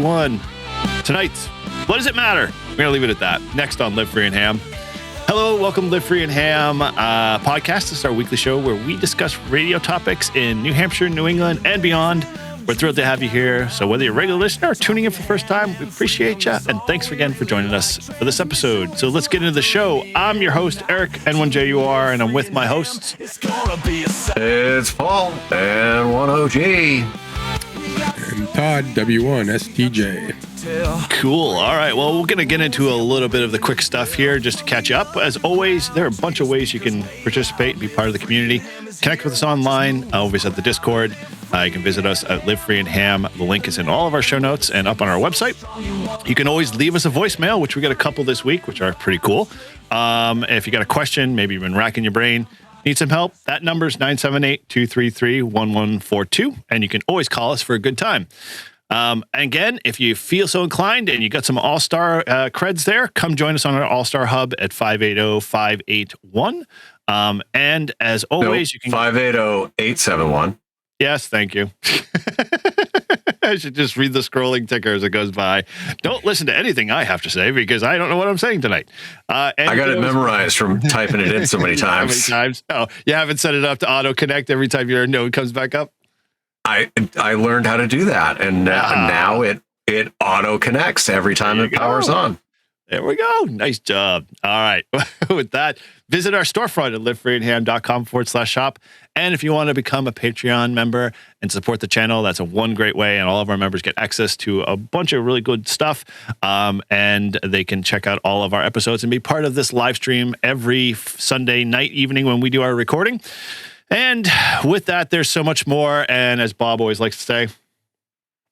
2-1. Tonight, what does it matter? We're going to leave it at that. Next on Live Free and Ham. Hello, welcome to Live Free and Ham podcast. This is our weekly show where we discuss radio topics in New Hampshire, New England, and beyond. We're thrilled to have you here. So whether you're a regular listener or tuning in for the first time, we appreciate you. And thanks again for joining us for this episode. So let's get into the show. I'm your host, Eric, N1JUR, and I'm with my hosts. It's Paul, N1OG. And Todd, W1STJ. Cool. All right. Well, we're going to get into a little bit of the quick stuff here just to catch up. As always, there are a bunch of ways you can participate and be part of the community. Connect with us online. Always at the Discord. You can visit us at Live Free and Ham. The link is in all of our show notes and up on our website. You can always leave us a voicemail, which we got a couple this week, which are pretty cool. If you got a question, maybe you've been racking your brain, need some help, that number is 978-233-1142, and you can always call us for a good time. And again, if you feel so inclined and you got some All-Star creds there, come join us on our All-Star Hub at 580-581. And as always, you can 580-871. Yes, thank you. I should just read the scrolling ticker as it goes by. Don't listen to anything I have to say because I don't know what I'm saying tonight. I got it memorized from typing it in so many times. How many times? Oh, you haven't set it up to auto-connect every time your note comes back up? I learned how to do that, and now it auto connects every time it powers on. There we go. Nice job. All right. With that, visit our storefront at livefreeandham.com/shop. And if you want to become a Patreon member and support the channel, that's one great way. And all of our members get access to a bunch of really good stuff. And they can check out all of our episodes and be part of this live stream every Sunday night, evening when we do our recording. And with that, there's so much more. And as Bob always likes to say,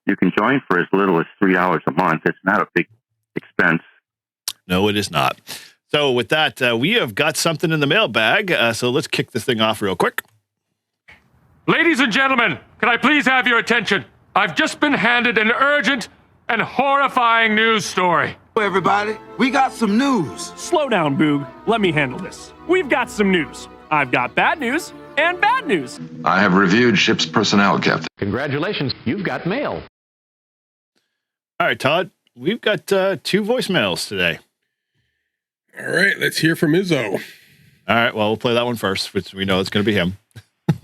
you can join for as little as $3 a month. It's not a big expense. No, it is not. So with that, we have got something in the mailbag. So let's kick this thing off real quick. Ladies and gentlemen, can I please have your attention? I've just been handed an urgent and horrifying news story. Hey everybody, we got some news. Slow down, Boog. Let me handle this. We've got some news. I've got bad news and bad news. I have reviewed ship's personnel, Captain. Congratulations, you've got mail. All right, Todd, we've got 2 voicemails today. All right, let's hear from Izzo. All right, well, we'll play that one first, which we know it's going to be him.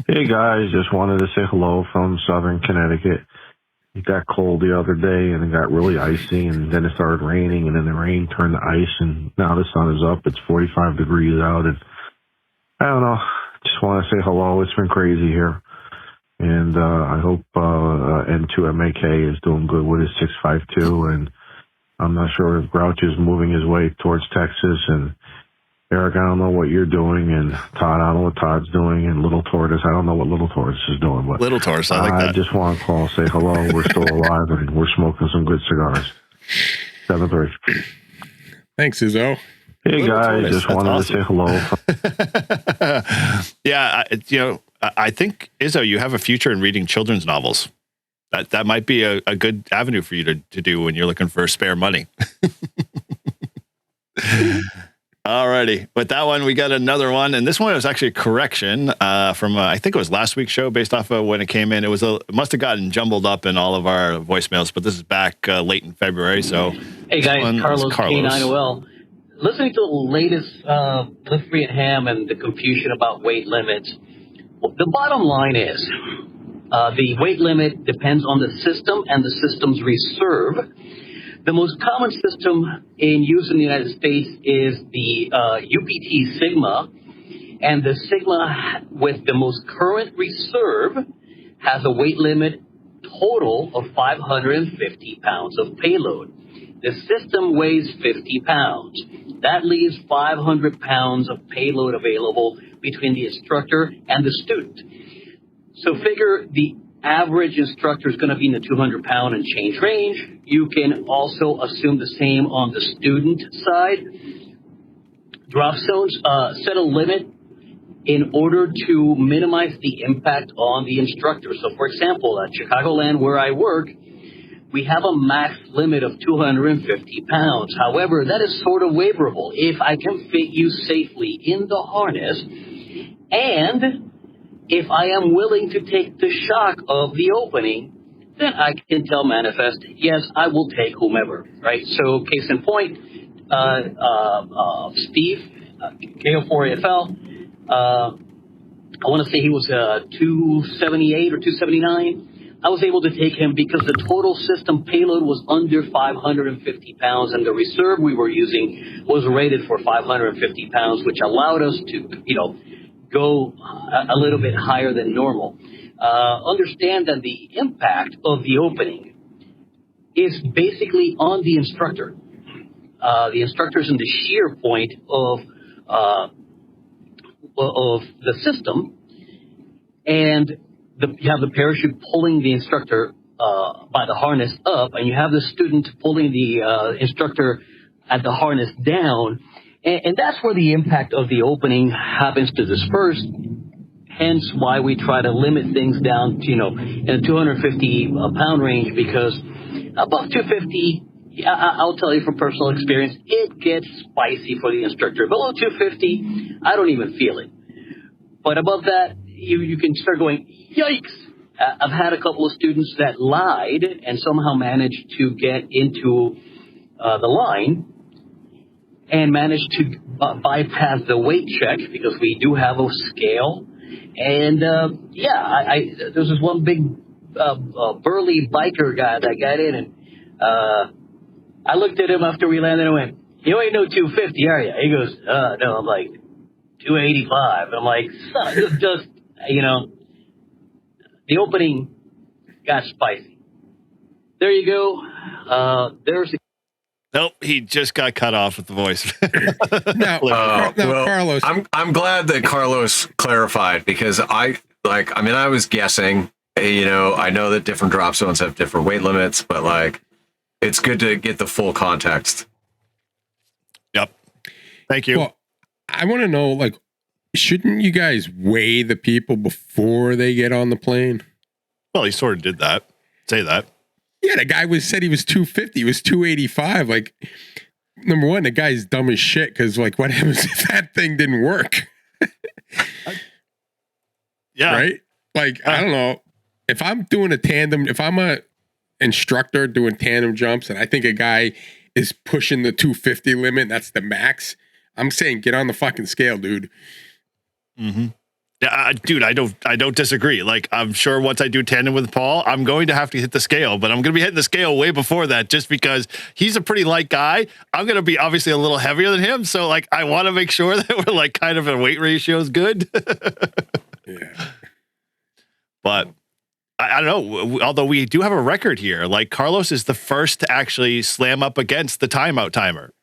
Hey, guys, just wanted to say hello from Southern Connecticut. It got cold the other day, and it got really icy, and then it started raining, and then the rain turned to ice, and now the sun is up. It's 45 degrees out, and I don't know. Just want to say hello. It's been crazy here, and I hope N2MAK is doing good with his 652, and I'm not sure if Grouch is moving his way towards Texas, and Eric, I don't know what you're doing, and Todd, I don't know what Todd's doing, and Little Tortoise, I don't know what Little Tortoise is doing. But Little Tortoise, I like that. I just want to call, say hello. We're still alive, and we're smoking some good cigars. 7-3. Thanks, Izzo. Hey, Little guys, Tortoise, just wanted awesome. to say hello. Yeah, I think, Izzo, you have a future in reading children's novels. That might be a good avenue for you to do when you're looking for spare money. Alrighty. With that one, we got another one. And this one was actually a correction from, I think it was last week's show based off of when it came in. It must have gotten jumbled up in all of our voicemails, but this is back late in February. So, hey guys, Carlos K9OL. Listening to the latest Live Free and Ham and the confusion about weight limits, the bottom line is the weight limit depends on the system and the system's reserve. The most common system in use in the United States is the UPT Sigma, and the Sigma with the most current reserve has a weight limit total of 550 pounds of payload. The system weighs 50 pounds. That leaves 500 pounds of payload available between the instructor and the student. So figure the average instructor is going to be in the 200-pound and change range. You can also assume the same on the student side. Drop zones set a limit in order to minimize the impact on the instructor. So, for example, at Chicagoland, where I work, we have a max limit of 250 pounds. However, that is sort of waiverable. If I can fit you safely in the harness, and if I am willing to take the shock of the opening, then I can tell manifest, yes, I will take whomever, right? So case in point, Steve, KO4AFL, I want to say he was 278 or 279. I was able to take him because the total system payload was under 550 pounds, and the reserve we were using was rated for 550 pounds, which allowed us to, go a little bit higher than normal. Understand that the impact of the opening is basically on the instructor. The instructor's in the shear point of the system, and you have the parachute pulling the instructor by the harness up, and you have the student pulling the instructor at the harness down, and that's where the impact of the opening happens to disperse. Hence why we try to limit things down to, in a 250 pound range, because above 250, I'll tell you from personal experience, it gets spicy for the instructor. Below 250, I don't even feel it. But above that, you can start going, yikes. I've had a couple of students that lied and somehow managed to get into the line and managed to bypass the weight check, because we do have a scale. And, there's this one big burly biker guy that got in, and I looked at him after we landed and went, "You ain't no 250, are you?" He goes, "No." I'm like, 285. I'm like, son, just, the opening got spicy. There you go. Nope, he just got cut off with the voice. Now, Carlos, I'm glad that Carlos clarified, because I was guessing. I know that different drop zones have different weight limits, but it's good to get the full context. Yep. Thank you. Well, I want to know, shouldn't you guys weigh the people before they get on the plane? Well, he sort of did that. Say that. Yeah, the guy said he was 250. He was 285. Number one, the guy's dumb as shit, because what happens if that thing didn't work? Yeah. Right? I don't know. If I'm doing a tandem, if I'm a instructor doing tandem jumps and I think a guy is pushing the 250 limit, that's the max, I'm saying get on the fucking scale, dude. Mm-hmm. Yeah, dude, I don't disagree. I'm sure once I do tandem with Paul, I'm going to have to hit the scale, but I'm going to be hitting the scale way before that, just because he's a pretty light guy. I'm going to be obviously a little heavier than him, so I want to make sure that we're kind of a weight ratio is good. Yeah, but I don't know. Although we do have a record here, Carlos is the first to actually slam up against the timeout timer.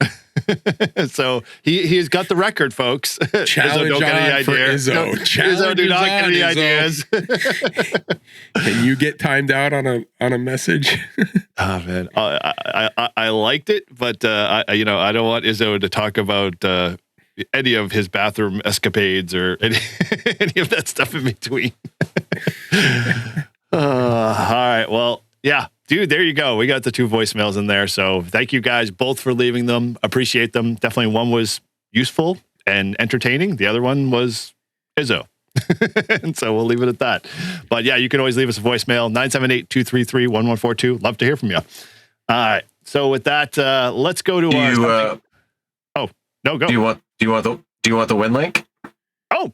So he has got the record, folks. Challenge Izzo, don't get any on for ideas. Izzo. Izzo, do not get any ideas. Can you get timed out on a message? Oh man, I liked it, but I don't want Izzo to talk about any of his bathroom escapades or any of that stuff in between. All right, well, yeah. Dude, there you go. We got the 2 voicemails in there. So thank you guys both for leaving them. Appreciate them. Definitely one was useful and entertaining. The other one was Izzo. And so we'll leave it at that. But yeah, you can always leave us a voicemail, 978-233-1142. Love to hear from you. All right. So with that, let's go to our... Oh, no, go. Do you want the Winlink? Oh,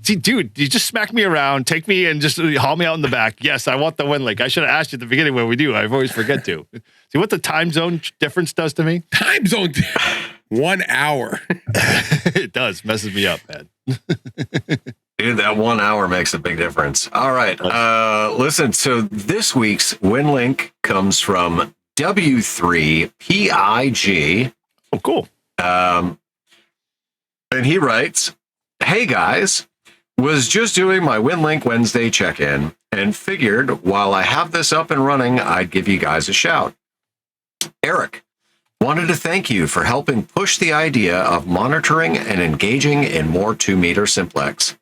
see, dude, you just smack me around, take me and just haul me out in the back. Yes, I want the Winlink. I should have asked you at the beginning when we do. I always forget to. See what the time zone difference does to me? Time zone, 1 hour. It does. Messes me up, man. Dude, that 1 hour makes a big difference. All right. Listen, so this week's Winlink comes from W3PIG. Oh, cool. And he writes, "Hey, guys. Was just doing my Winlink Wednesday check-in and figured while I have this up and running, I'd give you guys a shout. Eric, wanted to thank you for helping push the idea of monitoring and engaging in more 2-meter Simplex.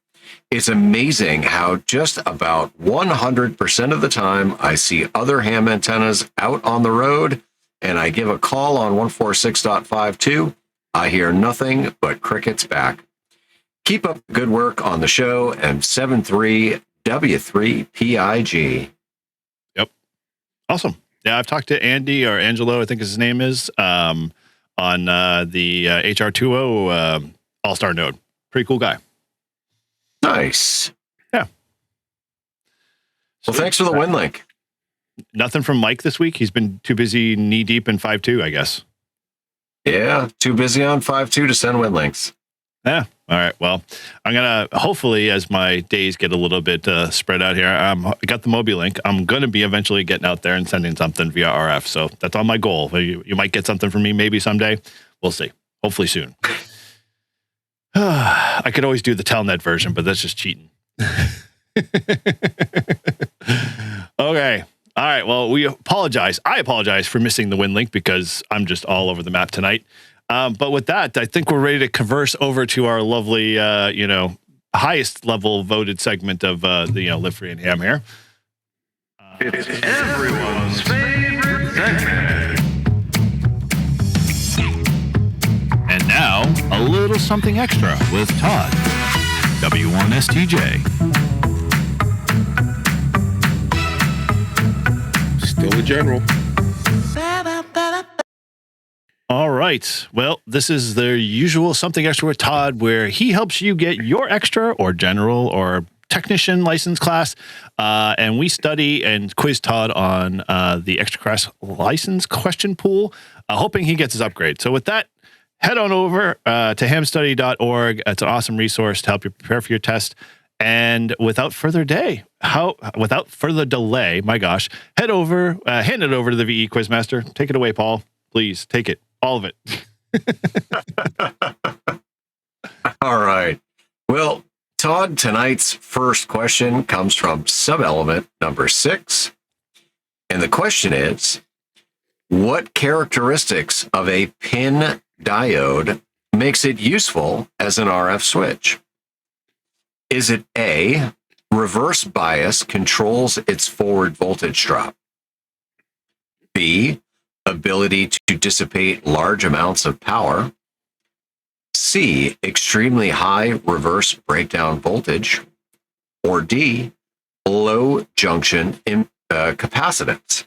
It's amazing how just about 100% of the time I see other ham antennas out on the road and I give a call on 146.52, I hear nothing but crickets back. Keep up the good work on the show, and 73W3PIG. Yep. Awesome. Yeah, I've talked to Andy or Angelo, I think his name is, on the HR20 All-Star node. Pretty cool guy. Nice. Yeah. Well, thanks for the Winlink. Nothing from Mike this week. He's been too busy knee deep in 5.2, I guess. Yeah, too busy on 5.2 to send Winlinks. Yeah. All right. Well, I'm going to, hopefully, as my days get a little bit spread out here, I got the Moby link. I'm going to be eventually getting out there and sending something via RF. So that's on my goal. You might get something from me maybe someday. We'll see. Hopefully soon. I could always do the Telnet version, but that's just cheating. Okay. All right. Well, we apologize. I apologize for missing the Winlink because I'm just all over the map tonight. But with that, I think we're ready to converse over to our lovely, highest level voted segment of the Live Free and Ham here. It's everyone's favorite segment. And now, a little something extra with Todd, W1STJ. Still a general. All right. Well, this is the usual something extra with Todd, where he helps you get your extra or general or technician license class. And we study and quiz Todd on the extra class license question pool, hoping he gets his upgrade. So with that, head on over to hamstudy.org. It's an awesome resource to help you prepare for your test. And without further delay, my gosh, head over, hand it over to the VE Quizmaster. Take it away, Paul. Please take it. All of it. All right. Well, Todd, tonight's first question comes from sub-element number 6. And the question is, what characteristics of a pin diode makes it useful as an RF switch? Is it A, reverse bias controls its forward voltage drop? B, ability to dissipate large amounts of power? C, extremely high reverse breakdown voltage? Or D, low junction capacitance?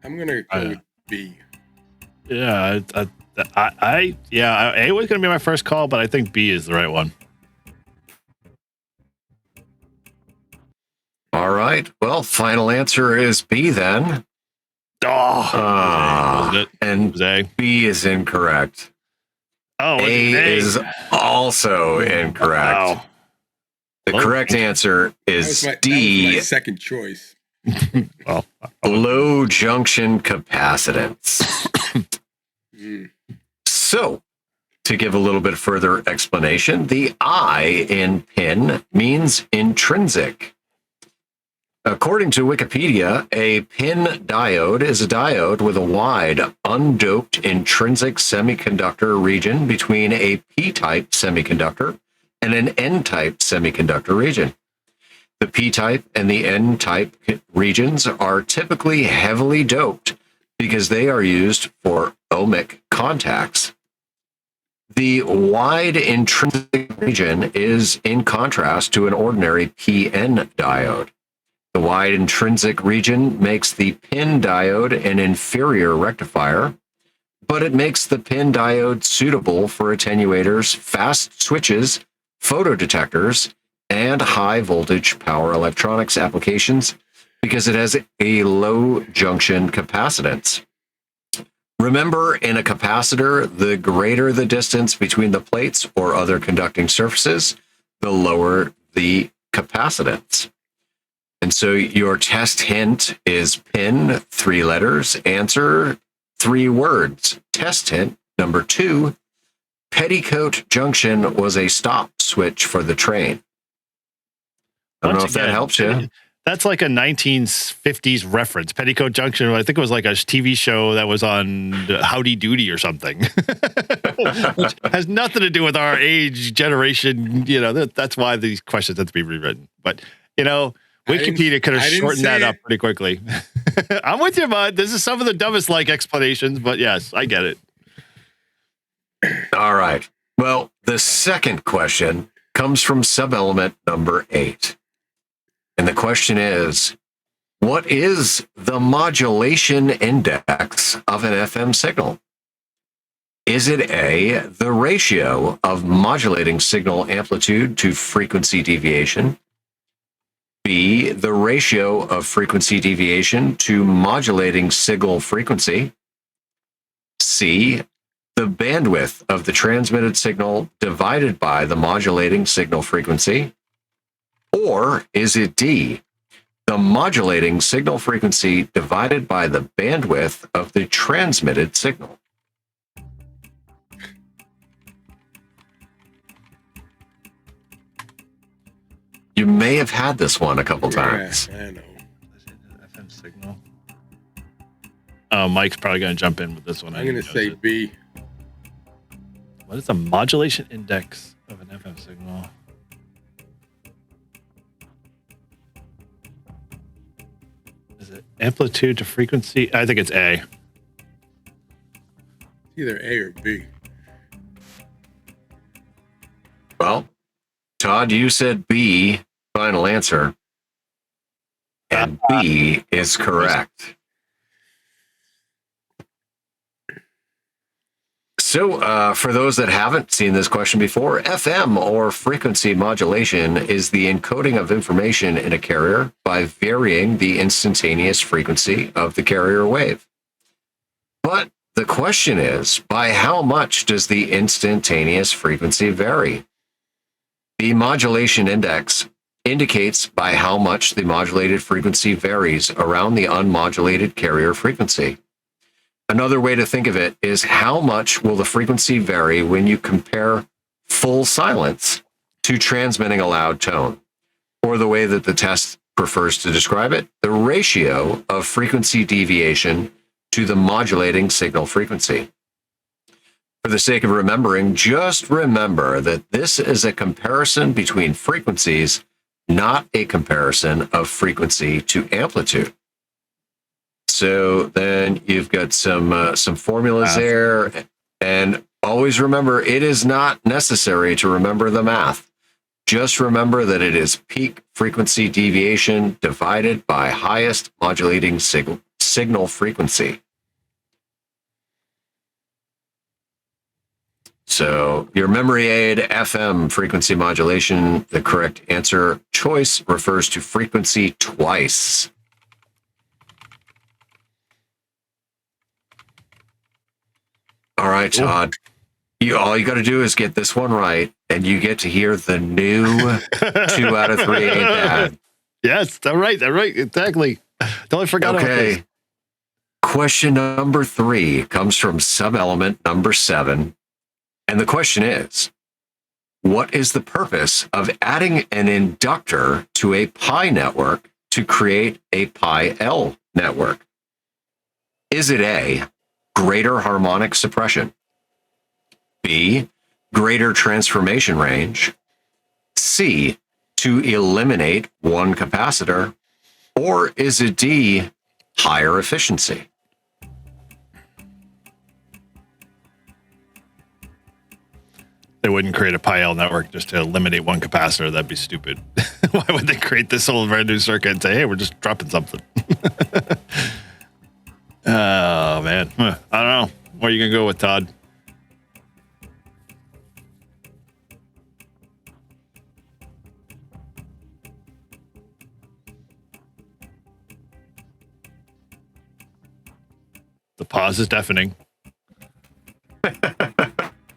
I'm gonna go with B. Yeah, A was going to be my first call, but I think B is the right one. All right. Well, final answer is B then. And B is incorrect. A is also incorrect. Wow. The correct answer is D. That was my second choice. Well, low junction capacitance. So, to give a little bit further explanation, the I in pin means intrinsic. According to Wikipedia, a pin diode is a diode with a wide, undoped intrinsic semiconductor region between a p-type semiconductor and an n-type semiconductor region. The p-type and the n-type regions are typically heavily doped because they are used for ohmic contacts. The wide intrinsic region is in contrast to an ordinary PN diode. The wide intrinsic region makes the PIN diode an inferior rectifier, but it makes the PIN diode suitable for attenuators, fast switches, photodetectors, and high voltage power electronics applications because it has a low junction capacitance. Remember, in a capacitor, the greater the distance between the plates or other conducting surfaces, the lower the capacitance. And so your test hint is pin, 3 letters, answer, 3 words. Test hint number 2, petticoat junction was a stop switch for the train. I don't know if that helps you. That's like a 1950s reference. Petticoat Junction, I think it was like a TV show that was on Howdy Doody or something. Which has nothing to do with our age, generation. That's why these questions have to be rewritten. But, Wikipedia could have I didn't shortened say that up it. pretty quickly. I'm with you, bud. This is some of the dumbest like explanations, but yes, I get it. All right. Well, the second question comes from sub-element number 8. And the question is, what is the modulation index of an FM signal? Is it A, the ratio of modulating signal amplitude to frequency deviation? B, the ratio of frequency deviation to modulating signal frequency? C, the bandwidth of the transmitted signal divided by the modulating signal frequency? Or is it D, the modulating signal frequency divided by the bandwidth of the transmitted signal? You may have had this one a couple times. I know. FM signal. Oh, Mike's probably going to jump in with this one. I'm going to say B. What is the modulation index of an FM signal? Is it amplitude to frequency? I think it's A. Either A or B. Well, Todd, you said B, final answer. And B is correct. So, for those that haven't seen this question before, FM or frequency modulation is the encoding of information in a carrier by varying the instantaneous frequency of the carrier wave. But the question is, by how much does the instantaneous frequency vary? The modulation index indicates by how much the modulated frequency varies around the unmodulated carrier frequency. Another way to think of it is how much will the frequency vary when you compare full silence to transmitting a loud tone? Or the way that the test prefers to describe it, the ratio of frequency deviation to the modulating signal frequency. For the sake of remembering, just remember that this is a comparison between frequencies, not a comparison of frequency to amplitude. So then you've got some formulas there, and always remember, it is not necessary to remember the math. Just remember that it is peak frequency deviation divided by highest modulating signal frequency. So your memory aid, FM, frequency modulation, the correct answer choice refers to frequency twice. All right, Todd. All you got to do is get this one right, and you get to hear the new 2 out of 3 ain't bad. Yes, that's right. Exactly. Totally forgot about this. Question number 3 comes from sub-element number 7. And the question is, what is the purpose of adding an inductor to a pi network to create a pi L network? Is it A, greater harmonic suppression? B, greater transformation range? C, to eliminate one capacitor? Or is it D, higher efficiency? They wouldn't create a pi L network just to eliminate one capacitor. That'd be stupid. Why would they create this whole brand new circuit and say, hey, we're just dropping something? Oh, man. I don't know. What are you going to go with, Todd? The pause is deafening.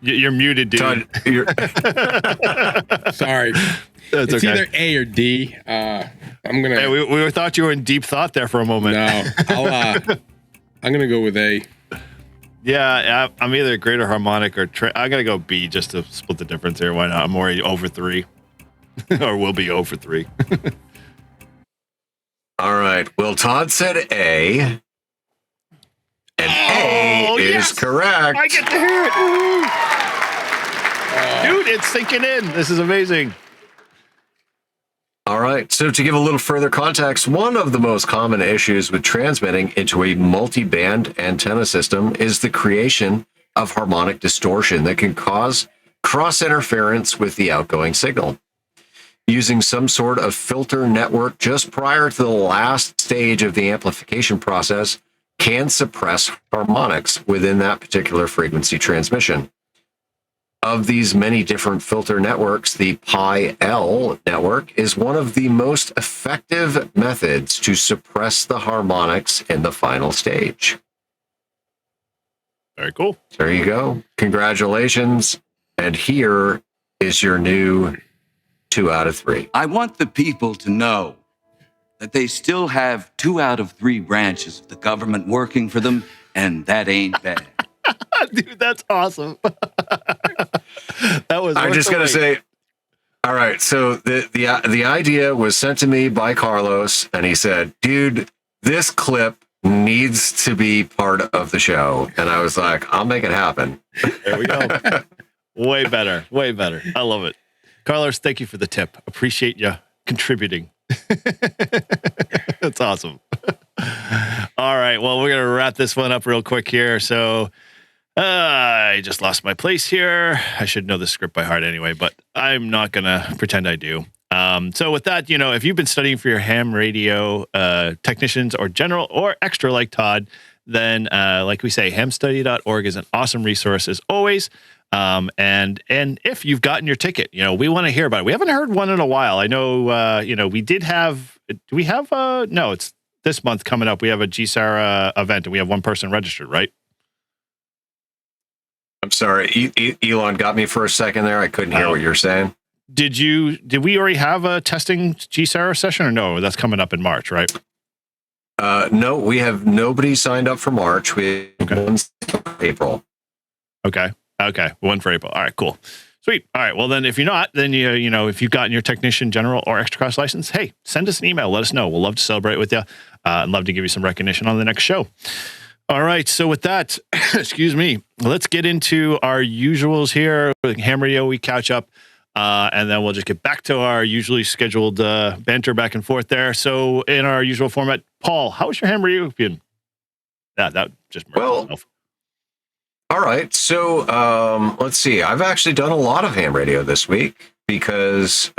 You're muted, dude. Todd, Sorry. That's it's okay. either A or D. I'm gonna. Hey, we thought you were in deep thought there for a moment. No, I'm gonna go with A. Yeah, I'm either greater harmonic or I'm gonna go B just to split the difference here. Why not? I'm already over 3, or will be over 3. All right. Well, Todd said A, and A is correct. I get to hear it. Dude, it's sinking in. This is amazing. All right. So to give a little further context, one of the most common issues with transmitting into a multi-band antenna system is the creation of harmonic distortion that can cause cross interference with the outgoing signal. Using some sort of filter network just prior to the last stage of the amplification process can suppress harmonics within that particular frequency transmission. Of these many different filter networks, the Pi-L network is one of the most effective methods to suppress the harmonics in the final stage. Very cool. There you go. Congratulations. And here is your new 2 out of 3. I want the people to know that they still have 2 out of 3 branches of the government working for them, and that ain't bad. Dude, that's awesome. That was. I'm just gonna say. All right, so the idea was sent to me by Carlos, and he said, "Dude, this clip needs to be part of the show." And I was like, "I'll make it happen." There we go. Way better. Way better. I love it. Carlos, thank you for the tip. Appreciate you contributing. That's awesome. All right. Well, we're going to wrap this one up real quick here. So I just lost my place here. I should know the script by heart anyway, but I'm not going to pretend I do. So with that, if you've been studying for your ham radio technicians or general or extra like Todd, then like we say, hamstudy.org is an awesome resource as always. And if you've gotten your ticket, we want to hear about it. We haven't heard one in a while. I know, we did have, do we have, no, it's this month coming up. We have a GSAR event and we have one person registered, right? I'm sorry. Elon got me for a second there. I couldn't hear what you were saying. Did we already have a testing GSAR session or no? That's coming up in March, right? No, we have nobody signed up for March. We have one for April. Okay. One for April. All right, cool. Sweet. All right. Well, then if you're not, then if you've gotten your technician, general, or extra class license, hey, send us an email. Let us know. We'll love to celebrate with you. I'd love to give you some recognition on the next show. All right. So with that, excuse me, let's get into our usuals here. Ham Radio, we catch up, and then we'll just get back to our usually scheduled banter back and forth there. So in our usual format, Paul, how was your ham radio been? That just myself. All right. So let's see. I've actually done a lot of ham radio this week because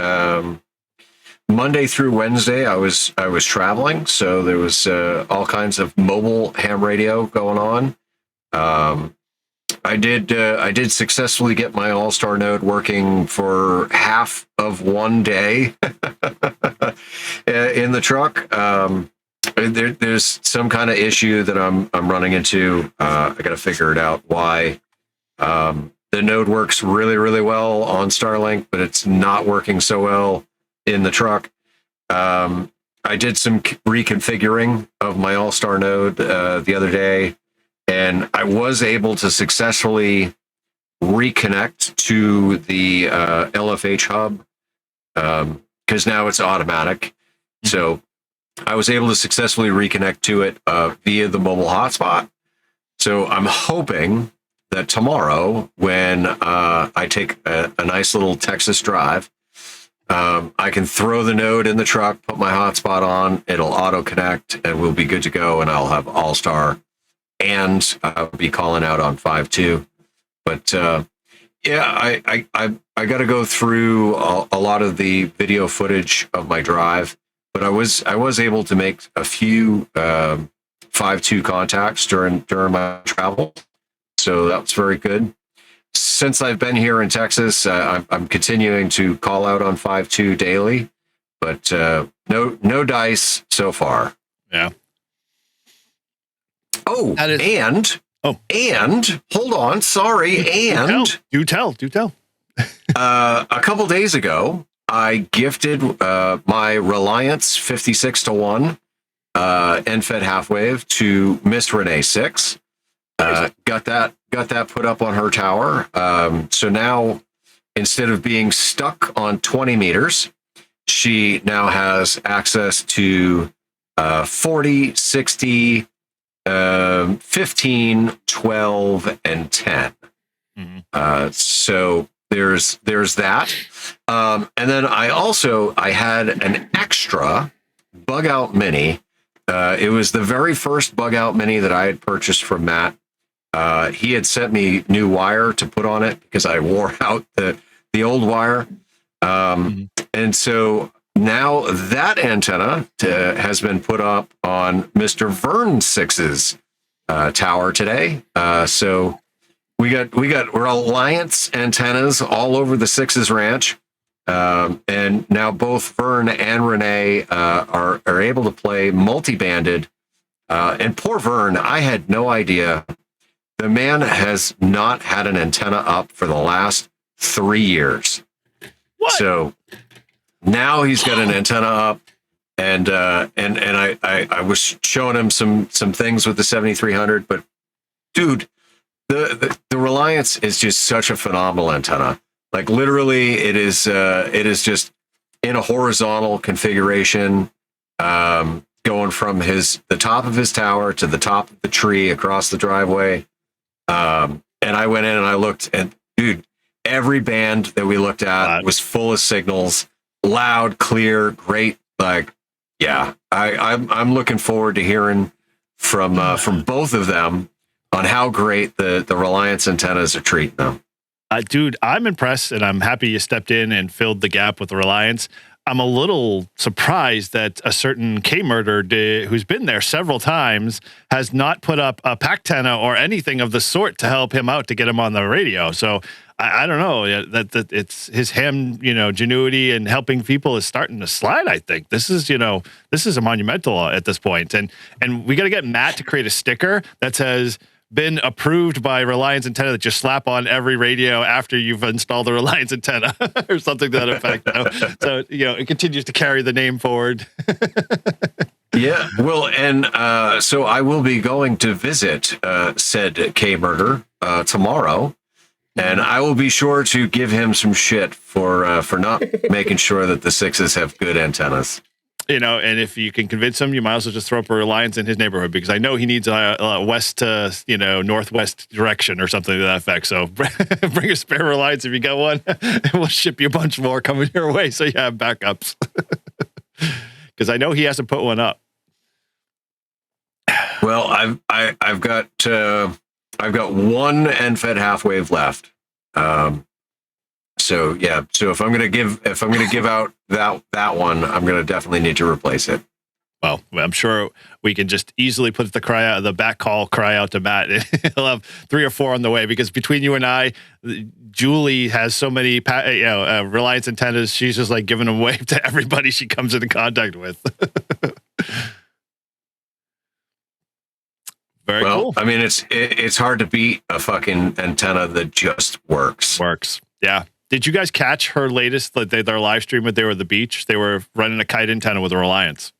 Monday through Wednesday I was traveling, so there was all kinds of mobile ham radio going on. I did successfully get my All-Star node working for half of one day in the truck. There's some kind of issue that I'm running into. I got to figure it out why. The node works really, really well on Starlink, but it's not working so well in the truck. I did some reconfiguring of my All-Star node the other day, and I was able to successfully reconnect to the LFH hub because now it's automatic. So I was able to successfully reconnect to it via the mobile hotspot. So I'm hoping that tomorrow, when I take a nice little Texas drive, I can throw the node in the truck, put my hotspot on, it'll auto connect, and we'll be good to go. And I'll have All-Star, and I'll be calling out on 5.2. But yeah, I got to go through a lot of the video footage of my drive. But I was able to make a few 5.2 contacts during my travel, so that was very good. Since I've been here in Texas, I'm continuing to call out on 5.2 daily, but no dice so far. Yeah. Oh, and hold on, sorry, and do tell. A couple days ago, I gifted my Reliance 56-1 NFED half wave to Miss Renee 6. Got that put up on her tower. So now, instead of being stuck on 20 meters, she now has access to 40, 60, 15, 12, and 10. Mm-hmm. So there's that. And then I had an extra Bug Out Mini. It was the very first Bug Out Mini that I had purchased from Matt. He had sent me new wire to put on it because I wore out the old wire. And so now that antenna has been put up on Mr. Vern Six's tower today. So we're Reliance antennas all over the Sixes ranch. And now both Vern and Renee are able to play multi-banded. And poor Vern, I had no idea. The man has not had an antenna up for the last 3 years. What? So now he's got an antenna up, and I was showing him some things with the 7300. But dude, the Reliance is just such a phenomenal antenna. Like literally, it is just in a horizontal configuration, going from the top of his tower to the top of the tree across the driveway. And I went in and I looked, and dude, every band that we looked at was full of signals, loud, clear, great. Like, yeah, I'm looking forward to hearing from both of them on how great the Reliance antennas are treating them. Dude, I'm impressed, and I'm happy you stepped in and filled the gap with Reliance. I'm a little surprised that a certain K-Murder, who's been there several times, has not put up a Pactena or anything of the sort to help him out to get him on the radio. So I don't know that it's his ham, genuity and helping people is starting to slide. I think this is a monumental at this point, and we got to get Matt to create a sticker that says, been approved by Reliance antenna, that you slap on every radio after you've installed the Reliance antenna or something to that effect. So it continues to carry the name forward. Yeah, well, and so I will be going to visit said K-Murder tomorrow, and I will be sure to give him some shit for not making sure that the Sixes have good antennas. And if you can convince him, you might as well just throw up a Reliance in his neighborhood, because I know he needs a west to, northwest direction or something to that effect. So bring a spare Reliance if you got one, and we'll ship you a bunch more coming your way so you have backups. Because I know he hasn't put one up. Well, I've got one NFED half wave left. So yeah, so if I'm gonna give out that one, I'm gonna definitely need to replace it. Well, I'm sure we can just easily put the back call cry out to Matt. He'll have 3 or 4 on the way, because between you and I, Julie has so many Reliance antennas. She's just like giving them away to everybody she comes into contact with. Very cool. I mean, it's hard to beat a fucking antenna that just works. Yeah. Did you guys catch her latest, their live stream when they were at the beach? They were running a kite antenna with a Reliance.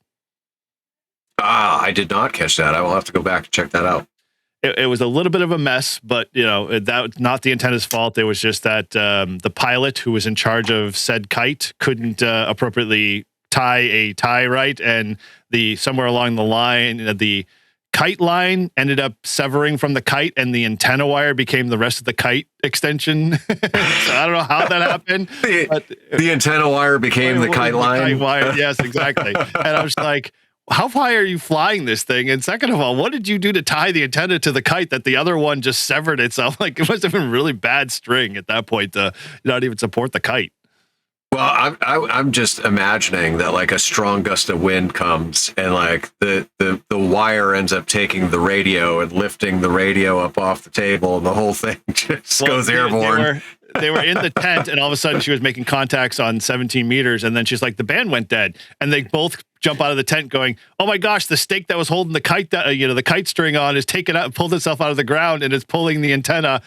I did not catch that. I will have to go back and check that out. It was a little bit of a mess, but that not the antenna's fault. It was just that the pilot who was in charge of said kite couldn't appropriately tie a tie right, and somewhere along the line, the kite line ended up severing from the kite, and the antenna wire became the rest of the kite extension. So I don't know how that happened. The antenna wire became the kite line. Kite wire, yes, exactly. And I was like, how high are you flying this thing? And second of all, what did you do to tie the antenna to the kite that the other one just severed itself? Like, it must have been really bad string at that point to not even support the kite. Well, I'm just imagining that like a strong gust of wind comes, and like the wire ends up taking the radio and lifting the radio up off the table, and the whole thing just goes airborne. They were in the tent, and all of a sudden she was making contacts on 17 meters, and then she's like, the band went dead, and they both jump out of the tent going, oh my gosh, the stake that was holding the kite, the kite string on is taken out, pulled itself out of the ground, and it's pulling the antenna,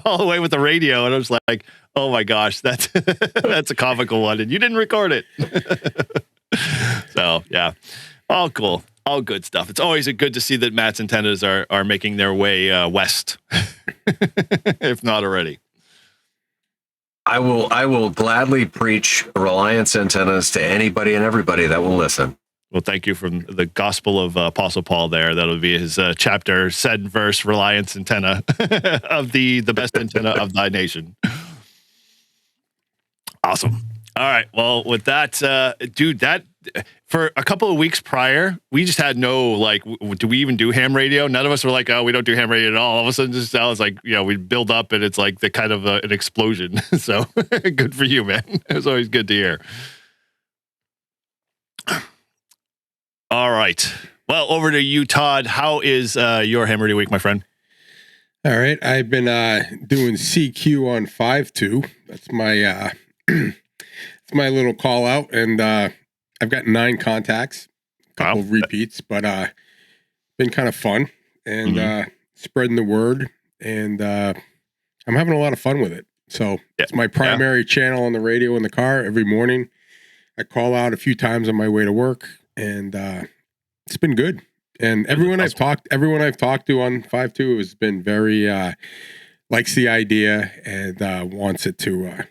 all the way with the radio. And I was like, oh my gosh, that's a comical one, and you didn't record it. So yeah, all cool, all good stuff. It's always good to see that Matt's antennas are making their way west, if not already. I will gladly preach Reliance antennas to anybody and everybody that will listen. Well, thank you from the Gospel of Apostle Paul there. That'll be his chapter, said verse, Reliance antenna of the best antenna of thy nation. Awesome. All right. Well, with that, dude, that for a couple of weeks prior, we just had no, like, do we even do ham radio? None of us were like, oh, we don't do ham radio at all. All of a sudden, just sounds like, we build up and it's like the kind of an explosion. So good for you, man. It was always good to hear. All right. Well, over to you, Todd. How is your ham radio week, my friend? All right. I've been doing CQ on 5.2. That's my it's my little call out, and I've got 9 contacts, a couple of repeats, but been kind of fun and spreading the word, and I'm having a lot of fun with it. So it's my primary channel on the radio in the car every morning. I call out a few times on my way to work, and it's been good. And everyone I've talked to on 5.2 has been very likes the idea and wants it to.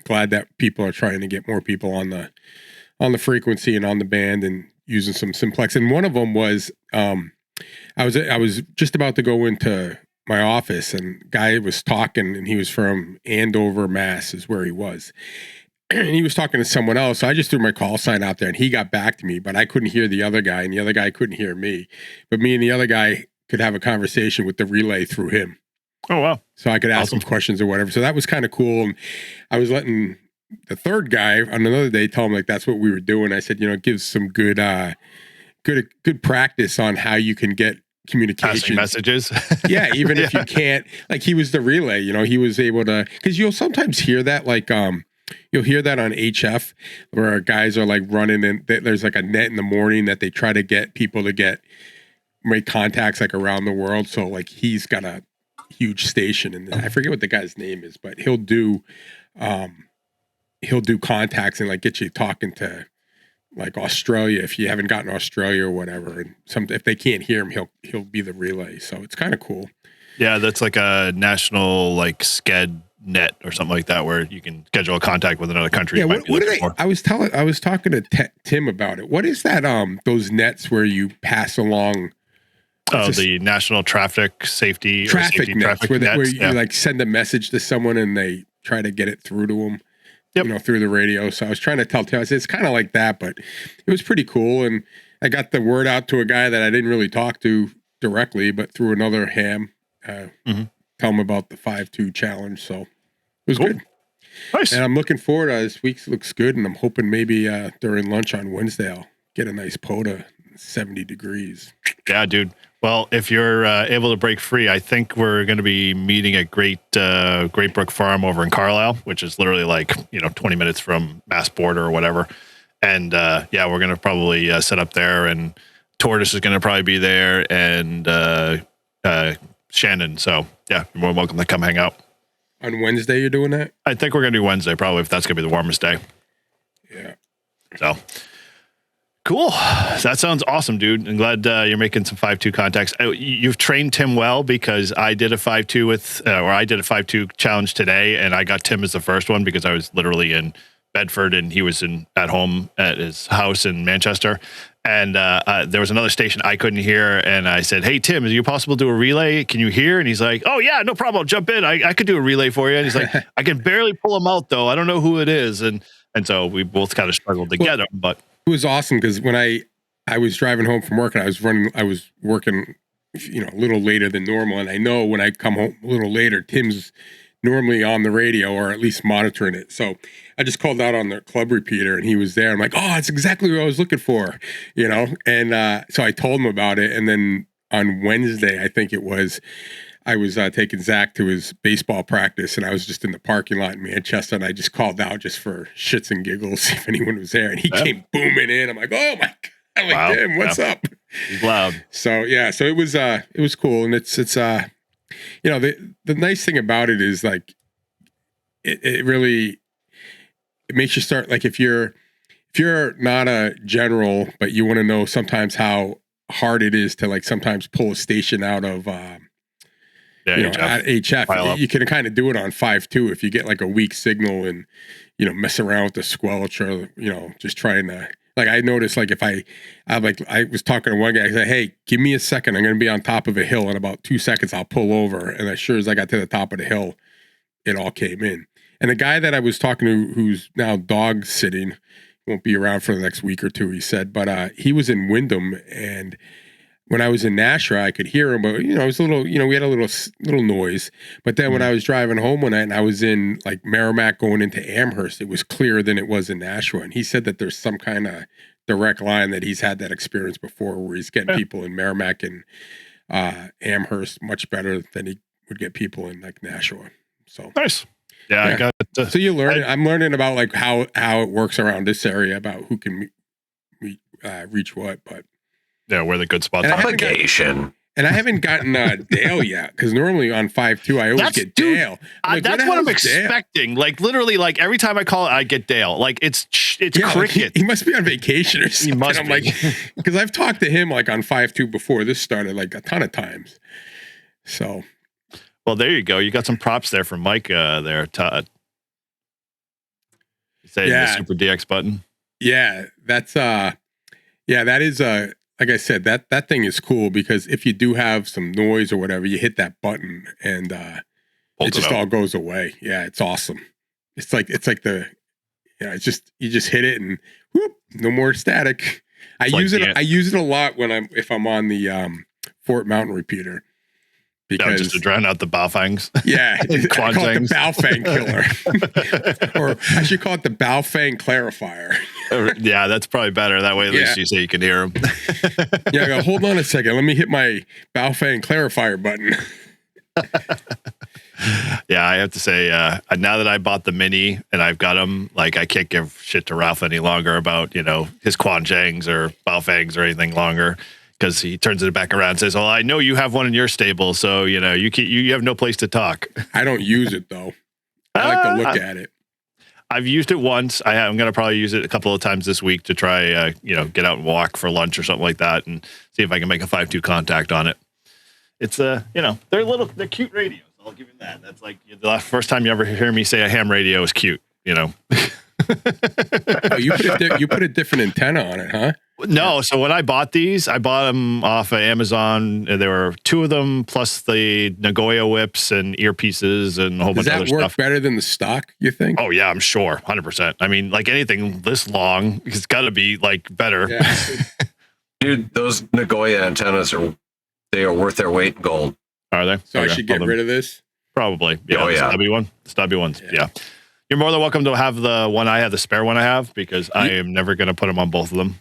Glad that people are trying to get more people on the frequency and on the band and using some Simplex. And one of them was I was just about to go into my office, and guy was talking, and he was from Andover, Mass, is where he was. And he was talking to someone else. So I just threw my call sign out there, and he got back to me, but I couldn't hear the other guy, and the other guy couldn't hear me. But me and the other guy could have a conversation with the relay through him. Oh, wow. So I could ask him questions or whatever. So that was kind of cool. And I was letting the third guy on another day tell him, like, that's what we were doing. I said, it gives some good practice on how you can get communication messages. Yeah. Even if you can't, like, he was the relay, he was able to, because you'll sometimes hear that, like, you'll hear that on HF where guys are like running, and there's like a net in the morning that they try to get people to make contacts like around the world. So like he's got a huge station, and I forget what the guy's name is, but he'll do contacts and like get you talking to like Australia if you haven't gotten Australia or whatever. And if they can't hear him, he'll be the relay. So it's kind of cool. Yeah, that's like a national like SCED net or something like that, where you can schedule a contact with another country. Yeah, what are they? I was talking to Tim about it. What is that? Those nets where you pass along. Oh, the national traffic safety nets, where you like send a message to someone and they try to get it through to them. Yep. Through the radio. So I was trying to tell Tim, I said, it's kind of like that, but it was pretty cool. And I got the word out to a guy that I didn't really talk to directly, but through another ham, tell him about the 5.2 challenge. So it was good. Nice. And I'm looking forward to this week. Looks good. And I'm hoping maybe during lunch on Wednesday, I'll get a nice POTA 70 degrees. Yeah, dude. Well, if you're able to break free, I think we're going to be meeting at Great Brook Farm over in Carlisle, which is literally like 20 minutes from Mass border or whatever. And we're going to probably set up there, and Tortoise is going to probably be there, and Shannon. So yeah, you're more than welcome to come hang out. On Wednesday, you're doing that? I think we're going to do Wednesday, probably, if that's going to be the warmest day. Yeah. So. Cool. That sounds awesome, dude. I'm glad you're making some 5.2 contacts. You've trained Tim well, because I did a 5.2 I did a 5.2 challenge today, and I got Tim as the first one because I was literally in Bedford and he was at home at his house in Manchester. And there was another station I couldn't hear, and I said, "Hey Tim, is it possible to do a relay? Can you hear?" And he's like, "Oh yeah, no problem. I'll jump in. I could do a relay for you." And he's like, "I can barely pull him out though. I don't know who it is." And so we both kind of struggled to get him, but. It was awesome because when I was driving home from work and I was working, a little later than normal. And I know when I come home a little later, Tim's normally on the radio or at least monitoring it. So I just called out on the club repeater and he was there. I'm like, oh, that's exactly what I was looking for, And so I told him about it. And then on Wednesday, I think it was, I was taking Zach to his baseball practice, and I was just in the parking lot in Manchester, and I just called out just for shits and giggles, see if anyone was there. And he came booming in. I'm like, oh my God. I'm like, Tim, what's up? He's loud. So yeah, so it was cool. And it's the nice thing about it is like, it really, it makes you start, like if you're not a general, but you want to know sometimes how hard it is to like sometimes pull a station out of, at HF, you can kind of do it on 5.2 if you get like a weak signal and, mess around with the squelch or, just trying to, like I noticed, like if I was talking to one guy, I said, "Hey, give me a second. I'm going to be on top of a hill in about 2 seconds. I'll pull over." And as sure as I got to the top of the hill, it all came in. And the guy that I was talking to, who's now dog sitting, won't be around for the next week or two, he said, but he was in Wyndham, and when I was in Nashua, I could hear him, but it was a little, we had a little noise. But then when I was driving home one night and I was in like Merrimack going into Amherst, it was clearer than it was in Nashua. And he said that there's some kind of direct line that he's had that experience before, where he's getting people in Merrimack and Amherst much better than he would get people in like Nashua. So nice. Yeah, I got it. So you learn. I'm learning about like how it works around this area, about who can reach what, but. Yeah, where the good spots are. Obligation. And I haven't gotten Dale yet, because normally on 5.2 I always get Dale. Like, that's what I'm expecting. Dale? Like literally, like every time I call it, I get Dale. Like it's cricket. Like he must be on vacation or something. He must I'm be. like, because I've talked to him like on 5.2 before this started, like a ton of times. So, well, there you go. You got some props there from Mike there, Todd. Say the Super DX button. Yeah, that's that is like I said, that thing is cool, because if you do have some noise or whatever, you hit that button and it just all goes away. Yeah, it's awesome. It's like the it's just, you just hit it and whoop, no more static. I use it a lot when if I'm on the Fort Mountain repeater. Because just to drown out the Baofangs. Yeah, I call it the Baofang killer. Or I should call it the Baofang clarifier. Yeah, that's probably better. That way at least you say you can hear them. Yeah, I go, hold on a second. Let me hit my Baofang clarifier button. Yeah, I have to say, now that I bought the Mini and I've got them, like I can't give shit to Ralph any longer about, his Quan Zhangs or Baofangs or anything longer. Because he turns it back around and says, well, I know you have one in your stable, so, you have no place to talk. I don't use it, though. I like to look at it. I've used it once. I'm going to probably use it a couple of times this week to try, get out and walk for lunch or something like that and see if I can make a 5.2 contact on it. It's, they're cute radios. I'll give you that. That's like the first time you ever hear me say a ham radio is cute, Oh, you put a different antenna on it, huh? No, so when I bought these, I bought them off of Amazon. There were two of them, plus the Nagoya whips and earpieces and a whole bunch of other stuff. Does that work better than the stock, you think? Oh, yeah, I'm sure. 100%. I mean, like anything this long, it's got to be like better. Yeah. Dude, those Nagoya antennas are worth their weight in gold. Are they? So I should get rid of this? Probably. Yeah, the stubby one. The stubby ones. Yeah. You're more than welcome to have the one I have, the spare one I have, because I am never going to put them on both of them.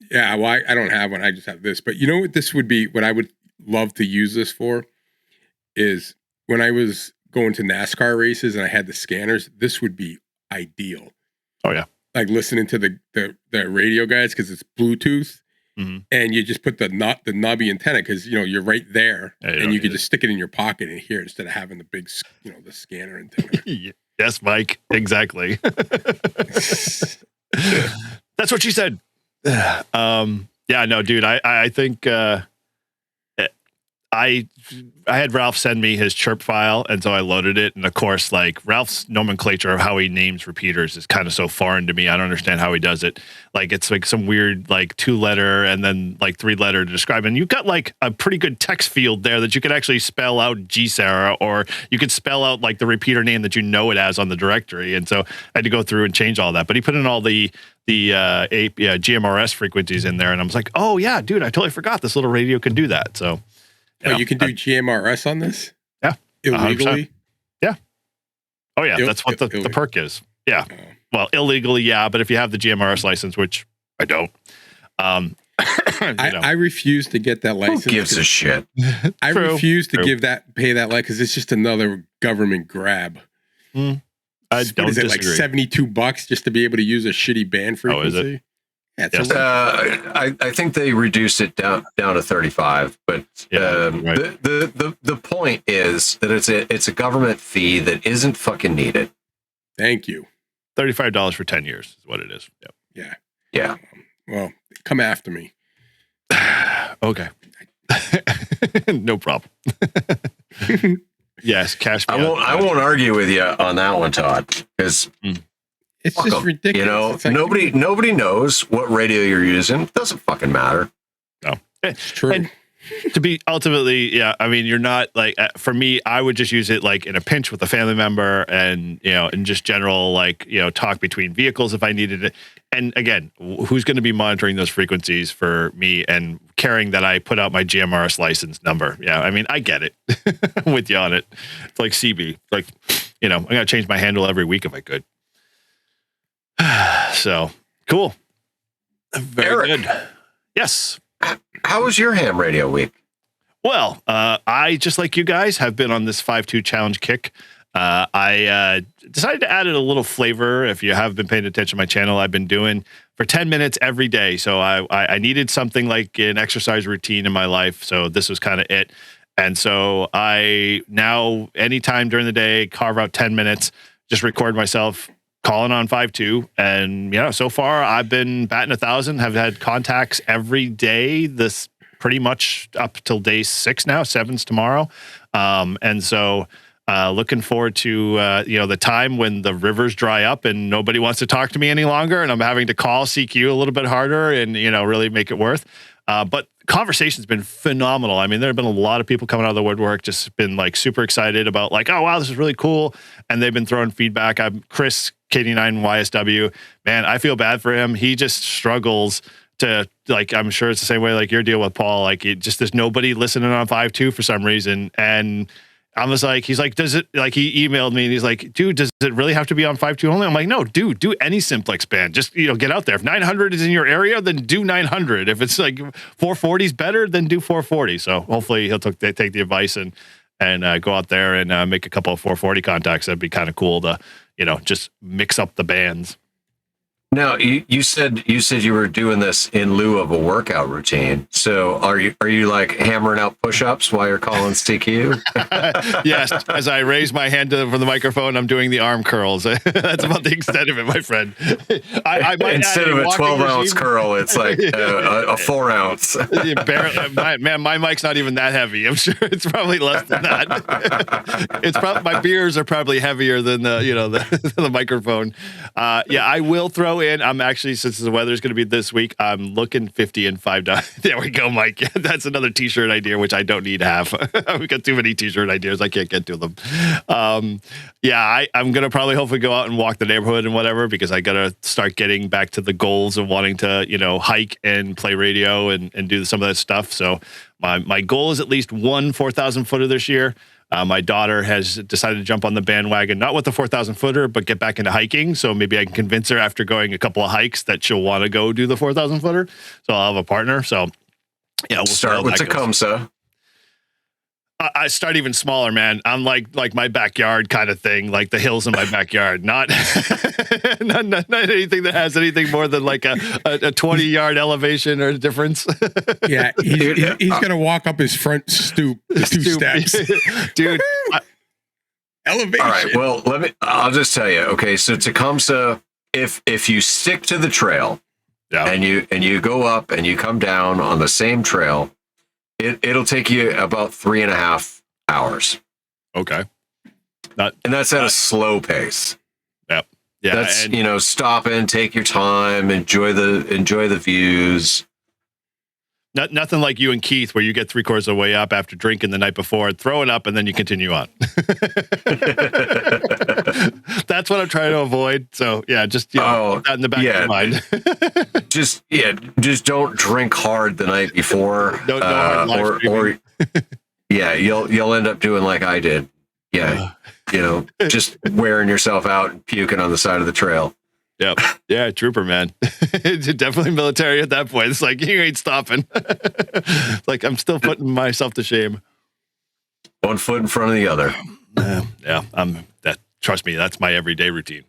Yeah, well, I don't have one. I just have this. But you know what this would be, what I would love to use this for, is when I was going to NASCAR races and I had the scanners, this would be ideal. Oh, yeah. Like listening to the radio guys, because it's Bluetooth, and you just put the knobby antenna, because, you're right there, and you can just stick it in your pocket and hear it instead of having the big, the scanner antenna. Yes, Mike. Exactly. That's what she said. Yeah, no, dude, I think I had Ralph send me his chirp file, and so I loaded it. And of course, like Ralph's nomenclature of how he names repeaters is kind of so foreign to me. I don't understand how he does it. Like it's like some weird like 2-letter and then like 3-letter to describe. And you've got like a pretty good text field there that you could actually spell out GSARA, or you could spell out like the repeater name that it as on the directory. And so I had to go through and change all that. But he put in all the GMRS frequencies in there, and I was like, oh yeah, dude, I totally forgot this little radio can do that. So. You can do GMRS on this? Yeah. Illegally? 100%. Yeah. Oh, yeah. That's what the perk is. Yeah. Well, illegally, yeah. But if you have the GMRS license, which I don't. I refuse to get that license. Who gives a shit? I refuse to pay that license, because it's just another government grab. I don't disagree. Like $72 just to be able to use a shitty band frequency? Oh, is it? Yes. I think they reduced it down to 35, but the point is that it's a government fee that isn't fucking needed. Thank you. $35 for 10 years is what it is. Yep. Yeah. Well, come after me. Okay. No problem. Yes, cash. I won't argue with you on that one, Todd, because. It's just ridiculous. Like, nobody knows what radio you're using. It doesn't fucking matter. No, it's true. to be ultimately, yeah, I mean, you're not like, for me, I would just use it like in a pinch with a family member and, and just general, like, talk between vehicles if I needed it. And again, who's going to be monitoring those frequencies for me and caring that I put out my GMRS license number? Yeah, I mean, I get it. I'm with you on it. It's like CB. Like, I'm going to change my handle every week if I could. So, cool. Very Eric, good. Yes. How was your ham radio week? Well, I, just like you guys, have been on this 5-2 challenge kick. I decided to add it a little flavor. If you have been paying attention to my channel, I've been doing for 10 minutes every day. So I needed something like an exercise routine in my life. So this was kind of it. And so I now, anytime during the day, carve out 10 minutes, just record myself calling on 5-2. And, so far I've been batting 1,000, have had contacts every day, this pretty much up till day 6 now, 7's tomorrow. And so looking forward to, the time when the rivers dry up and nobody wants to talk to me any longer. And I'm having to call CQ a little bit harder and, really make it worth. But conversation's been phenomenal. I mean, there have been a lot of people coming out of the woodwork, just been like super excited about like, oh, wow, this is really cool. And they've been throwing feedback. I'm Chris, K89 YSW. Man, I feel bad for him. He just struggles to, like, I'm sure it's the same way like your deal with Paul. Like, there's nobody listening on 5-2 for some reason. And I was like, he's like, does it, like, he emailed me and he's like, dude, does it really have to be on 5-2 only? I'm like, no, dude, do any Simplex band. Just, get out there. If 900 is in your area, then do 900. If it's like 440 is better, then do 440. So hopefully he'll take the advice and go out there and make a couple of 440 contacts. That'd be kind of cool to, just mix up the bands. Now, you said you were doing this in lieu of a workout routine. So are you like hammering out push-ups while you're calling CQ? Yes. As I raise my hand for the microphone, I'm doing the arm curls. That's about the extent of it, my friend. I might instead of a 12-ounce curl, it's like a 4-ounce. Man, my mic's not even that heavy. I'm sure it's probably less than that. It's probably, my beers are probably heavier than the microphone. I will throw in. I'm actually, since the weather's going to be this week, I'm looking 50 and $5. There we go, Mike. That's another t-shirt idea, which I don't need half. We've got too many t-shirt ideas. I can't get to them. I'm going to probably hopefully go out and walk the neighborhood and whatever, because I got to start getting back to the goals of wanting to, hike and play radio and do some of that stuff. So my goal is at least one 4,000 footer this year. My daughter has decided to jump on the bandwagon, not with the 4,000 footer, but get back into hiking. So maybe I can convince her after going a couple of hikes that she'll want to go do the 4,000 footer. So I'll have a partner. So we'll start with Tecumseh. I start even smaller, man. I'm like my backyard kind of thing, like the hills in my backyard, not not anything that has anything more than like a 20-yard elevation or difference. Yeah, he's gonna walk up his front stoop, the 2 steps, dude. Elevation. All right, well, I'll just tell you. Okay, so Tecumseh, if you stick to the trail, and you go up and you come down on the same trail, it'll take you about 3.5 hours. Okay. And that's at a slow pace. Yep. Yeah. That's, stop in, take your time, enjoy the views. Nothing like you and Keith, where you get 3/4 of the way up after drinking the night before, throw it up, and then you continue on. That's what I'm trying to avoid. So yeah, just keep that in the back of your mind. just don't drink hard the night before. Or you'll end up doing like I did. Yeah, just wearing yourself out and puking on the side of the trail. Yep. Yeah, trooper, man. It's definitely military at that point. It's like, you ain't stopping. It's like, I'm still putting myself to shame. One foot in front of the other. Trust me, that's my everyday routine.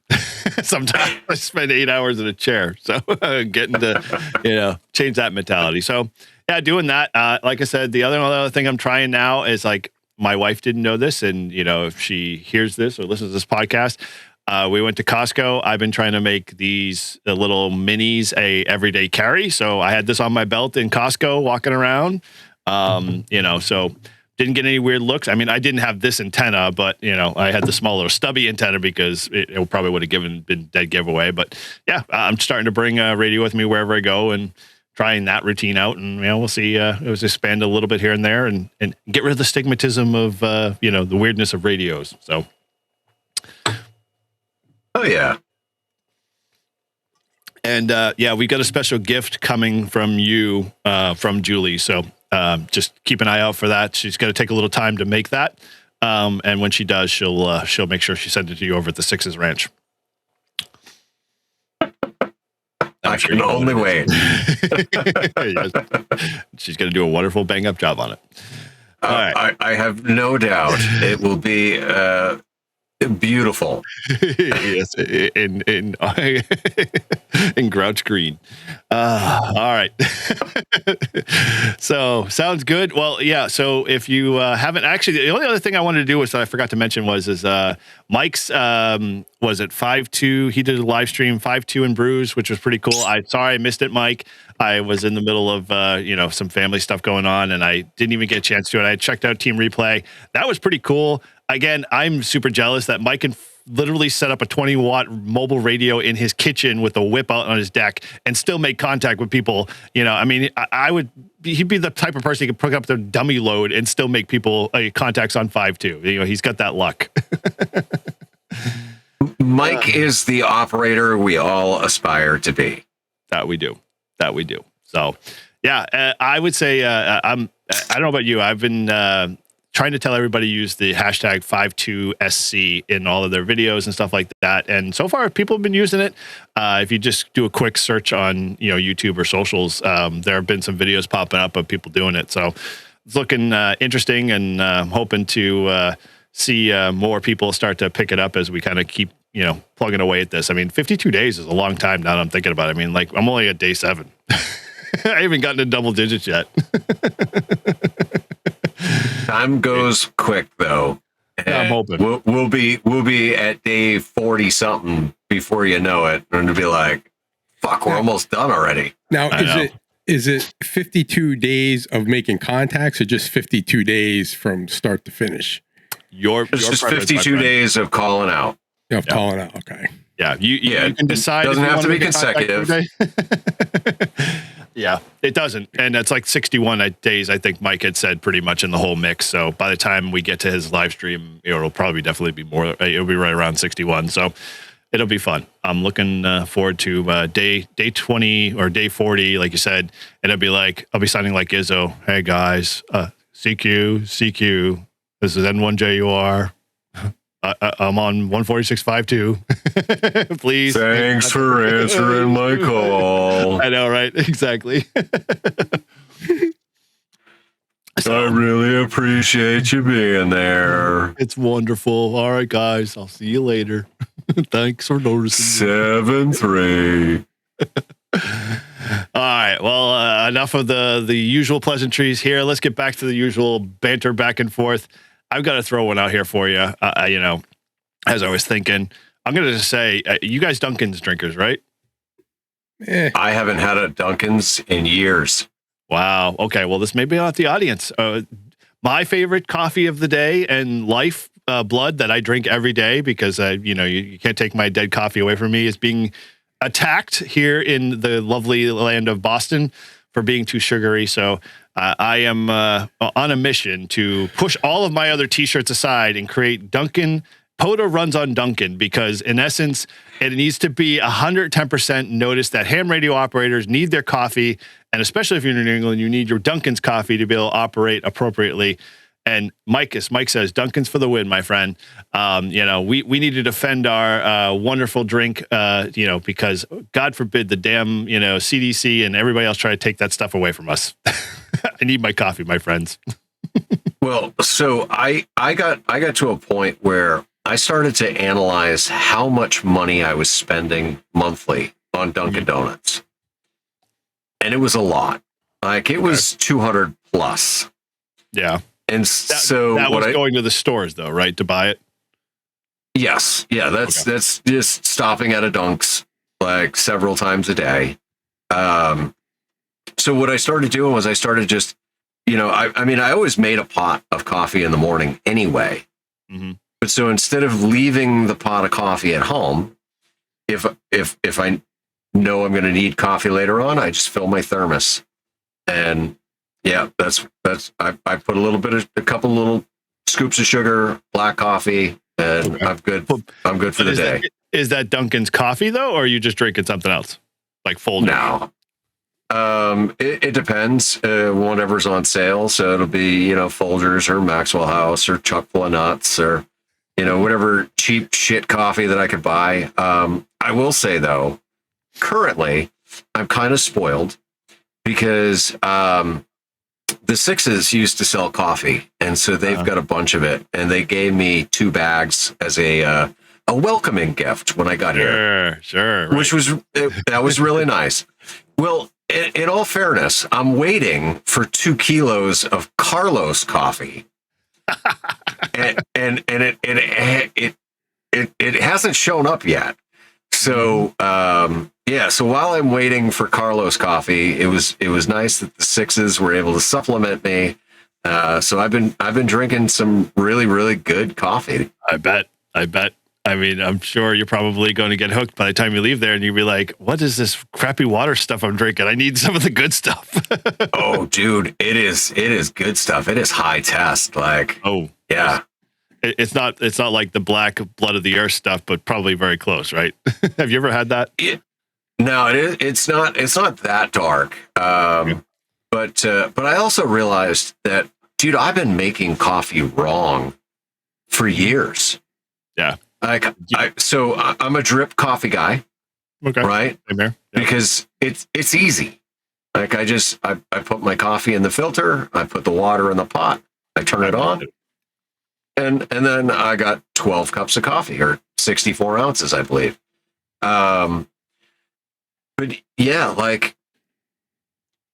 Sometimes I spend 8 hours in a chair. So getting to, change that mentality. So yeah, doing that. Like I said, the other thing I'm trying now is like, my wife didn't know this. And, if she hears this or listens to this podcast, we went to Costco. I've been trying to make these little minis a everyday carry. So I had this on my belt in Costco walking around, so didn't get any weird looks. I mean, I didn't have this antenna, but I had the small little stubby antenna because it probably would have been dead giveaway. But yeah, I'm starting to bring radio with me wherever I go and trying that routine out, and we'll see. It was expand a little bit here and there, and get rid of the stigmatism of the weirdness of radios. So, oh yeah, and we got a special gift coming from you, from Julie. So just keep an eye out for that. She's going to take a little time to make that, and when she does, she'll make sure she sends it to you over at the Sixes Ranch. I can only wait. Yes. She's going to do a wonderful bang up job on it. All right. I have no doubt it will be beautiful. Yes, in Grouch Green. All right. So sounds good. Well, yeah. So if you haven't actually, the only other thing I wanted to do was that I forgot to mention was Mike's was it 5-2? He did a live stream 5-2 in Brews, which was pretty cool. Sorry I missed it, Mike. I was in the middle of some family stuff going on, and I didn't even get a chance to it. I checked out Team Replay. That was pretty cool. Again, I'm super jealous that Mike can literally set up a 20-watt mobile radio in his kitchen with a whip out on his deck and still make contact with people. I mean, he'd be the type of person who could pick up their dummy load and still make people contacts on 5.2. He's got that luck. Mike is the operator we all aspire to be. That we do. So, yeah, I would say I don't know about you. I've been trying to tell everybody to use the hashtag 52SC in all of their videos and stuff like that. And so far, people have been using it. If you just do a quick search on YouTube or socials, there have been some videos popping up of people doing it. So it's looking interesting, and I'm hoping to see more people start to pick it up as we kind of keep plugging away at this. I mean, 52 days is a long time now that I'm thinking about it. I mean, like, I'm only at day 7. I haven't gotten to double digits yet. Time goes quick, though. I'm hoping we'll be at day 40 something before you know it, and it'll be like, "Fuck, we're almost done already." Now, is it 52 days of making contacts, or just 52 days from start to finish? It's just 52 days of calling out. Calling out. Okay. Yeah, you can decide. It doesn't have to be consecutive. Yeah, it doesn't. And it's like 61 days, I think Mike had said, pretty much in the whole mix. So by the time we get to his live stream, it'll probably definitely be more. It'll be right around 61. So it'll be fun. I'm looking forward to day 20 or day 40, like you said. And it'll be like, I'll be sounding like Izzo. Hey, guys, CQ. This is N1JUR. I'm on 146.52. Please. Thanks for answering my call. I know, right? Exactly. I really appreciate you being there. It's wonderful. All right, guys. I'll see you later. Thanks for noticing. 7-3. All right. Well, enough of the usual pleasantries here. Let's get back to the usual banter back and forth. I've got to throw one out here for you. As I was thinking, I'm going to just say, you guys Dunkin's drinkers, right? I haven't had a Dunkin's in years. Wow. Okay. Well, this may be out the audience. My favorite coffee of the day and life blood that I drink every day, because you can't take my dead coffee away from me, is being attacked here in the lovely land of Boston for being too sugary. So I am on a mission to push all of my other t-shirts aside and create Dunkin. POTA runs on Dunkin, because in essence, it needs to be 110% notice that ham radio operators need their coffee. And especially if you're in New England, you need your Dunkin's coffee to be able to operate appropriately. And Mike says, Dunkin's for the win, my friend. We need to defend our wonderful drink, because God forbid the damn, CDC and everybody else try to take that stuff away from us. I need my coffee, my friends. Well, so I got to a point where I started to analyze how much money I was spending monthly on Dunkin' Donuts. And it was a lot. Like, it was 200 plus. Yeah. And so that was going to the stores, though, right, to buy it? Yes. Yeah, that's just stopping at a Dunk's like several times a day. So what I started doing was I started just, I always made a pot of coffee in the morning anyway. Mm-hmm. But so instead of leaving the pot of coffee at home, if I know I'm going to need coffee later on, I just fill my thermos. And yeah, I put a couple little scoops of sugar, black coffee, and I'm good for the day. Is that Dunkin's coffee though, or are you just drinking something else? Like Folgers? No. It depends. Whatever's on sale. So it'll be, Folgers or Maxwell House or Chock full of nuts or, whatever cheap shit coffee that I could buy. I will say though, currently I'm kind of spoiled because, the Sixes used to sell coffee, and so they've got a bunch of it, and they gave me 2 bags as a welcoming gift when I got here. Sure. Which that was really nice. Well, in all fairness, I'm waiting for 2 kilos of Carlos coffee, and it hasn't shown up yet. So so while I'm waiting for Carlos coffee, it was nice that the Sixes were able to supplement me. So I've been drinking some really, really good coffee. I bet. I mean, I'm sure you're probably going to get hooked by the time you leave there, and you'll be like, "What is this crappy water stuff I'm drinking? I need some of the good stuff." Oh, dude, it is good stuff. It is high test. Like, oh yeah. It's not like the black blood of the earth stuff, but probably very close, right? Have you ever had that? No, it's not that dark. But I also realized that, dude, I've been making coffee wrong for years. Yeah. So I'm a drip coffee guy. Okay. Right? Yeah. Because it's easy. Like I put my coffee in the filter, I put the water in the pot, I turn it on. And then I got 12 cups of coffee, or 64 ounces, I believe. But yeah, like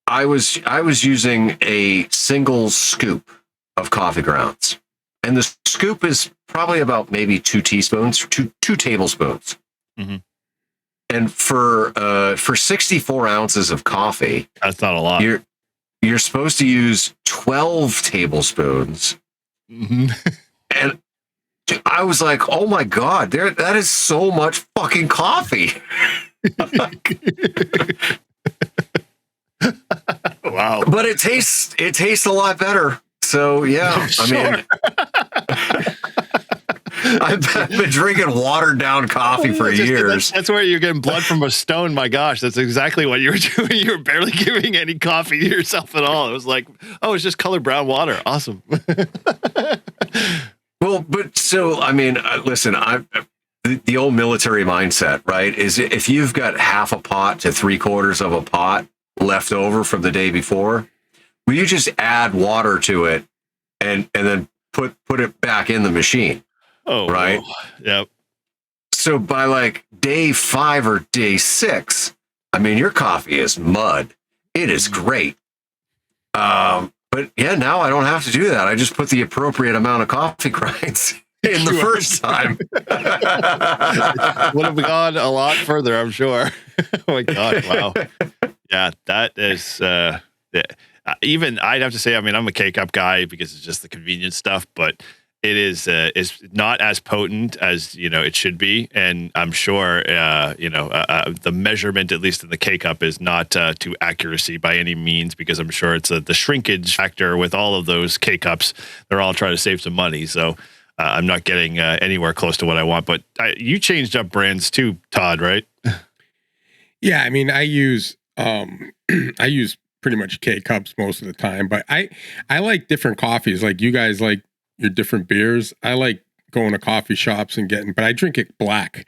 I was using a single scoop of coffee grounds, and the scoop is probably about maybe 2 teaspoons, two tablespoons. Mm-hmm. And for 64 ounces of coffee, that's not a lot. You're supposed to use 12 tablespoons. Mm-hmm. And I was like, oh my God, that is so much fucking coffee. Wow. But it tastes a lot better. So yeah, Sure. I mean, I've been drinking watered down coffee for years. That's where you're getting blood from a stone. My gosh, that's exactly what you were doing. You were barely giving any coffee to yourself at all. It was like, oh, it's just colored brown water. Awesome. Well, but so, I mean, listen, the old military mindset, right, is if you've got half a pot to 3/4 of a pot left over from the day before, will you just add water to it and then put it back in the machine? Oh, right. Yep. So by like day 5 or day 6, I mean, your coffee is mud. It is great. But yeah, now I don't have to do that. I just put the appropriate amount of coffee grinds in the first time. Would have gone a lot further, I'm sure. Oh my God. Wow. Yeah, that is, even I'd have to say, I mean, I'm a K-Cup guy because it's just the convenience stuff, but it is not as potent as, it should be. And I'm sure, the measurement, at least in the K-Cup, is not to accuracy by any means, because I'm sure it's the shrinkage factor with all of those K-Cups. They're all trying to save some money. So I'm not getting anywhere close to what I want. But you changed up brands too, Todd, right? Yeah, I mean, I use pretty much K-Cups most of the time, but I like different coffees. Like you guys like your different beers. I like going to coffee shops and but I drink it black.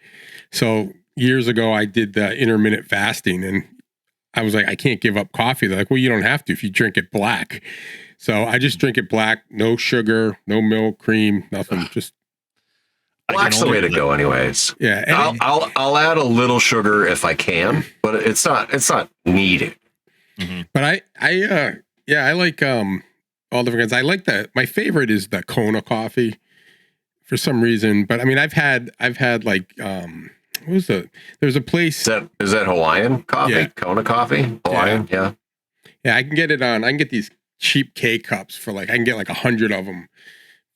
So years ago I did the intermittent fasting, and I was like, I can't give up coffee. They're like, well, you don't have to if you drink it black. So I just drink it black, no sugar, no milk, cream, nothing. Just black's the way to go, anyways. Yeah, I'll add a little sugar if I can, but it's not needed. Mm-hmm. But I like all different kinds. I like my favorite is the Kona coffee for some reason. But I mean, I've had like there's a place. Is that Hawaiian coffee? Yeah. Kona coffee? Hawaiian, yeah. Yeah, I can get these cheap K-Cups for I can get like 100 of them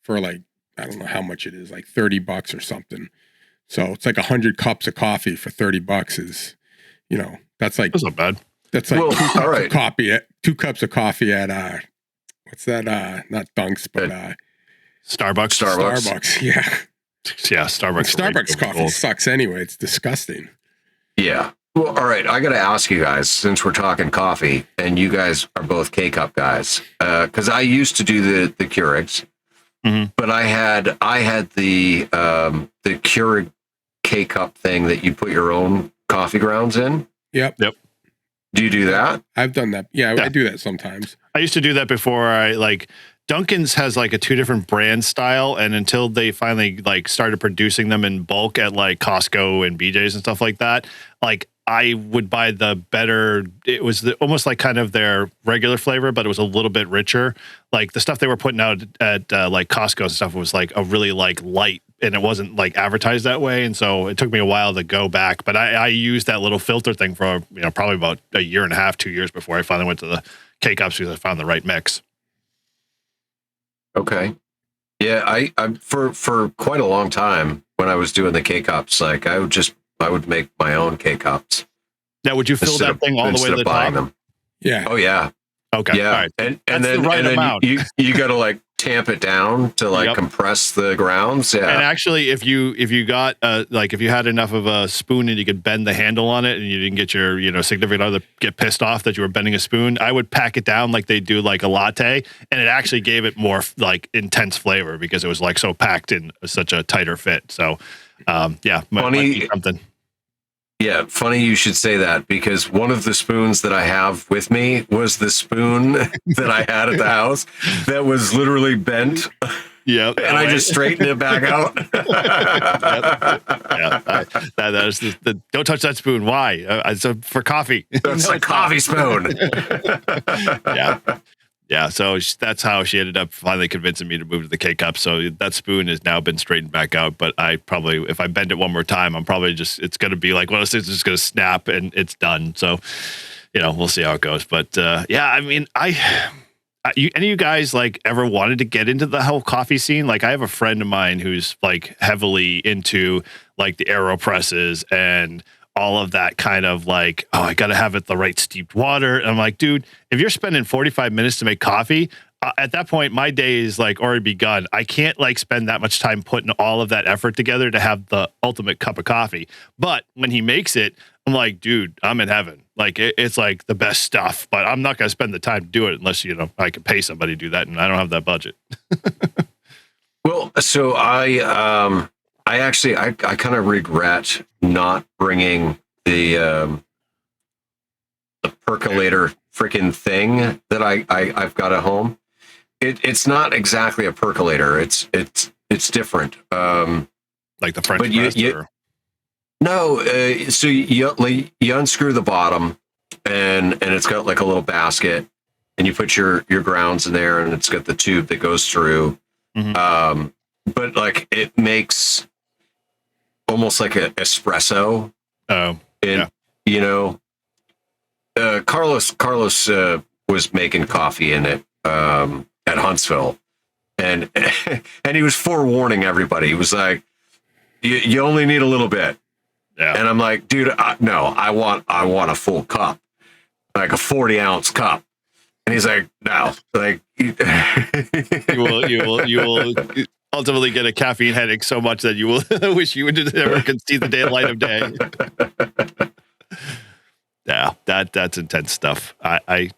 for I don't know how much it is, like $30 or something. So it's like 100 cups of coffee for $30 is, You know, that's not bad. That's like Well, 2 cups all right. of coffee at 2 cups of coffee at what's that? Not Dunks, but Starbucks. Starbucks. Yeah. Yeah, Starbucks. Starbucks coffee sucks anyway. It's disgusting. Yeah. Well, all right. I got to ask you guys, since we're talking coffee, and you guys are both K-Cup guys, because I used to do the Keurigs, but I had the Keurig K-Cup thing that you put your own coffee grounds in. Yep. Do you do that? I've done that. Yeah, I do that sometimes. I used to do that before. I Dunkin's has like a 2 different brand style, and until they finally like started producing them in bulk at like Costco and BJ's and stuff like that, like I would buy the better. It was almost like kind of their regular flavor, but it was a little bit richer. Like the stuff they were putting out at like Costco and stuff was like a really like light, and it wasn't like advertised that way. And so it took me a while to go back, but I used that little filter thing for probably about a year and a half, 2 years before I finally went to the K-Cups because I found the right mix. Okay. Yeah, I for quite a long time when I was doing the K-Cups, like I would make my own K-Cups. Now, would you fill that thing all the way to the top? Them. Yeah. Oh yeah. Okay. Yeah. All right. And That's then, the right and then amount. you got to like tamp it down to like compress the grounds. Yeah. And actually, if you got like if you had enough of a spoon and you could bend the handle on it, and you didn't get your significant other get pissed off that you were bending a spoon, I would pack it down like they do like a latte, and it actually gave it more like intense flavor because it was like so packed in such a tighter fit. So yeah, might be something. Yeah, funny you should say that, because one of the spoons that I have with me was the spoon that I had at the house that was literally bent. Yeah, and I just straightened it back out. That is don't touch that spoon. Why? It's for coffee. It's a coffee spoon. Yeah. So that's how she ended up finally convincing me to move to the K-Cup. So that spoon has now been straightened back out. But I probably, if I bend it one more time, I'm probably it's going to be like one of those things that's just going to snap and it's done. So, we'll see how it goes. But yeah, I mean, any of you guys like ever wanted to get into the whole coffee scene? Like I have a friend of mine who's like heavily into like the AeroPresses and all of that kind of like, oh, I got to have it the right steeped water. And I'm like, dude, if you're spending 45 minutes to make coffee, at that point, my day is like already begun. I can't like spend that much time putting all of that effort together to have the ultimate cup of coffee. But when he makes it, I'm like, dude, I'm in heaven. Like it's like the best stuff, but I'm not going to spend the time to do it unless, I can pay somebody to do that. And I don't have that budget. Well, so I kind of regret not bringing the percolator freaking thing that I've got at home. It's not exactly a percolator. It's different. Like the French press. No, so you unscrew the bottom, and it's got like a little basket, and you put your grounds in there, and it's got the tube that goes through. Mm-hmm. But like it makes almost like an espresso. Oh, and Carlos was making coffee in it at Huntsville, and he was forewarning everybody. He was like, "You only need a little bit." Yeah. And I'm like, "Dude, no, I want a full cup, like a 40-ounce cup." And he's like, "No, like you will ultimately get a caffeine headache so much that you will wish you would never could see the daylight of day." Yeah, that's intense stuff. I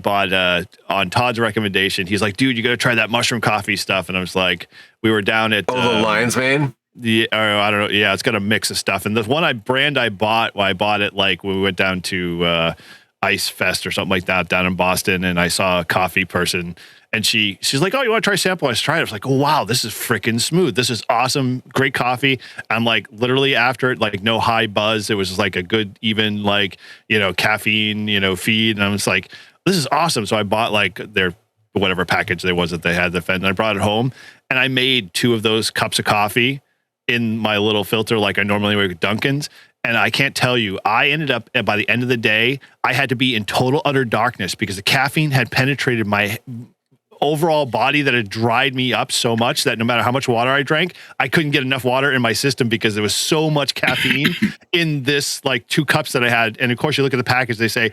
bought on Todd's recommendation. He's like, "Dude, you got to try that mushroom coffee stuff." And I was like, we were down at the Lion's Mane. Yeah, I don't know. Yeah, it's got a mix of stuff. And the one I bought it like when we went down to Ice Fest or something like that down in Boston, and I saw a coffee person, and she's like, "Oh, you want to try a sample?" I tried it. I was like, "Oh, wow, this is freaking smooth. This is awesome. Great coffee." I'm like, literally after it, like no high buzz. It was just like a good, even like, caffeine, feed. And I was like, this is awesome. So I bought like their whatever package there was that they had, and I brought it home, and I made 2 of those cups of coffee in my little filter like I normally make with Dunkin's. And I can't tell you, I ended up, by the end of the day, I had to be in total utter darkness because the caffeine had penetrated my overall body that had dried me up so much that no matter how much water I drank, I couldn't get enough water in my system because there was so much caffeine in this like 2 cups that I had. And of course, you look at the package, they say,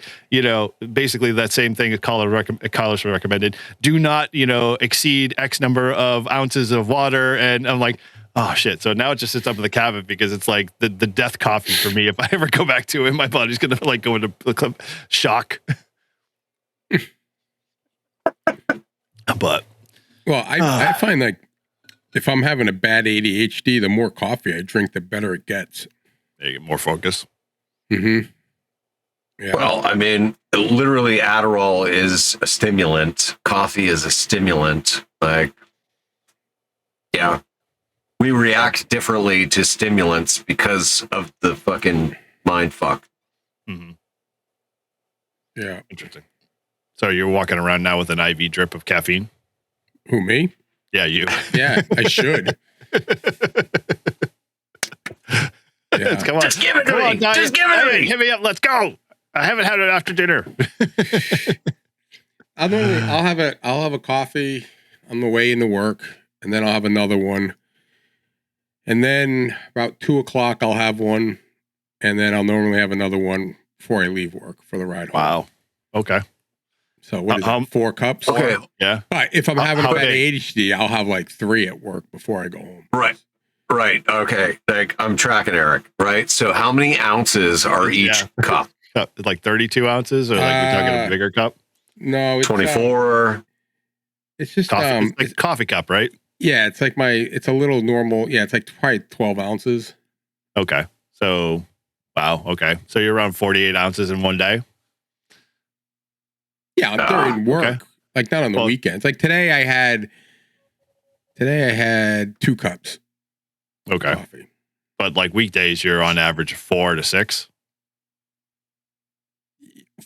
basically that same thing that Carlos recommended. Do not, exceed X number of ounces of water. And I'm like, oh shit. So now it just sits up in the cabinet because it's like the death coffee for me. If I ever go back to it, my body's going to like go into shock. But I find like if I'm having a bad ADHD, the more coffee I drink, the better it gets. You get more focus. Mm-hmm. Yeah. Well, I mean, literally Adderall is a stimulant. Coffee is a stimulant. Like, yeah, we react differently to stimulants because of the fucking mind fuck. Mm-hmm. Yeah. Interesting. So you're walking around now with an IV drip of caffeine? Who, me? Yeah, you. Yeah, I should. Yeah. Come on. Just give it to me. Just give it to me. Hit me up. Let's go. I haven't had it after dinner. I'll have a coffee on the way into work, and then I'll have another one. And then about 2:00, I'll have one, and then I'll normally have another one before I leave work for the ride home. Wow. Okay. So what is that, 4 cups? Okay. Yeah. But if I'm having a bad okay. ADHD, I'll have like 3 at work before I go home. Right. Okay. Like, I'm tracking Eric. Right. So how many ounces are each cup? Like 32 ounces, or like we're talking a bigger cup? No, it's 24. It's just Coffee. It's like a coffee cup, right? Yeah, it's like it's a little normal. Yeah, it's like probably 12 ounces. Okay. So, wow. Okay. So you're around 48 ounces in one day? Yeah, during work. Okay. Like not on the weekends. Like today I had 2 cups. Okay. Of coffee. But like weekdays, you're on average 4 to 6?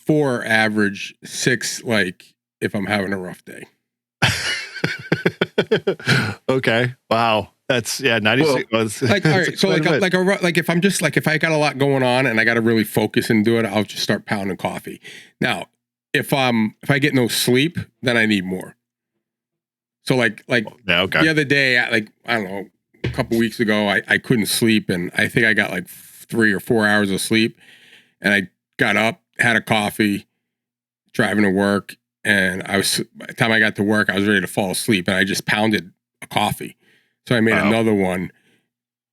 4 average, 6 like if I'm having a rough day. Okay. Wow. That's 96. Like all right, so like if I'm just like if I got a lot going on and I got to really focus and do it, I'll just start pounding coffee. Now, if I get no sleep, then I need more. So like the other day, I don't know, a couple weeks ago, I couldn't sleep, and I think I got like 3 or 4 hours of sleep, and I got up, had a coffee, driving to work, and by the time I got to work, I was ready to fall asleep, and I just pounded a coffee. So I made another one,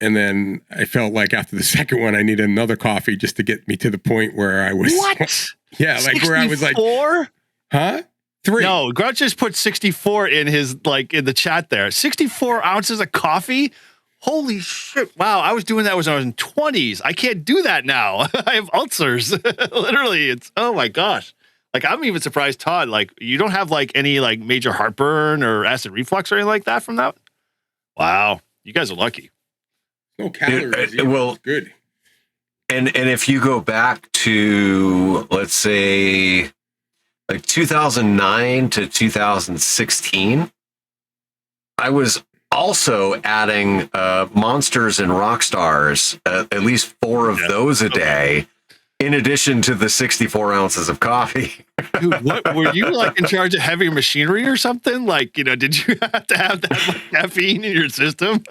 and then I felt like after the second one, I needed another coffee just to get me to the point where I was. What? Yeah, like where I was like, 4? Huh? 3. No, Grouch just put 64 in his in the chat there. 64 ounces of coffee. Holy shit! Wow, I was doing that when I was in 20s. I can't do that now. I have ulcers. Literally, it's oh my gosh. Like I'm even surprised, Todd. Like you don't have like any like major heartburn or acid reflux or anything like that from that. Wow, you guys are lucky. No calories. Well, good. And if you go back to, let's say, like 2009 to 2016, I was also adding Monsters and Rockstars, at least 4 of those a day, in addition to the 64 ounces of coffee. Dude, what were you like in charge of heavy machinery or something? Like, did you have to have that much caffeine in your system?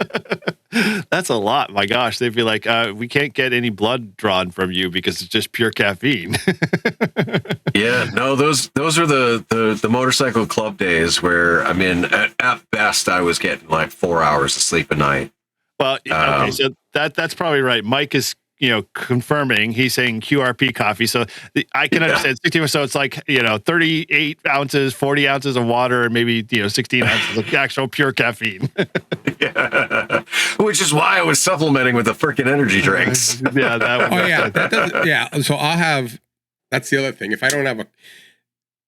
That's a lot. My gosh, they'd be like, we can't get any blood drawn from you because it's just pure caffeine. Yeah, no, those are the motorcycle club days where, I mean, at best I was getting like 4 hours of sleep a night. Well, okay, so that's probably right. Mike is confirming. He's saying QRP coffee. So I can understand 60. So it's like 38 ounces, 40 ounces of water, and maybe 16 ounces of actual pure caffeine. Yeah. Which is why I was supplementing with the freaking energy drinks. Yeah, that. So I'll have. That's the other thing. If I don't have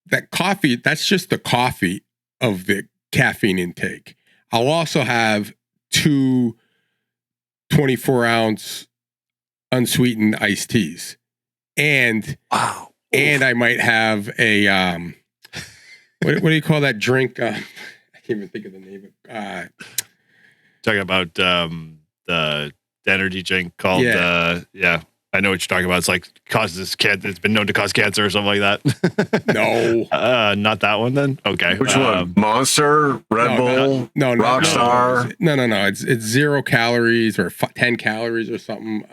that coffee, that's just the coffee of the caffeine intake. I'll also have 2 24-ounce unsweetened iced teas, and I might have a what do you call that drink? I can't even think of the name of. Talking about the energy drink called I know what you're talking about. It's like causes cancer. It's been known to cause cancer or something like that. No, not that one then. Okay, Which one? Monster, Red Bull, Rockstar. No. It's 0 calories or 10 calories or something.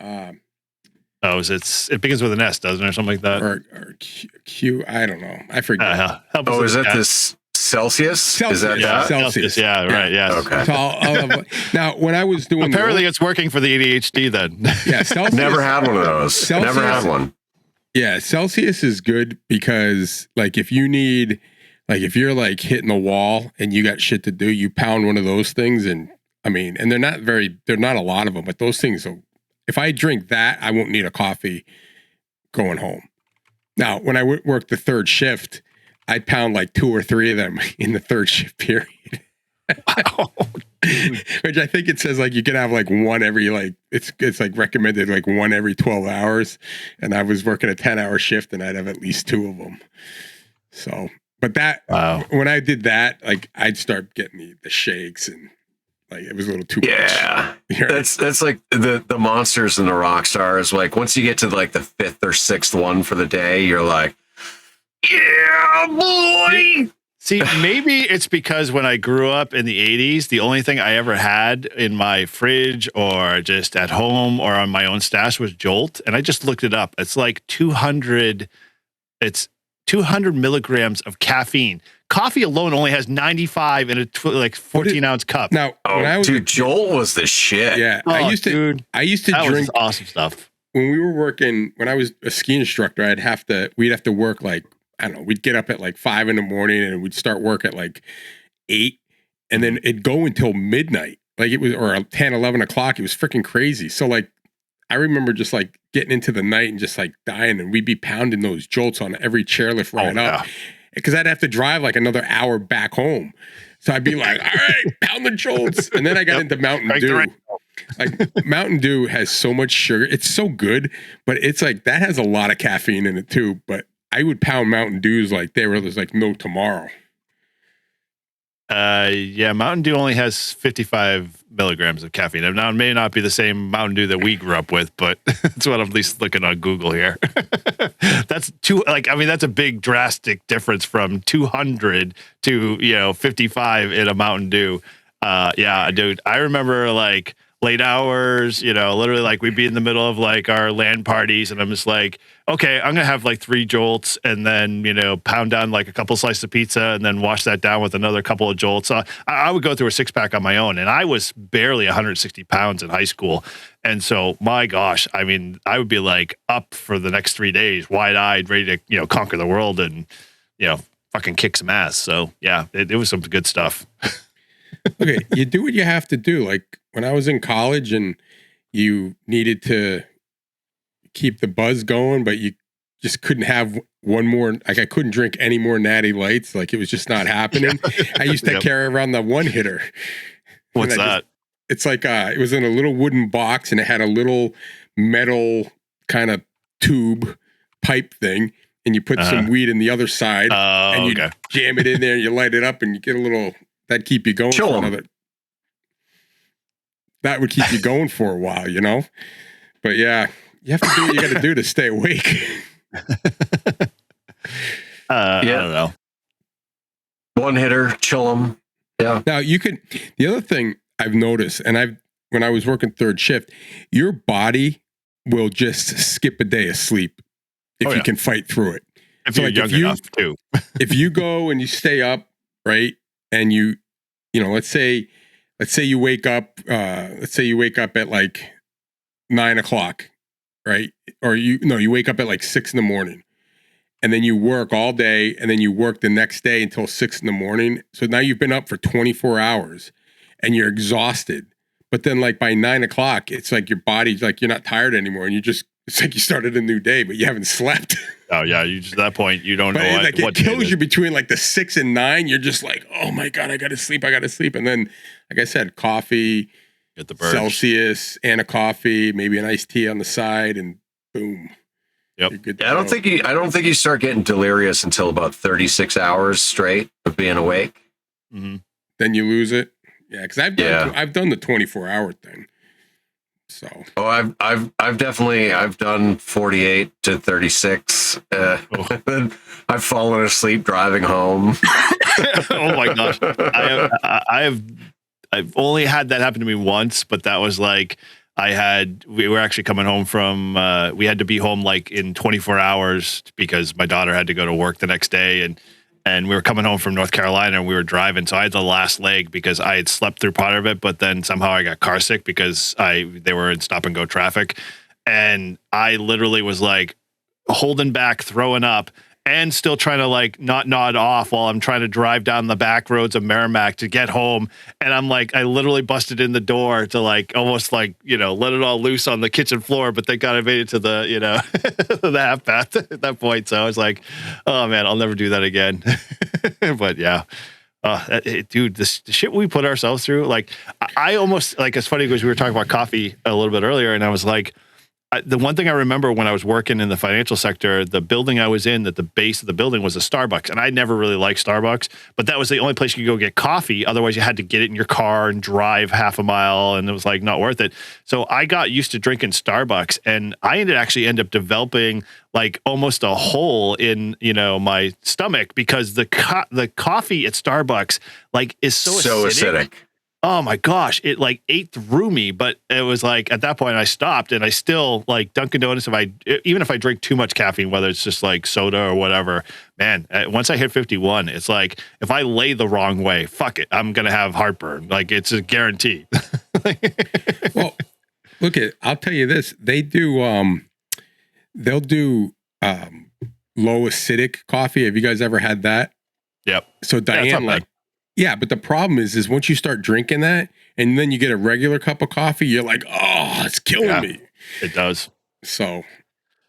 It begins with an S, doesn't it, or something like that? Or Q. I don't know. I forget. Is that this Celsius? Is that Celsius? Yeah, right. Yeah. Okay. So now, when I was doing, apparently it's working for the ADHD. Then, yeah, Celsius. Never had one of those. Celsius, Never had one. Yeah, Celsius is good because, like, if you need, like, if you're like hitting the wall and you got shit to do, you pound one of those things, and I mean, and they're not a lot of them, but those things. If I drink that, I won't need a coffee going home. Now, when I work the third shift, I pound like 2 or 3 of them in the third shift period. Wow. Which I think it says like you can have like one every it's like recommended like one every 12 hours. And I was working a 10-hour shift and I'd have at least 2 of them. So, but when I did that, like I'd start getting the shakes and like it was a little too much. Yeah. That's like the Monsters and the Rockstars. Like once you get to like the 5th or 6th one for the day, you're like, yeah, boy. See, maybe it's because when I grew up in the 80s, the only thing I ever had in my fridge or just at home or on my own stash was Jolt. And I just looked it up. It's like 200 milligrams of caffeine. Coffee alone only has 95 in a 14-ounce cup. Now, Jolt was the shit. Yeah, I used to that drink was awesome stuff. When we were working, when I was a ski instructor, we'd have to work like, I don't know, we'd get up at like 5 a.m. and we'd start work at like 8 and then it'd go until midnight. Like it was, or 10, 11 o'clock. It was freaking crazy. So like, I remember just like getting into the night and just like dying, and we'd be pounding those Jolts on every chairlift ride up because I'd have to drive like another hour back home. So I'd be like, all right, pound the Jolts. And then I got into Mountain Dew. Like Mountain Dew has so much sugar. It's so good, but it's like that has a lot of caffeine in it too. But I would pound Mountain Dews like there's like no tomorrow. Yeah, Mountain Dew only has 55 milligrams of caffeine. Now, it may not be the same Mountain Dew that we grew up with, but that's what I'm at least looking on Google here. That's a big drastic difference from 200 to 55 in a Mountain Dew. Yeah, dude, I remember like late hours, literally like we'd be in the middle of like our LAN parties and I'm just like, okay, I'm going to have like 3 Jolts and then, pound down like a couple slices of pizza and then wash that down with another couple of Jolts. I would go through a 6-pack on my own, and I was barely 160 pounds in high school. And so, my gosh, I mean, I would be like up for the next 3 days, wide-eyed, ready to, conquer the world and, fucking kick some ass. So yeah, it was some good stuff. Okay. You do what you have to do. Like when I was in college and you needed to keep the buzz going, but you just couldn't have one more, like I couldn't drink any more Natty Lights. Like it was just not happening. I used to carry around the one hitter. What's that? It's like, it was in a little wooden box and it had a little metal kind of tube pipe thing. And you put some weed in the other side and you jam it in there and you light it up and you get a little, that'd keep you going for another. That would keep you going for a while, But yeah, you have to do what you got to do to stay awake. I don't know. One hitter, chill them. Yeah. Now the other thing I've noticed, and when I was working third shift, your body will just skip a day of sleep if you can fight through it. If you're young enough too. If you go and you stay up, right, and you let's say you wake up at like 9 o'clock, right? Or you wake up at like 6 a.m. and then you work all day and then you work the next day until 6 a.m. So now you've been up for 24 hours and you're exhausted. But then like by 9 o'clock, it's like your body's like, you're not tired anymore. And it's like you started a new day, but you haven't slept. Oh yeah. You just, at that point, you don't know what it kills you between like the 6 and 9. You're just like, oh my God, I got to sleep. And then, like I said, coffee, get the birch. Celsius and a coffee, maybe an iced tea on the side, and boom. Yep. Yeah, I don't think you start getting delirious until about 36 hours straight of being awake. Mm-hmm. Then you lose it. Yeah, because I've done the 24-hour thing. So, I've definitely done 48 to 36. I've fallen asleep driving home. Oh my gosh, I've only had that happen to me once, but that was like we were actually coming home from we had to be home like in 24 hours because my daughter had to go to work the next day, and we were coming home from North Carolina and we were driving. So I had the last leg because I had slept through part of it, but then somehow I got car sick because they were in stop and go traffic. And I literally was like holding back, throwing up, and still trying to like not nod off while I'm trying to drive down the back roads of Merrimack to get home. And I'm like, I literally busted in the door to like, almost like, let it all loose on the kitchen floor. But thank God I made it to the, the half path at that point. So I was like, oh man, I'll never do that again. But yeah. Dude, the shit we put ourselves through, like I almost like, it's funny because we were talking about coffee a little bit earlier and I was like, the one thing I remember when I was working in the financial sector, the building I was in, that the base of the building was a Starbucks. And I never really liked Starbucks, but that was the only place you could go get coffee. Otherwise, you had to get it in your car and drive half a mile. And it was like not worth it. So I got used to drinking Starbucks and I ended up developing like almost a hole in, my stomach because the coffee at Starbucks like is so acidic. Oh my gosh, it like ate through me, but it was like at that point I stopped and I still like Dunkin' Donuts. Even if I drink too much caffeine, whether it's just like soda or whatever, man, once I hit 51, it's like if I lay the wrong way, fuck it, I'm going to have heartburn. Like it's a guarantee. Well, I'll tell you this, they'll do low acidic coffee. Have you guys ever had that? Yep. So Diane, yeah, but the problem is once you start drinking that and then you get a regular cup of coffee, you're like, oh, it's killing me. It does. So,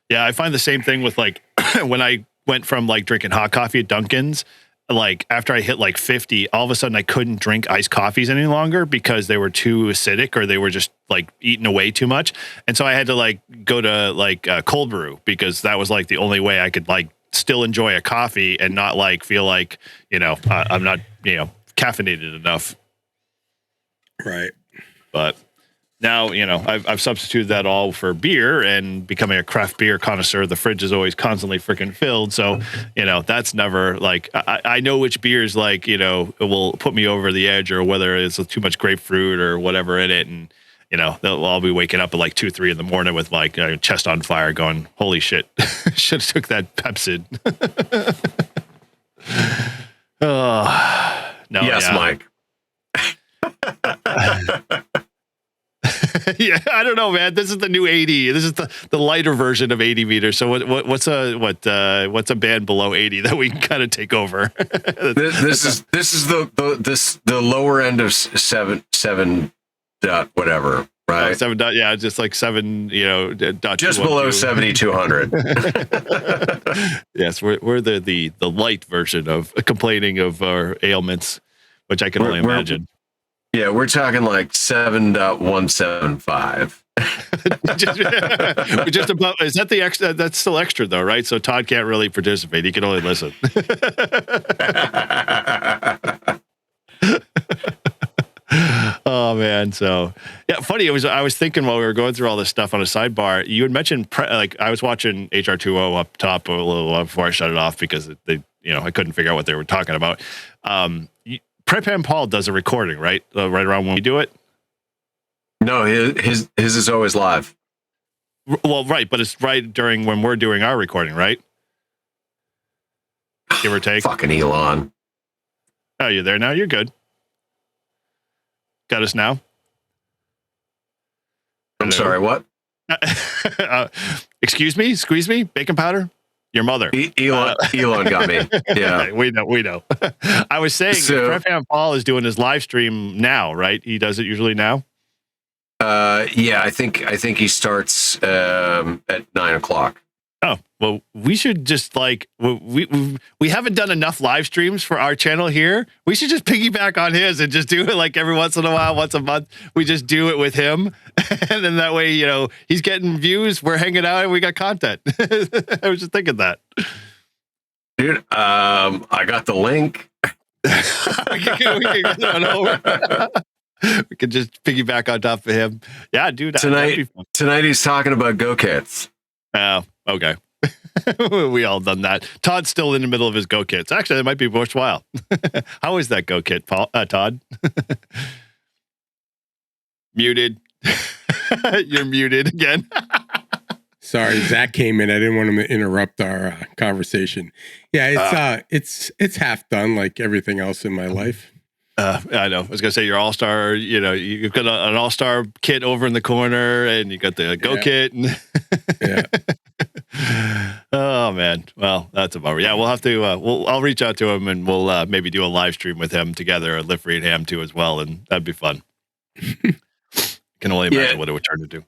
yeah, I find the same thing with like when I went from like drinking hot coffee at Dunkin's, like after I hit like 50, all of a sudden I couldn't drink iced coffees any longer because they were too acidic or they were just like eating away too much. And so I had to like go to like cold brew because that was like the only way I could like still enjoy a coffee and not like feel like, I'm not, caffeinated enough. Right. But now, I've substituted that all for beer and becoming a craft beer connoisseur. The fridge is always constantly freaking filled. So, that's never like, I know which beers like, will put me over the edge or whether it's too much grapefruit or whatever in it. And, they'll all be waking up at like 2, 3 in the morning with like chest on fire going, holy shit, should have took that Pepsid. No, yes, yeah. Mike. Yeah, I don't know, man. This is the new 80. This is the lighter version of 80 meters. So what's a band below 80 that we can kind of take over? This is the lower end of seven dot whatever, right? Oh, 7 dot, yeah, just like 7, dot just below 7,200. Yes, we're the light version of complaining of our ailments, which I can only imagine. Yeah, we're talking like 7.175. Just about. Is that the extra? That's still extra though, right? So Todd can't really participate. He can only listen. Oh man, so yeah, funny. I was thinking while we were going through all this stuff on a sidebar, you had mentioned like I was watching HR2O up top a little while before I shut it off because I couldn't figure out what they were talking about. Prep and Paul does a recording, right? Right around when we do it. No, his is always live. Well, right, but it's right during when we're doing our recording, right? Give or take. Fucking Elon. Oh, you're there now. You're good. Got us now? I'm sorry, what? Excuse me? Squeeze me? Baking powder? Your mother. Elon got me. Yeah. we know. I was saying, Prep Paul is doing his live stream now, right? He does it usually now? Yeah, I think he starts at 9:00. Oh, well, we should just like we haven't done enough live streams for our channel here. We should just piggyback on his and just do it like every once in a while, once a month. We just do it with him, and then that way, he's getting views. We're hanging out, and we got content. I was just thinking that, dude. I got the link. We can get on over. We could just piggyback on top of him. Yeah, dude. Tonight he's talking about Go Kits. Oh, okay. We all done that. Todd's still in the middle of his Go Kits. Actually, that might be worthwhile. How is that Go Kit, Todd? Muted. You're muted again. Sorry, Zach came in. I didn't want him to interrupt our conversation. Yeah, it's half done, like everything else in my life. I know. I was gonna say your all-star. You know, you've got an all-star kit over in the corner, and you got the Go Kit. And Yeah. Oh man. Well, that's about it. Yeah, we'll have to. I'll reach out to him, and we'll maybe do a live stream with him together, Live Free and Ham too as well, and that'd be fun. Can only imagine what it would turn into.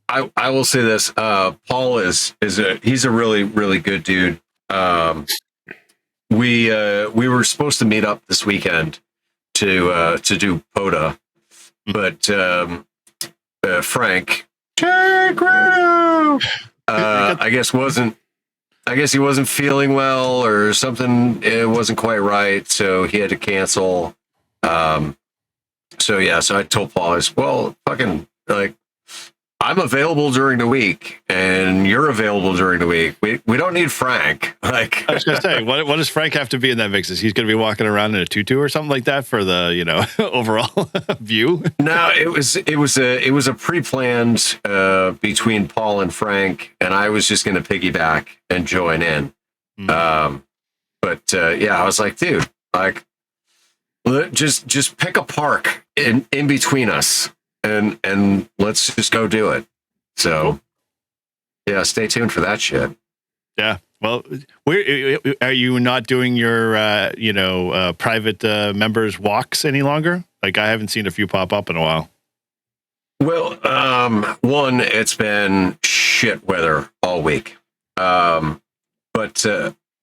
I will say this. Paul he's a really, really good dude. We were supposed to meet up this weekend to do POTA, but Frank, I guess he wasn't feeling well or something. It wasn't quite right, so he had to cancel. So I told Paul, fucking I'm available during the week, and you're available during the week. We don't need Frank. I was gonna say, what does Frank have to be in that mix? Is he's gonna be walking around in a tutu or something like that for the overall view? No, it was a pre-planned between Paul and Frank, and I was just gonna piggyback and join in. I was like, dude, just pick a park in between us. And let's just go do it. So, yeah, stay tuned for that shit. Yeah. Well, are you not doing your private members walks any longer? Like I haven't seen a few pop up in a while. Well, one, it's been shit weather all week. But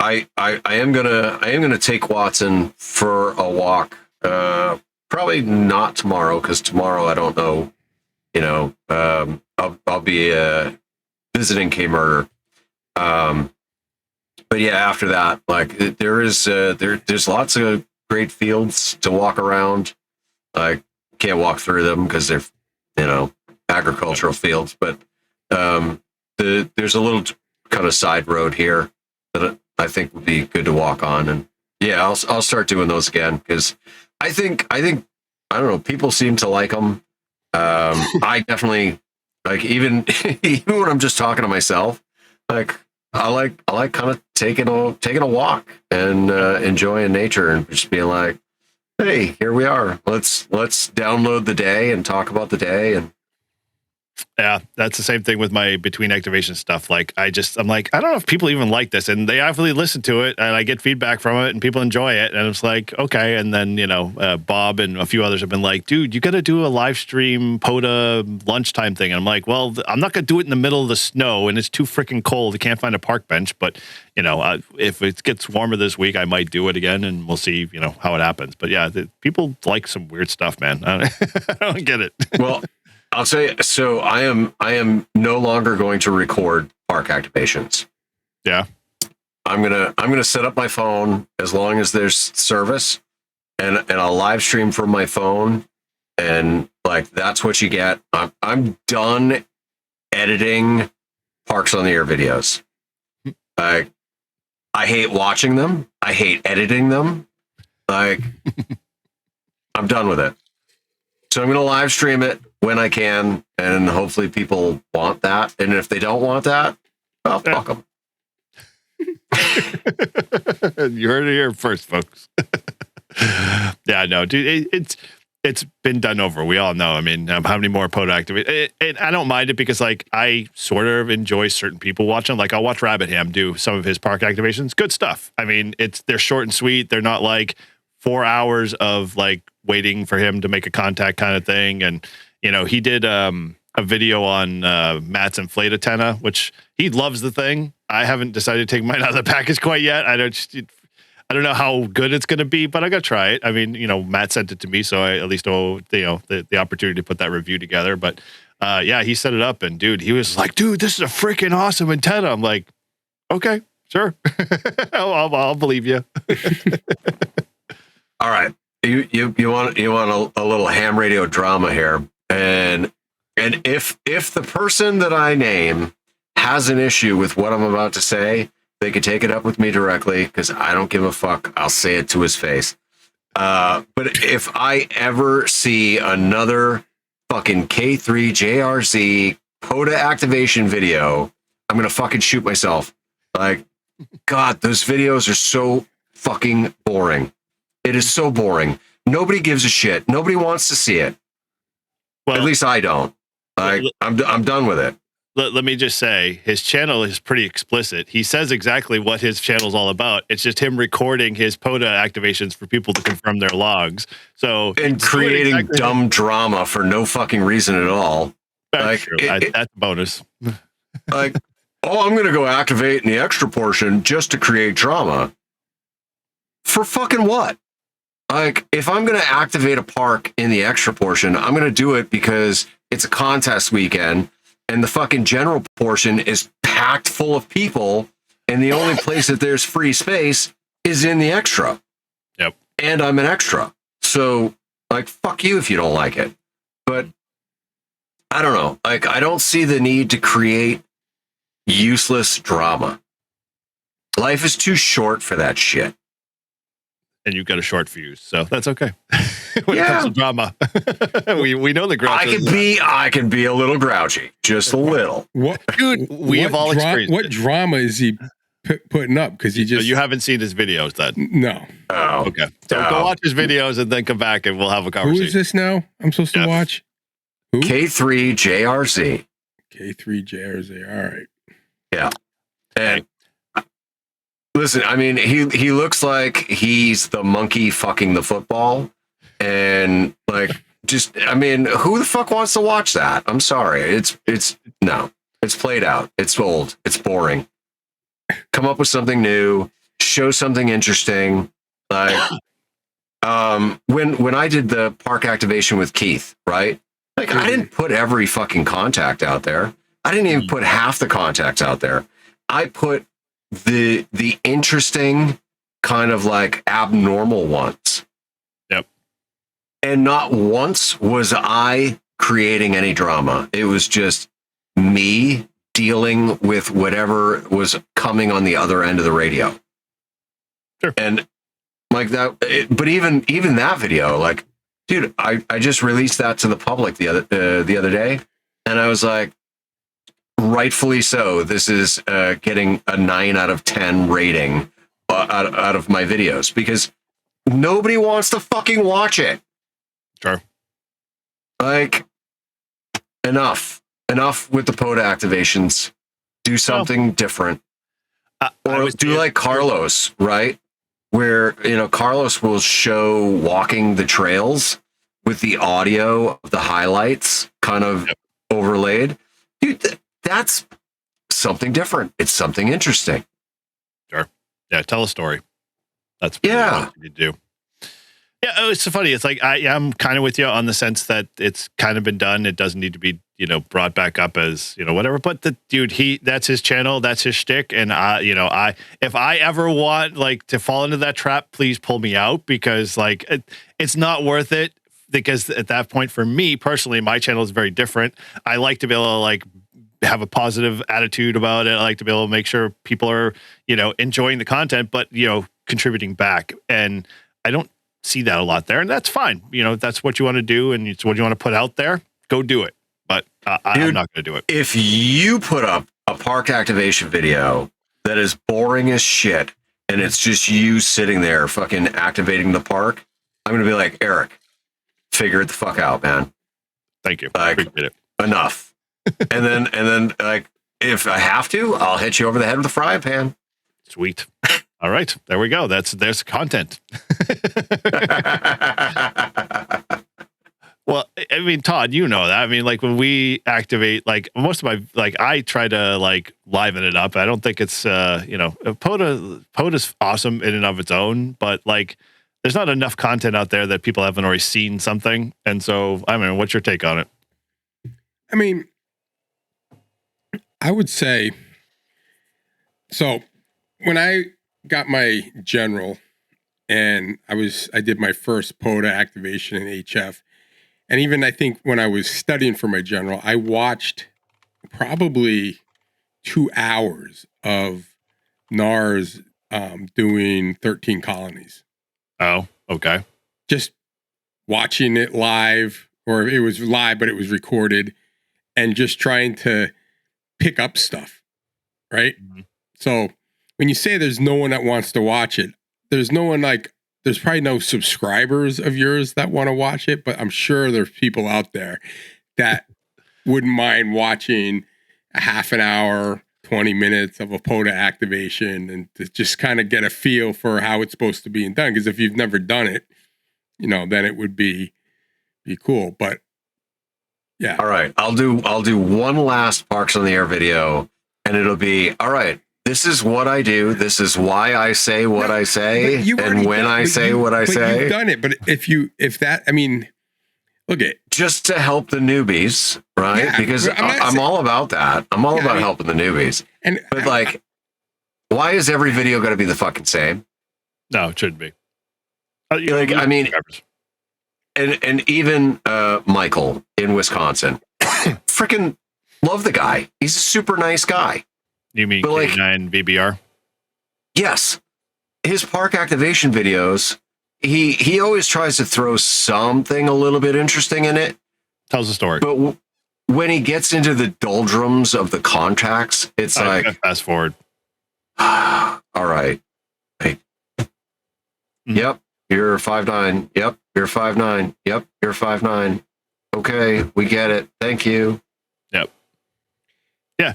I am gonna take Watson for a walk. Probably not tomorrow, because tomorrow I don't know. I'll be visiting K Murder. But yeah, after that, there's lots of great fields to walk around. I can't walk through them because they're agricultural fields. But there's a little kind of side road here that I think would be good to walk on, and yeah, I'll start doing those again because. I think I don't know. People seem to like them. I definitely even when I'm just talking to myself. I like kind of taking a walk and enjoying nature and just being like, hey, here we are. Let's download the day and talk about the day. And yeah, that's the same thing with my between activation stuff. I'm like, I don't know if people even like this, and they actually listen to it, and I get feedback from it, and people enjoy it, and it's like, okay. And then Bob and a few others have been like, dude, you got to do a live stream POTA lunchtime thing. And I'm like, well, I'm not gonna do it in the middle of the snow, and it's too freaking cold. I can't find a park bench, but if it gets warmer this week, I might do it again, and we'll see, how it happens. But yeah, people like some weird stuff, man. I don't get it. Well. I'll say so. I am no longer going to record park activations. Yeah, I'm gonna set up my phone as long as there's service, and I'll live stream from my phone, and that's what you get. I'm done editing Parks on the Air videos. I hate watching them. I hate editing them. I'm done with it. So I'm going to live stream it when I can, and hopefully people want that. And if they don't want that, well, fuck them. You heard it here first, folks. Yeah, no, dude, it's been done over. We all know. I mean, how many more POTA activations? I don't mind it because I sort of enjoy certain people watching. Like I'll watch Rabbit Ham do some of his park activations. Good stuff. I mean, they're short and sweet. They're not 4 hours of waiting for him to make a contact kind of thing. And, he did a video on Matt's inflate antenna, which he loves the thing. I haven't decided to take mine out of the package quite yet. I don't know how good it's going to be, but I got to try it. I mean, Matt sent it to me, so I at least know, the opportunity to put that review together. But yeah, he set it up, and dude, he was like, dude, this is a freaking awesome antenna. I'm like, okay, sure. I'll believe you. All right. you want a little ham radio drama here, and if the person that I name has an issue with what I'm about to say, they could take it up with me directly because I don't give a fuck. I'll say it to his face. But if I ever see another fucking K3 JRZ POTA activation video, I'm gonna fucking shoot myself. Like, God, those videos are so fucking boring. It is so boring. Nobody gives a shit. Nobody wants to see it. Well, at least I don't. Like, I'm done with it. Let me just say, his channel is pretty explicit. He says exactly what his channel's all about. It's just him recording his POTA activations for people to confirm their logs. So and creating dumb drama for no fucking reason at all. That's true. That's a bonus. Like, oh, I'm going to go activate in the extra portion just to create drama. For fucking what? Like, if I'm going to activate a park in the extra portion, I'm going to do it because it's a contest weekend and the fucking general portion is packed full of people, and the only place that there's free space is in the extra. Yep. And I'm an extra. So, like, fuck you if you don't like it. But I don't know. Like, I don't see the need to create useless drama. Life is too short for that shit. And you've got a short fuse, so that's okay. When it comes to drama, we know the grouch. I can be a little grouchy, just a little. What, dude? We have all experienced. What drama is he putting up? Because he just you haven't seen his videos, then? No. Oh, okay. So go watch his videos and then come back and we'll have a conversation. Who is this now? I'm supposed to watch. Who? K3 JRZ. K3 JRZ. All right. Yeah. And listen, I mean, he looks like he's the monkey fucking the football. And like, just, I mean, who the fuck wants to watch that? I'm sorry. It's played out. It's old. It's boring. Come up with something new, show something interesting. Like, when I did the park activation with Keith, right? Like, I didn't put every fucking contact out there. I didn't even put half the contacts out there. I put the interesting kind of like abnormal ones. Yep. And not once was I creating any drama. It was just me dealing with whatever was coming on the other end of the radio. Sure. And like that, but even that video, like, dude, I just released that to the public the other day, and I was like, rightfully so. This is getting a 9 out of 10 rating out of my videos because nobody wants to fucking watch it. Sure. Like, enough with the POTA activations. Do something different. Or do like Carlos, right? Where, you know, Carlos will show walking the trails with the audio of the highlights kind of overlaid. Dude, that's something different. It's something interesting. Sure. Yeah, tell a story. That's what you do. Yeah, it's so funny. It's like I'm kind of with you on the sense that it's kind of been done. It doesn't need to be, you know, brought back up as, you know, whatever. But the dude, that's his channel, that's his shtick. And if I ever want like to fall into that trap, please pull me out because like it's not worth it. Because at that point, for me personally, my channel is very different. I like to be able to like have a positive attitude about it. I like to be able to make sure people are, you know, enjoying the content, but, you know, contributing back. And I don't see that a lot there, and that's fine. You know, that's what you want to do, and it's what you want to put out there. Go do it. But I'm not going to do it. If you put up a park activation video that is boring as shit, and it's just you sitting there fucking activating the park, I'm going to be like, Eric, figure it the fuck out, man. Thank you. Like, appreciate it. Enough. and then like, if I have to, I'll hit you over the head with a frying pan. Sweet. All right, there we go. There's content. Well, I mean, Todd, you know that. I mean, like when we activate, like most of my, like I try to like liven it up. I don't think it's, you know, POTA's awesome in and of its own, but like there's not enough content out there that people haven't already seen something. And so, I mean, what's your take on it? I mean, I would say, so when I got my general, and I did my first POTA activation in HF. And even I think when I was studying for my general, I watched probably 2 hours of NARS doing 13 colonies. Oh, okay. Just watching it live, or it was live, but it was recorded, and just trying to pick up stuff, right? Mm-hmm. So when you say there's no one that wants to watch it, there's no one there's probably no subscribers of yours that want to watch it, but I'm sure there's people out there that wouldn't mind watching a half an hour, 20 minutes of a POTA activation and to just kind of get a feel for how it's supposed to be done. Because if you've never done it, then it would be cool. But yeah. All right. I'll do one last Parks on the Air video, and it'll be, all right, this is what I do. This is why I say what I say. And when I say what I say. You've done it. But look at just to help the newbies, right? Yeah, because I'm all about that. I'm all about helping the newbies. But why is every video going to be the fucking same? No, it shouldn't be. And even Michael in Wisconsin, freaking love the guy. He's a super nice guy. You mean K9 VBR? Yes. His park activation videos, he always tries to throw something a little bit interesting in it. Tells a story. But when he gets into the doldrums of the contracts, it's fast forward. All right. Hey. Mm-hmm. Yep. You're 5'9". Yep. You're 5'9". Yep. You're 5'9". Okay. We get it. Thank you. Yep. Yeah.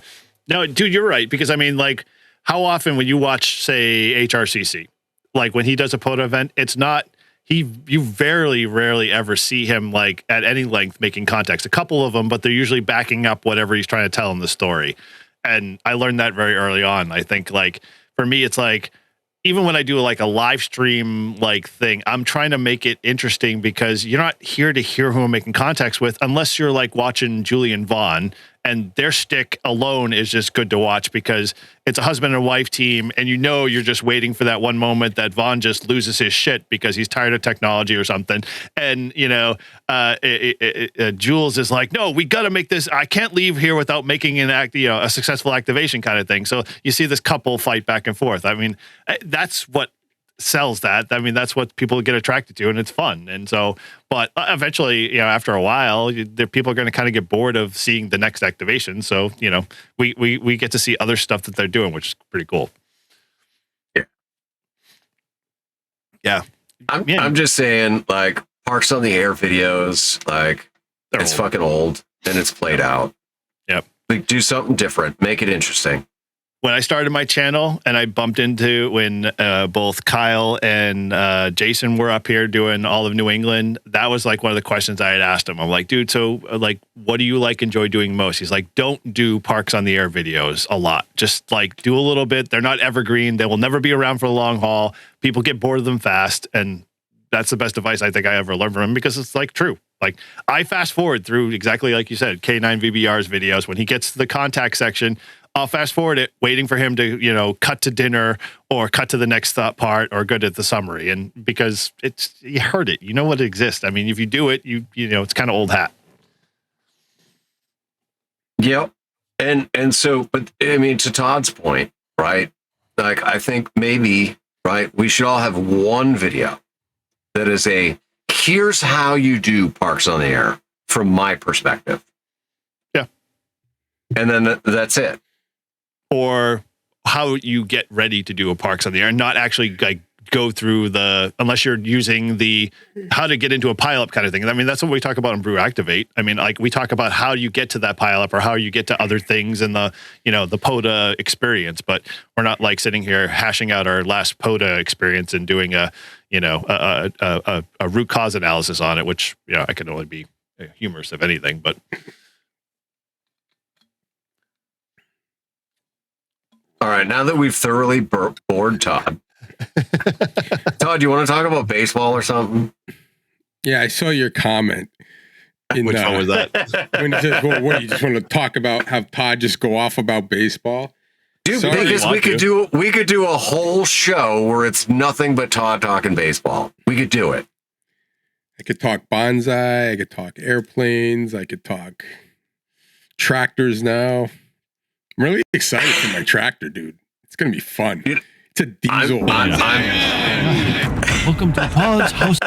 No, dude, you're right. Because how often when you watch, say, HRCC, when he does a POTA event, it's not, you very rarely ever see him at any length making context. A couple of them, but they're usually backing up whatever he's trying to tell in the story. And I learned that very early on. I think for me, it's even when I do a live stream thing, I'm trying to make it interesting because you're not here to hear who I'm making contacts with unless you're watching Julian Vaughn, and their stick alone is just good to watch because it's a husband and wife team, and you're just waiting for that one moment that Vaughn just loses his shit because he's tired of technology or something. And Jules is no, we got to make this. I can't leave here without making a successful activation kind of thing. So you see this couple fight back and forth. That's what sells that. That's what people get attracted to, and it's fun. And so, but eventually, after a while, people are going to kind of get bored of seeing the next activation. So, we get to see other stuff that they're doing, which is pretty cool. Yeah. Yeah. I'm just saying, Parks on the Air videos, it's old. Fucking old and it's played out. Yep. Do something different. Make it interesting. When I started my channel and I bumped into when both Kyle and Jason were up here doing all of New England, that was one of the questions I had asked him. I'm dude, so what do you enjoy doing most? He's don't do Parks on the Air videos a lot. Just do a little bit. They're not evergreen. They will never be around for the long haul. People get bored of them fast. And that's the best advice I think I ever learned from him because it's true. I fast forward through exactly like you said, K9 VBR's videos. When he gets to the contact section, I'll fast forward it, waiting for him to, cut to dinner or cut to the next thought part or go to the summary. And because you heard it, what exists. If you do it, it's kind of old hat. Yep. And so, but to Todd's point, right? I think maybe, right, we should all have one video that is here's how you do Parks on the Air from my perspective. Yeah. And then that's it. Or how you get ready to do a Parks on the Air and not actually go through unless you're using the how to get into a pileup kind of thing. That's what we talk about in Brew Activate. We talk about how you get to that pileup or how you get to other things in the POTA experience, but we're not sitting here hashing out our last POTA experience and doing a root cause analysis on it, which, I can only be humorous if anything, but. All right, now that we've thoroughly bored Todd. Todd, you want to talk about baseball or something? Yeah, I saw your comment. Which one was that? When it says, well, what, you just want to talk about, have Todd just go off about baseball? Dude, Sorry. because we could do a whole show where it's nothing but Todd talking baseball. We could do it. I could talk bonsai. I could talk airplanes. I could talk tractors now. I'm really excited for my tractor, dude. It's going to be fun. It's a diesel. Welcome to Todd's house.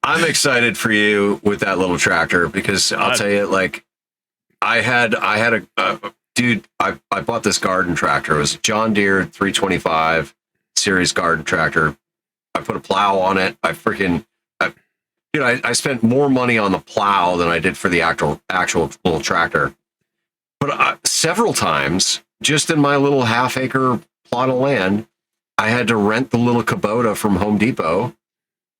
I'm excited for you with that little tractor because I'll tell you, like, I had a dude. I bought this garden tractor. It was a John Deere 325 series garden tractor. I put a plow on it. I spent more money on the plow than I did for the actual little tractor. But several times, just in my little half-acre plot of land, I had to rent the little Kubota from Home Depot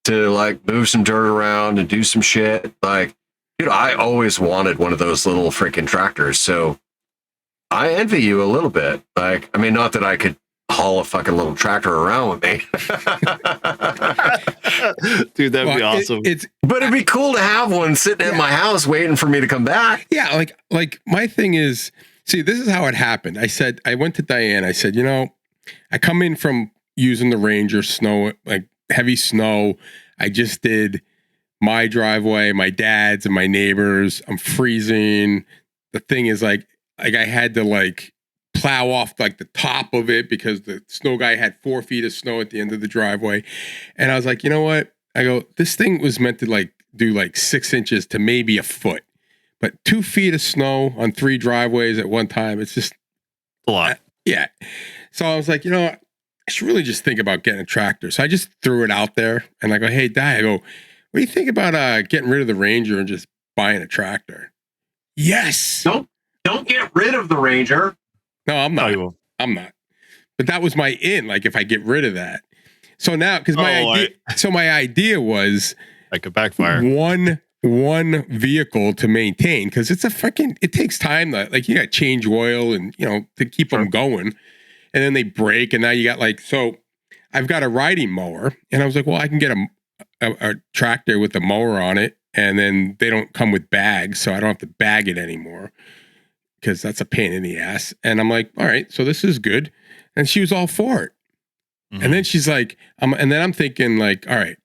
to like move some dirt around and do some shit. Like, dude, I always wanted one of those little freaking tractors. So I envy you a little bit. Like, I mean, not that I could haul a fucking little tractor around with me. Dude, that'd be awesome. But it'd be cool to have one sitting in my house waiting for me to come back. Yeah, like my thing is, see, this is how it happened. I went to Diane. I said, I come in from using the Ranger snow, like heavy snow. I just did my driveway, my dad's and my neighbors. I'm freezing. The thing is like I had to like plow off like the top of it because the snow guy had 4 feet of snow at the end of the driveway. And I was like, you know what? I go, this thing was meant to like do like 6 inches to maybe a foot, but 2 feet of snow on 3 driveways at one time. It's just a lot. Yeah. So I was like, I should really just think about getting a tractor. So I just threw it out there and I go, hey, Di, I go, what do you think about getting rid of the Ranger and just buying a tractor? Yes. Don't get rid of the Ranger. No, I'm not. I'm not. But that was my in. Like if I get rid of that. So now, because my idea was like a backfire. One vehicle to maintain because it's it takes time to like you got to change oil and to keep them going. And then they break, and now you got so I've got a riding mower, and I was like, well, I can get a tractor with a mower on it, and then they don't come with bags, so I don't have to bag it anymore because that's a pain in the ass. And I'm like, all right, so this is good. And she was all for it. Mm-hmm. And then she's like, and then I'm thinking like, all right,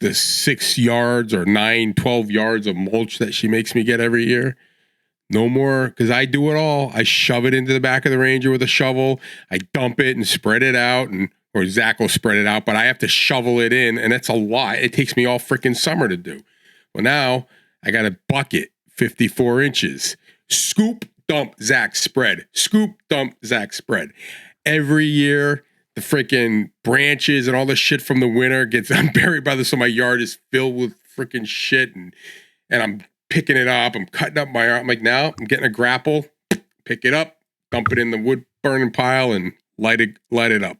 the 6 yards or 9, 12 yards of mulch that she makes me get every year. No more, because I do it all. I shove it into the back of the Ranger with a shovel. I dump it and spread it out, or Zach will spread it out, but I have to shovel it in, and that's a lot. It takes me all freaking summer to do. Well, now I got a bucket, 54 inches. Scoop, dump, Zach, spread. Scoop, dump, Zach, spread. Every year, the freaking branches and all the shit from the winter gets buried by so my yard is filled with freaking shit, and I'm picking it up. I'm cutting up my arm. I'm like, now I'm getting a grapple, pick it up, dump it in the wood burning pile, and light it up.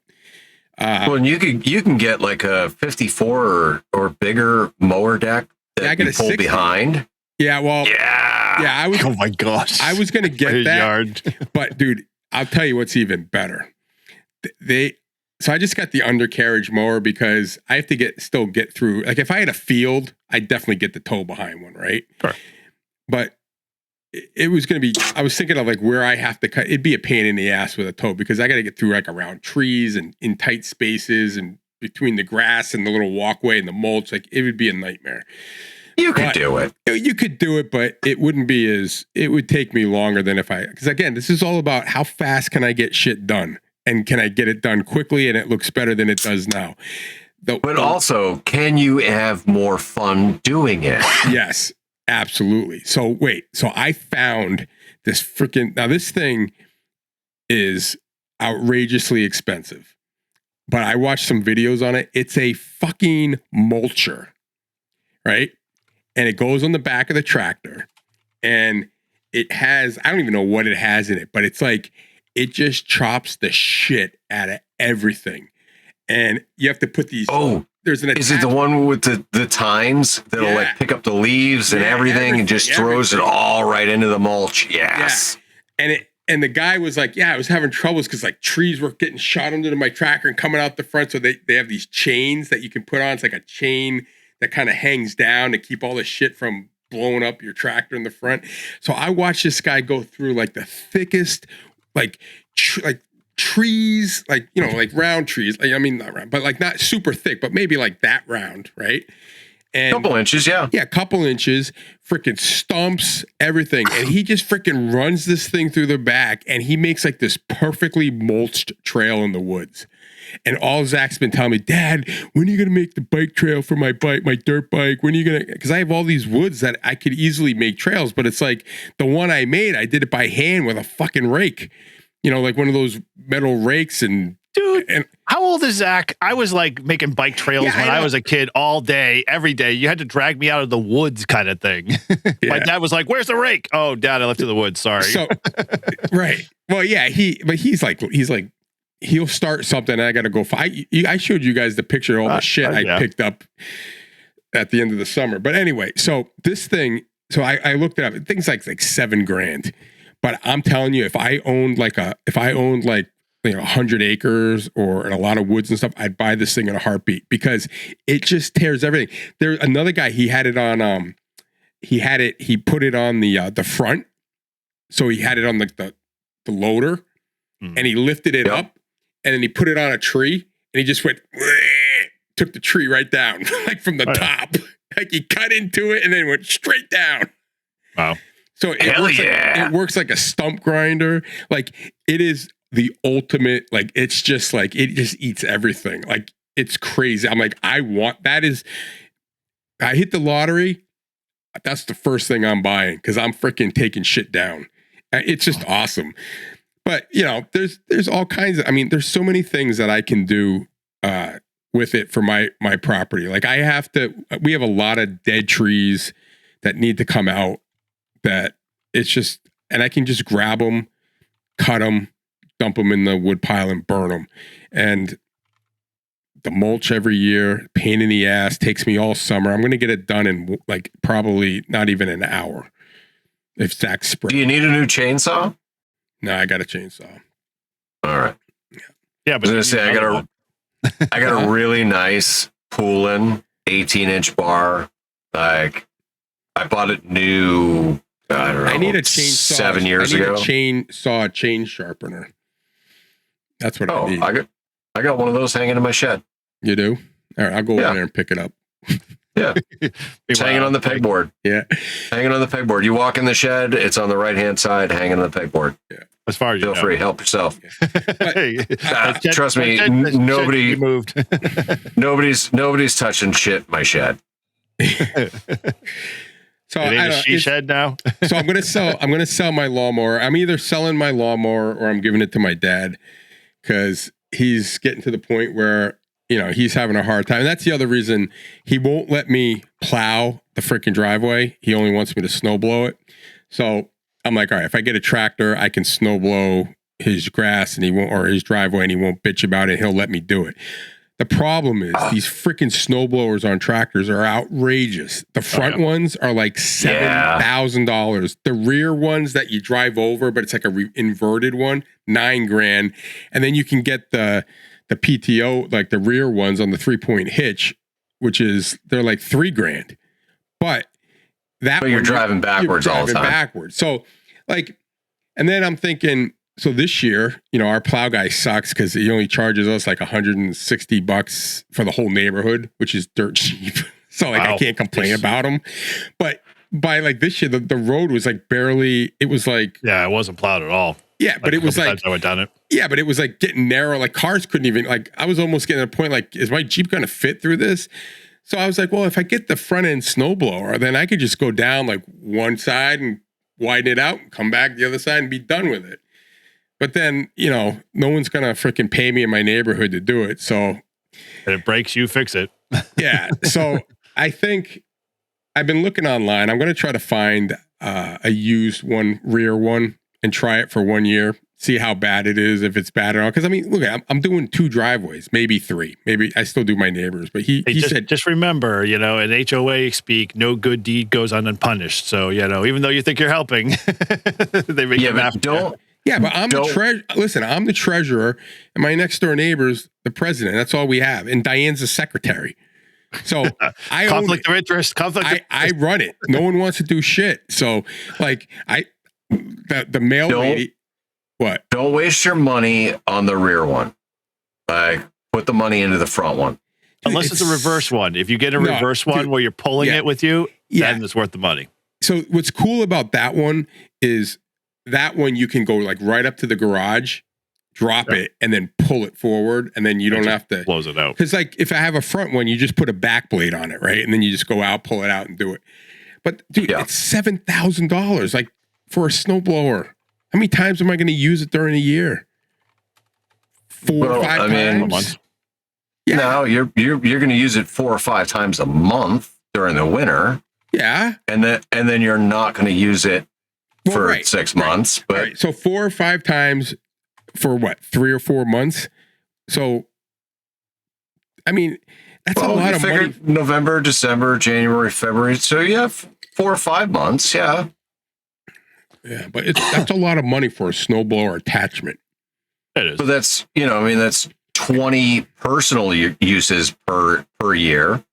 Well, and you can get like a 54 or bigger mower deck that you pull behind. Yeah, well, yeah. I was. Oh my gosh! I was gonna get that, yard. But dude, I'll tell you what's even better. So I just got the undercarriage mower because I have to still get through. Like if I had a field, I'd definitely get the tow behind one, right? Sure. But it was going to be, I was thinking of like where I have to cut. It'd be a pain in the ass with a tow because I got to get through like around trees and in tight spaces and between the grass and the little walkway and the mulch. Like it would be a nightmare. You could do it. You could do it, but it wouldn't be it would take me longer than because again, this is all about how fast can I get shit done. And can I get it done quickly and it looks better than it does now? But also, can you have more fun doing it? Yes, absolutely. So I found this now this thing is outrageously expensive, but I watched some videos on it. It's a fucking mulcher, right? And it goes on the back of the tractor and it has, I don't even know what it has in it, but it's like, it just chops the shit out of everything. And you have to put these. Oh, there's an. Is it the one with the tines that'll like pick up the leaves and everything and just throws it all right into the mulch? Yes. Yeah. And the guy was like, I was having troubles because like trees were getting shot into my tractor and coming out the front. So they have these chains that you can put on. It's like a chain that kind of hangs down to keep all the shit from blowing up your tractor in the front. So I watched this guy go through like the thickest like trees, like, you know, like round trees. Like, I mean, not round, but like not super thick, but maybe like that round, right? And couple inches, yeah. Yeah, couple inches, freaking stumps, everything. And he just freaking runs this thing through the back, and he makes like this perfectly mulched trail in the woods. And all Zach's been telling me, Dad, when are you going to make the bike trail for my bike, my dirt bike? When are you going to, because I have all these woods that I could easily make trails, but it's like the one I made, I did it by hand with a fucking rake, you know, like one of those metal rakes. And dude, how old is Zach? I was like making bike trails when I was a kid all day, every day. You had to drag me out of the woods kind of thing. My dad was like, where's the rake? Oh, Dad, I left it in the woods. Sorry. So, right. Well, yeah, he's like, he'll start something and I got to go. I showed you guys the picture of all the shit I picked up at the end of the summer. But anyway, so this thing, so I looked it up. Things like $7,000. But I'm telling you, if I owned like 100 acres or a lot of woods and stuff, I'd buy this thing in a heartbeat because it just tears everything. There's another guy, he had it on, he put it on the front. So he had it on the loader and he lifted it up and then he put it on a tree and he just went, took the tree right down, like from the top. Like he cut into it and then went straight down. Wow. So it works like a stump grinder. Like it is the ultimate, like it's just like, it just eats everything. Like it's crazy. I'm like, I hit the lottery. That's the first thing I'm buying because I'm freaking taking shit down. It's just awesome. But you know, there's all kinds of, I mean, there's so many things that I can do with it for my property. Like we have a lot of dead trees that need to come out that it's just, and I can just grab them, cut them, dump them in the wood pile and burn them. And the mulch every year, pain in the ass, takes me all summer. I'm going to get it done in like probably not even an hour. If Zach's spray. Do you need a new chainsaw? No, I got a chainsaw. All right. Yeah, but I was gonna say I got a really nice Poolin 18-inch bar. Like I bought it new. I don't know. I need a chainsaw. 7 years ago. A chainsaw chain sharpener. That's what I need. I got one of those hanging in my shed. You do? All right, I'll go over there and pick it up. Yeah. It's hanging on the pegboard. Yeah. Hanging on the pegboard. You walk in the shed, it's on the right-hand side, hanging on the pegboard. Yeah. As far as Feel free, help yourself. But, trust me, nobody moved. nobody's touching shit in my shed. So it ain't a she shed now. So I'm gonna sell my lawnmower. I'm either selling my lawnmower or I'm giving it to my dad because he's getting to the point where, you know, he's having a hard time. And that's the other reason he won't let me plow the freaking driveway. He only wants me to snow blow it. So I'm like, all right, if I get a tractor, I can snow blow his grass and he won't, or his driveway, and he won't bitch about it. He'll let me do it. The problem is these freaking snow blowers on tractors are outrageous. The front ones are like $7,000. The rear ones that you drive over, but it's like a inverted one, $9,000. And then you can get the PTO, like the rear ones on the 3-point hitch, which is, they're like $3,000. But you're driving backwards all the time. Backwards. So like, and then I'm thinking, so this year, you know, our plow guy sucks because he only charges us like $160 for the whole neighborhood, which is dirt cheap. So like, I can't complain about him. But by like this year, the road was like barely, it was like. Yeah, it wasn't plowed at all. Yeah, but it was like. I went down it. Yeah, but it was like getting narrow. Like cars couldn't even, like I was almost getting to a point like, is my Jeep going to fit through this? So I was like, well, if I get the front end snowblower, then I could just go down like one side and widen it out and come back the other side and be done with it. But then, you know, no one's going to freaking pay me in my neighborhood to do it. So if it breaks, you fix it. Yeah. So I think I've been looking online. I'm going to try to find a used rear one and try it for 1 year. See how bad it is, if it's bad at all. Because I mean, look, I'm doing 2 driveways, maybe 3. Maybe I still do my neighbors. But he said, just remember, you know, in HOA speak, no good deed goes unpunished. So, you know, even though you think you're helping, they make you laugh. Yeah, but I'm I'm the treasurer, and my next door neighbor's the president. That's all we have, and Diane's the secretary. So I conflict of interest. I run it. No one wants to do shit. So like the mail lady. What? Don't waste your money on the rear one. Like, put the money into the front one. Unless it's a reverse one. If you get a reverse one where you're pulling it with you, then it's worth the money. So what's cool about that one is that one you can go like right up to the garage, drop it, and then pull it forward, and then you don't have to close it out. Because like if I have a front one, you just put a back blade on it, right? And then you just go out, pull it out, and do it. But dude, it's $7,000 like for a snowblower. How many times am I going to use it during a year? 4 or 5 times a month. Yeah. No, you're going to use it 4 or 5 times a month during the winter. Yeah, and then you're not going to use it for 6 months. But so 4 or 5 times for what, 3 or 4 months? So, I mean, that's a lot of money. November, December, January, February. So you have 4 or 5 months. Yeah. Yeah, but that's a lot of money for a snowblower attachment. It is. So that's, that's 20 personal uses per year.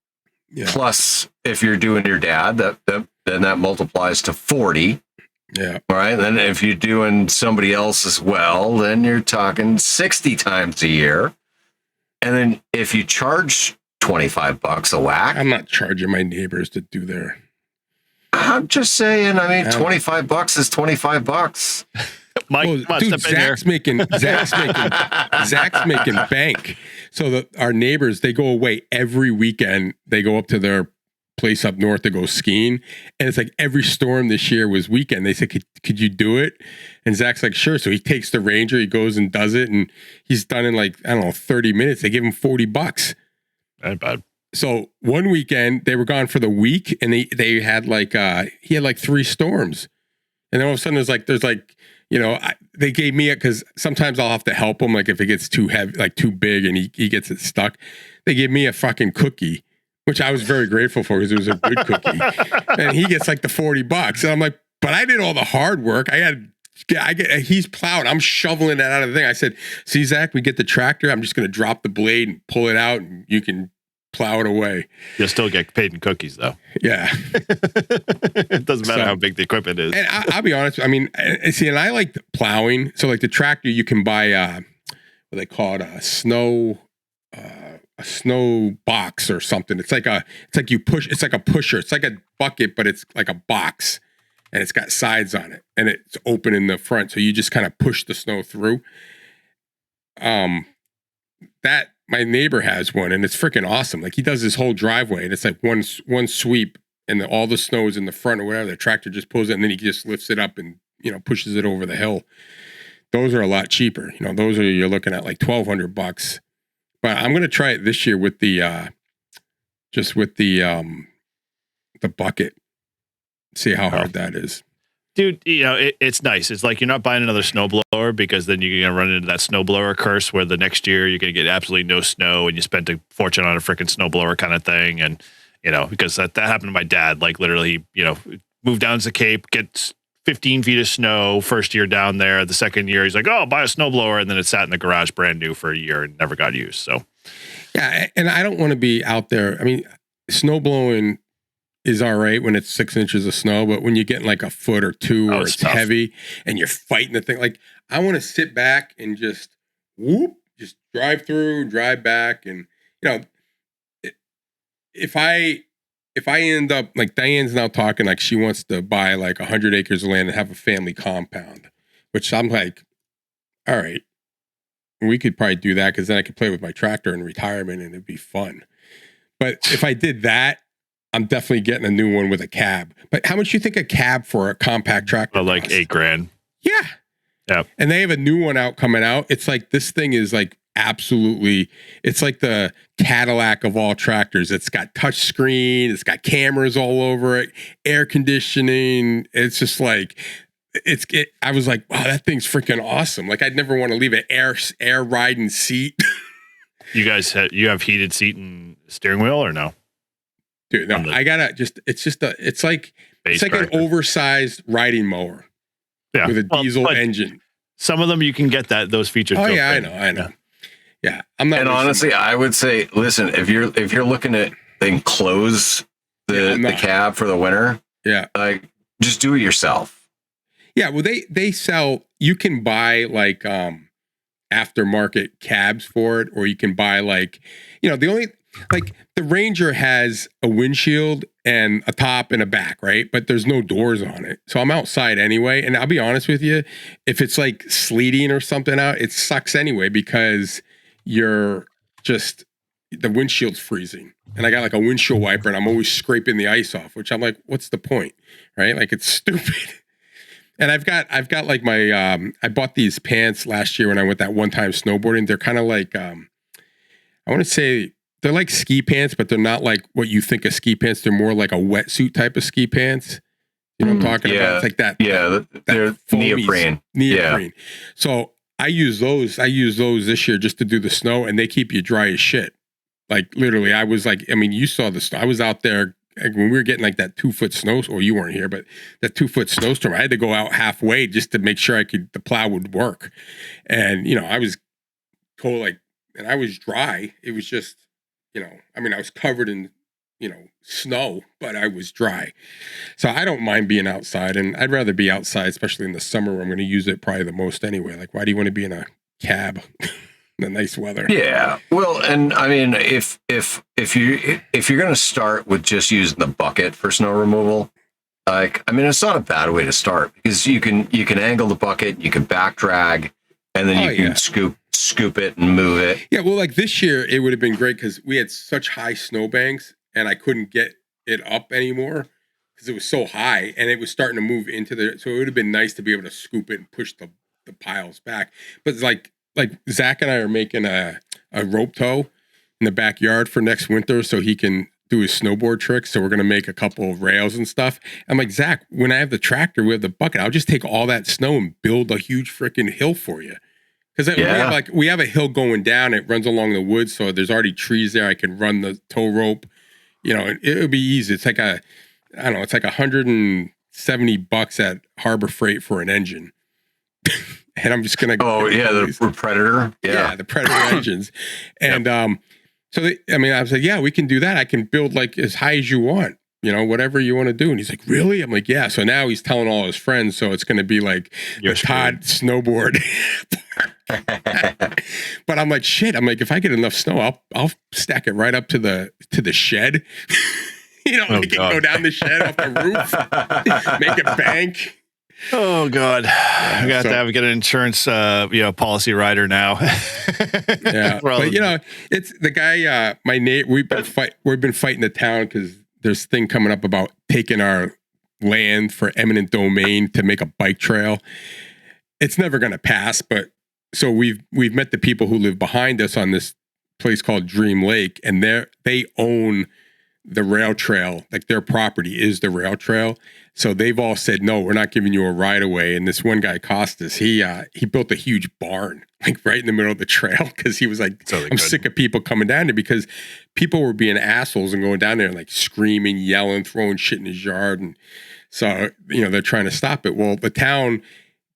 Yeah. Plus, if you're doing your dad, then that multiplies to 40. Yeah. All right. Then if you're doing somebody else as well, then you're talking 60 times a year. And then if you charge $25 a whack, I'm not charging my neighbors to do their. I'm just saying. I mean, $25 is $25. Mike, dude, Zach's making bank. So that our neighbors, they go away every weekend. They go up to their place up north to go skiing, and it's like every storm this year was weekend. They said, "Could you do it?" And Zach's like, "Sure." So he takes the Ranger, he goes and does it, and he's done in like 30 minutes. They give him $40. Not bad. So one weekend they were gone for the week, and they had like he had like 3 storms, and then all of a sudden there's like. They gave me it because sometimes I'll have to help him. Like if it gets too heavy, like too big and he gets it stuck, they gave me a fucking cookie, which I was very grateful for because it was a good cookie. And he gets like the $40. And I'm like, but I did all the hard work. He's plowing. I'm shoveling that out of the thing. I said, see, Zach, we get the tractor. I'm just going to drop the blade and pull it out and you can plow it away. You'll still get paid in cookies though. Yeah. It doesn't matter how big the equipment is. And I'll be honest. I mean, and I like plowing. So like the tractor, you can buy what they call it, a snow box or something. It's like you push. It's like a pusher. It's like a bucket, but it's like a box, and it's got sides on it, and it's open in the front. So you just kind of push the snow through. That. My neighbor has one, and it's freaking awesome. Like he does his whole driveway, and it's like one sweep, and all the snow is in the front or whatever. The tractor just pulls it, and then he just lifts it up and pushes it over the hill. Those are a lot cheaper. Those you're looking at like $1,200. But I'm gonna try it this year with the bucket. See how hard that is. Dude, it's nice. It's like you're not buying another snowblower because then you're going to run into that snowblower curse where the next year you're going to get absolutely no snow and you spent a fortune on a freaking snowblower kind of thing. And, because that happened to my dad, like literally, moved down to the Cape, gets 15 feet of snow first year down there. The second year, he's like, oh, I'll buy a snowblower. And then it sat in the garage brand new for a year and never got used. So, yeah. And I don't want to be out there. I mean, snowblowing is all right when it's 6 inches of snow, but when you're getting like a foot or 2 or it's heavy and you're fighting the thing, like I want to sit back and just drive through, drive back. And, if I end up like Diane's now talking, like she wants to buy like 100 acres of land and have a family compound, which I'm like, all right, we could probably do that. Cause then I could play with my tractor in retirement and it'd be fun. But if I did that, I'm definitely getting a new one with a cab. But how much do you think a cab for a compact tractor? Like costs? $8,000. Yeah. Yeah. And they have a new one coming out. It's like, this thing is like absolutely, it's like the Cadillac of all tractors. It's got touch screen. It's got cameras all over it, air conditioning. It's just like, I was like, wow, that thing's freaking awesome. Like I'd never want to leave an air riding seat. You guys you have heated seat and steering wheel or no? Dude, no, I gotta it's like an oversized riding mower with a diesel engine. Some of them you can get those features. Oh yeah, I know. Yeah, I'm not. And honestly, I would say, listen, if you're looking to enclose the cab for the winter, yeah, like just do it yourself. Yeah, well, they sell. You can buy like aftermarket cabs for it, or you can buy like, the only like the Ranger has a windshield and a top and a back, right? But there's no doors on it, so I'm outside anyway. And I'll be honest with you, if it's like sleeting or something out, it sucks anyway because you're just the windshield's freezing, and I got like a windshield wiper, and I'm always scraping the ice off, which I'm like, what's the point, right? Like it's stupid. And I've got like my I bought these pants last year when I went that one time snowboarding. They're kind of like I want to say they're like ski pants, but they're not like what you think of ski pants. They're more like a wetsuit type of ski pants. You know what I'm talking about? It's like that. Yeah, they're neoprene. Neoprene. Yeah. So I use those this year just to do the snow, and they keep you dry as shit. Like literally, I was like, I mean, you saw the snow. I was out there. When we were getting like that 2-foot snow, or you weren't here, but that 2-foot snowstorm, I had to go out halfway just to make sure the plow would work. And, I was told and I was dry. It was just, I was covered in, snow, but I was dry. So I don't mind being outside, and I'd rather be outside, especially in the summer where I'm going to use it probably the most anyway. Like, why do you want to be in a cab? The nice weather. Yeah. Well, and I mean, if you're going to start with just using the bucket for snow removal, it's not a bad way to start because you can angle the bucket, you can back drag, and then you can scoop it and move it. Yeah. Well, like this year, it would have been great because we had such high snowbanks, and I couldn't get it up anymore because it was so high, and it was starting to move into so it would have been nice to be able to scoop it and push the piles back. But it's like Zach and I are making a rope tow in the backyard for next winter so he can do his snowboard tricks. So we're going to make a couple of rails and stuff. I'm like, Zach, when I have the tractor, we have the bucket. I'll just take all that snow and build a huge freaking hill for you. Because we have a hill going down. It runs along the woods. So there's already trees there. I can run the tow rope. It would be easy. It's like it's like $170 at Harbor Freight for an engine. And I'm just gonna the Predator, the Predator engines, and I was like, yeah, we can do that. I can build like as high as you want, whatever you want to do. And he's like, really? I'm like, yeah. So now he's telling all his friends, so it's going to be like the Todd snowboard. But I'm like, shit. I'm like, if I get enough snow, I'll stack it right up to the shed. I can go down the shed off the roof, make a bank. Oh God, I got to get an insurance, policy rider now. Yeah, but it's the guy. My neighbor. We've been fighting the town because there's a thing coming up about taking our land for eminent domain to make a bike trail. It's never going to pass, but so we've met the people who live behind us on this place called Dream Lake, and they own the rail trail. Like their property is the rail trail. So they've all said, no, we're not giving you a right of way. And this one guy, Costas, he built a huge barn, like right in the middle of the trail. Cause he was like, I'm sick of people coming down there because people were being assholes and going down there and like screaming, yelling, throwing shit in his yard. And so, they're trying to stop it. Well, the town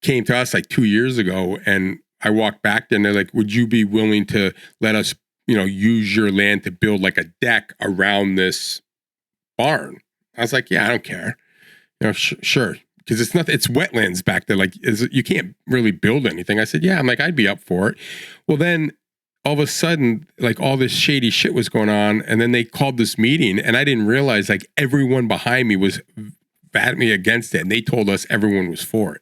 came to us like 2 years ago, and I walked back there and they're like, would you be willing to let us, use your land to build like a deck around this barn? I was like, yeah, I don't care. Sure. Because it's wetlands back there. Like, you can't really build anything. I said, yeah. I'm like, I'd be up for it. Well, then all of a sudden, like all this shady shit was going on. And then they called this meeting, and I didn't realize like everyone behind me was batting against it. And they told us everyone was for it.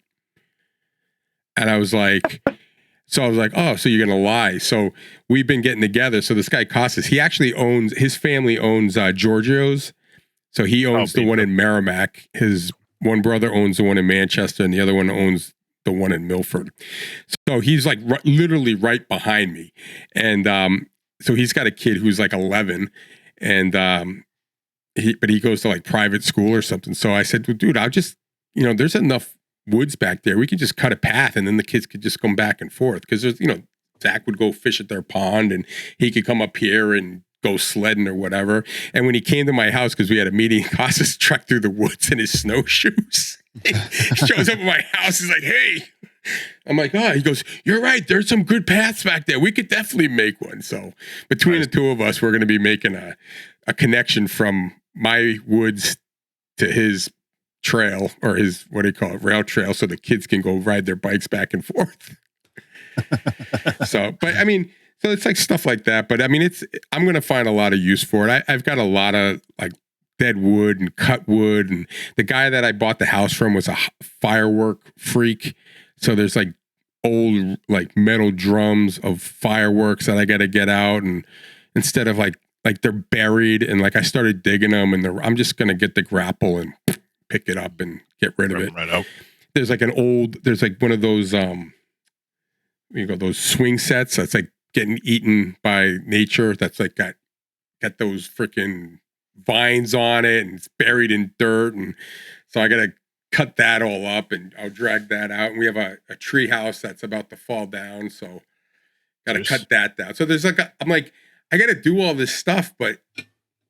And I was like, oh, so you're going to lie. So we've been getting together. So this guy Costas, his family owns Giorgio's. So he owns the one in Merrimack. His one brother owns the one in Manchester, and the other one owns the one in Milford. So he's like literally right behind me. And so he's got a kid who's like 11, and he goes to like private school or something. So I said, well, dude, I'll just, there's enough woods back there. We could just cut a path, and then the kids could just come back and forth. Because there's, Zach would go fish at their pond, and he could come up here and go sledding or whatever. And when he came to my house, because we had a meeting, Costas trekked through the woods in his snowshoes. He shows up at my house. He's like, hey. I'm like, oh, he goes, you're right. There's some good paths back there. We could definitely make one. So between the two of us, we're going to be making a connection from my woods to his trail or his, what do you call it, rail trail, so the kids can go ride their bikes back and forth. So, but I mean, so it's like stuff like that. But I mean, I'm going to find a lot of use for it. I've got a lot of like dead wood and cut wood. And the guy that I bought the house from was a firework freak. So there's like old like metal drums of fireworks that I got to get out. And instead of like they're buried, and like I started digging them, and I'm just going to get the grapple and pick it up and get rid of it. Right out. There's like there's like one of those, those swing sets that's like getting eaten by nature. That's like got those freaking vines on it, and it's buried in dirt. And so I got to cut that all up, and I'll drag that out. And we have a tree house that's about to fall down. So got to cut that down. So there's like, I'm like, I got to do all this stuff, but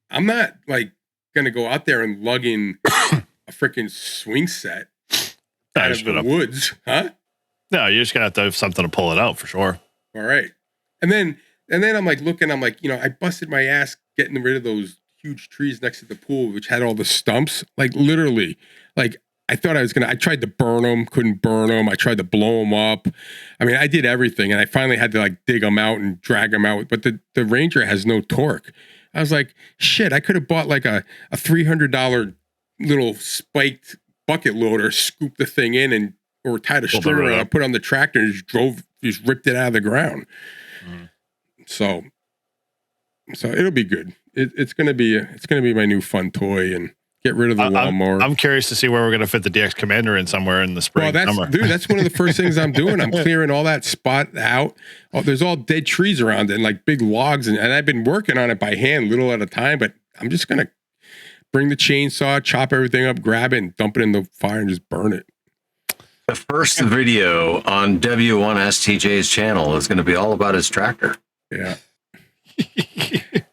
I'm not like going to go out there and lug in a freaking swing set out of the woods, huh? No, you're just gonna have something to pull it out for sure. All right. And then I'm like looking, I'm like, I busted my ass getting rid of those huge trees next to the pool, which had all the stumps. Like literally, like I thought I tried to burn them, couldn't burn them. I tried to blow them up. I mean, I did everything, and I finally had to like dig them out and drag them out. But the Ranger has no torque. I was like, shit, I could have bought like a $300 little spiked bucket loader, scooped the thing in, or tied a string around, I put it on the tractor and just ripped it out of the ground. So it'll be good. It's gonna be my new fun toy, and get rid of the lawnmower. I'm curious to see where we're gonna fit the DX Commander in somewhere in the spring. Well, that's one of the first things I'm doing. I'm clearing all that spot out. There's all dead trees around it and like big logs, and I've been working on it by hand, little at a time. But I'm just gonna bring the chainsaw, chop everything up, grab it, and dump it in the fire and just burn it. The first video on W1STJ's channel is going to be all about his tractor. Yeah.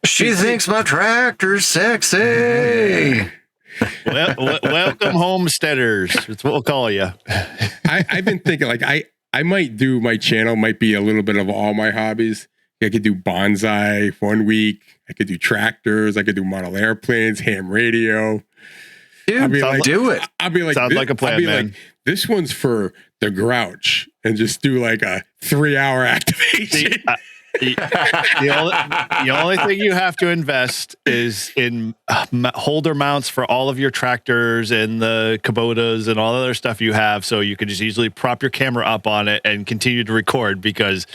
She thinks my tractor's sexy. Welcome, homesteaders. That's what we'll call you. I've been thinking like I might do, my channel might be a little bit of all my hobbies. I could do bonsai 1 week. I could do tractors. I could do model airplanes, ham radio. Dude, I'll be like, do it. I'll be like, sounds like a plan, I'll be man. like, this one's for the Grouch, and just do like a 3-hour activation. The only thing you have to invest is in holder mounts for all of your tractors and the Kubotas and all the other stuff you have, so you can just easily prop your camera up on it and continue to record, because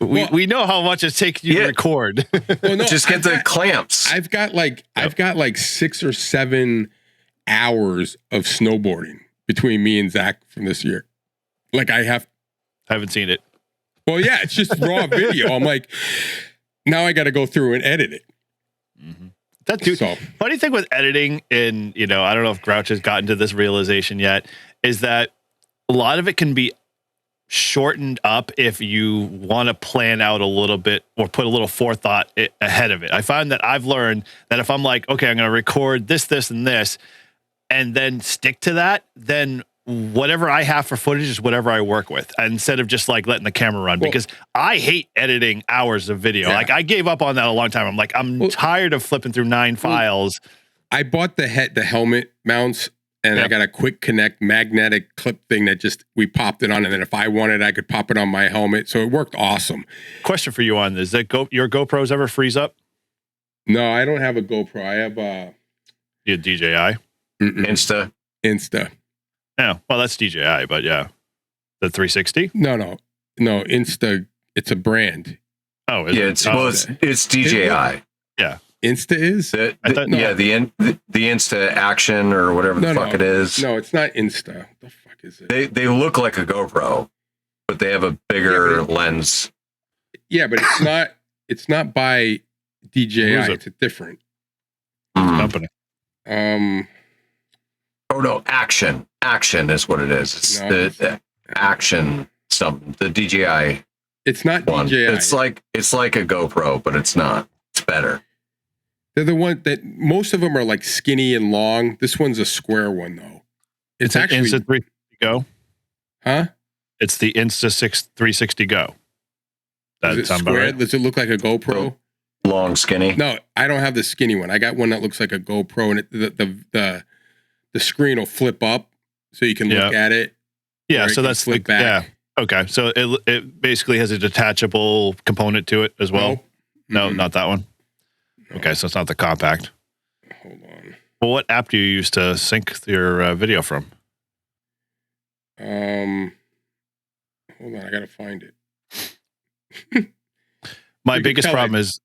we know how much it takes you to record. Well, no, just get the clamps. I've got like 6 or 7 hours of snowboarding between me and Zach from this year. Like I haven't seen it. Well, yeah, it's just raw video. I'm like, now I got to go through and edit it. Funny thing with editing, and I don't know if Grouch has gotten to this realization yet, is that a lot of it can be shortened up if you want to plan out a little bit or put a little forethought ahead of it. I find that I've learned that if I'm like, okay, I'm going to record this, and this, and then stick to that, then whatever I have for footage is whatever I work with, instead of just like letting the camera run, because I hate editing hours of video. Yeah. Like I gave up on that a long time. I'm like, I'm tired of flipping through 9 files. I bought the helmet mounts, and I got a quick connect magnetic clip thing that we popped it on. And then if I wanted, I could pop it on my helmet. So it worked awesome. Question for you on this. Your GoPros ever freeze up? No, I don't have a GoPro. I have you have DJI? Insta. Yeah, well, that's DJI, but yeah. The 360? No, Insta, it's a brand. Oh, it's DJI. Yeah. Insta is? The Insta Action or whatever the fuck it is. No, it's not Insta. What the fuck is it? They look like a GoPro, but they have a bigger lens. Yeah, but it's not by DJI. It's a different company. Oh no, Action. Action is what it is. It's the Action something. The DJI. It's not one. DJI. It's like a GoPro, but it's not. It's better. They're the one that most of them are like skinny and long. This one's a square one though. It's actually Insta 360 Go. Huh? It's the Insta 360 Go. Is it square? Right? Does it look like a GoPro? Long, skinny. No, I don't have the skinny one. I got one that looks like a GoPro, and the the screen will flip up so you can look at it. Yeah, so that's flip back. Yeah. Okay, so it basically has a detachable component to it as well. No, not that one. No. Okay, so it's not the compact. Hold on. Well, what app do you use to sync your video from? Hold on, I gotta find it. My biggest problem is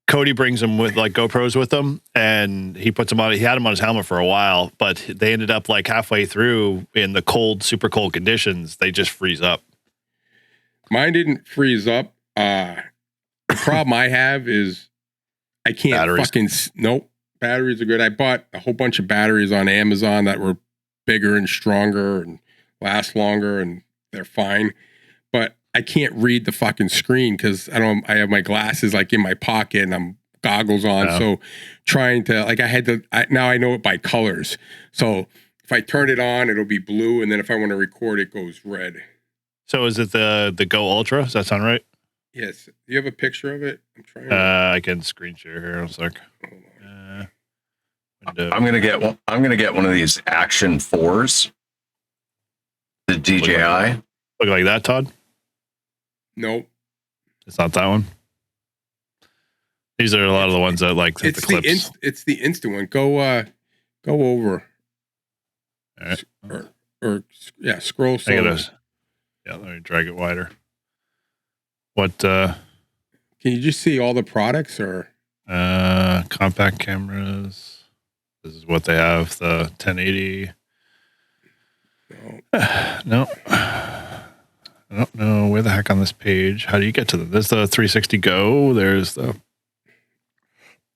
Cody brings them with like GoPros with him, and he puts them on. He had them on his helmet for a while, but they ended up like halfway through in the cold, super cold conditions, they just freeze up. Mine didn't freeze up. The problem I have is I can't nope. Batteries are good. I bought a whole bunch of batteries on Amazon that were bigger and stronger and last longer, and they're fine. But I can't read the fucking screen because I have my glasses like in my pocket and I'm goggles on. Yeah. So trying to now I know it by colors. So if I turn it on, it'll be blue, and then if I want to record, it goes red. So is it the Go Ultra? Does that sound right? Yes. Do you have a picture of it? I'm trying. I can screen share here. I was like, I'm gonna get one. I'm gonna get one of these Action 4s. The DJI. Look like that, Todd? Nope. It's not that one. These are a lot of the ones that like the clips. It's the Insta one. Go over. All right. Or scroll. Let me drag it wider. What? Can you just see all the products or? Compact cameras. This is what they have. The 1080. No. I don't know where the heck on this page. How do you get to them? There's the 360 Go. There's the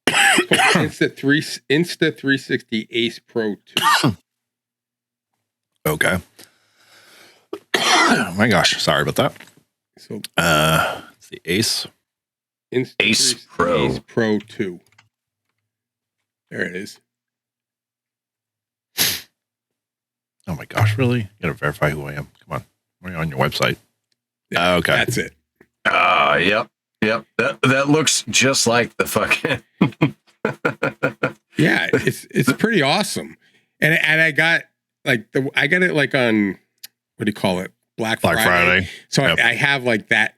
Insta 360 Ace Pro 2. Okay. Oh my gosh, sorry about that. So it's the Ace. Ace Pro. Ace Pro 2. There it is. Oh my gosh, really? You gotta verify who I am. Come on. We're on your website. Yeah, okay. That's it. Yep. That looks just like the fucking Yeah, it's pretty awesome. And I got I got it like on what do you call it? Black Friday. So yep. I have like that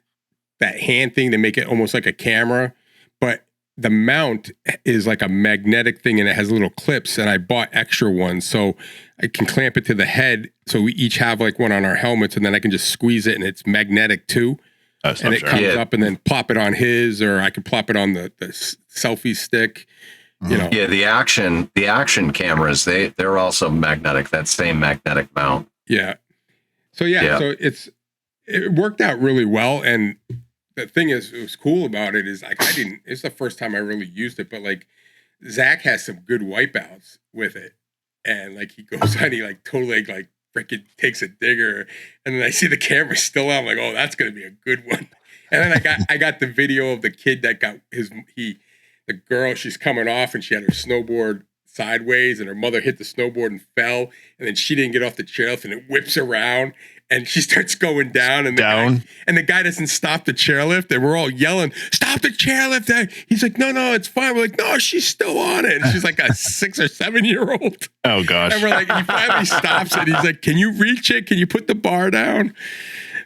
hand thing to make it almost like a camera, but the mount is like a magnetic thing and it has little clips, and I bought extra ones so I can clamp it to the head. So we each have like one on our helmets, and then I can just squeeze it and it's magnetic too. And it comes up and then plop it on his, or I can plop it on the selfie stick. You know. Yeah, the action cameras, they're also magnetic, that same magnetic mount. Yeah. So so it worked out really well. And the thing is, it was cool about it is like it's the first time I really used it, but like Zach has some good wipeouts with it. And like he goes on, he like totally like freaking takes a digger, and then I see the camera still on. I'm like, oh, that's gonna be a good one. And then I got the video of the kid that got the girl, she's coming off and she had her snowboard sideways and her mother hit the snowboard and fell, and then she didn't get off the chairlift and it whips around and she starts going down and the guy doesn't stop the chairlift, and we're all yelling, stop the chairlift. He's like, no, it's fine. We're like, no, she's still on it. And she's like a 6 or 7 year old. Oh gosh. And we're like, he finally stops it. He's like, can you reach it? Can you put the bar down?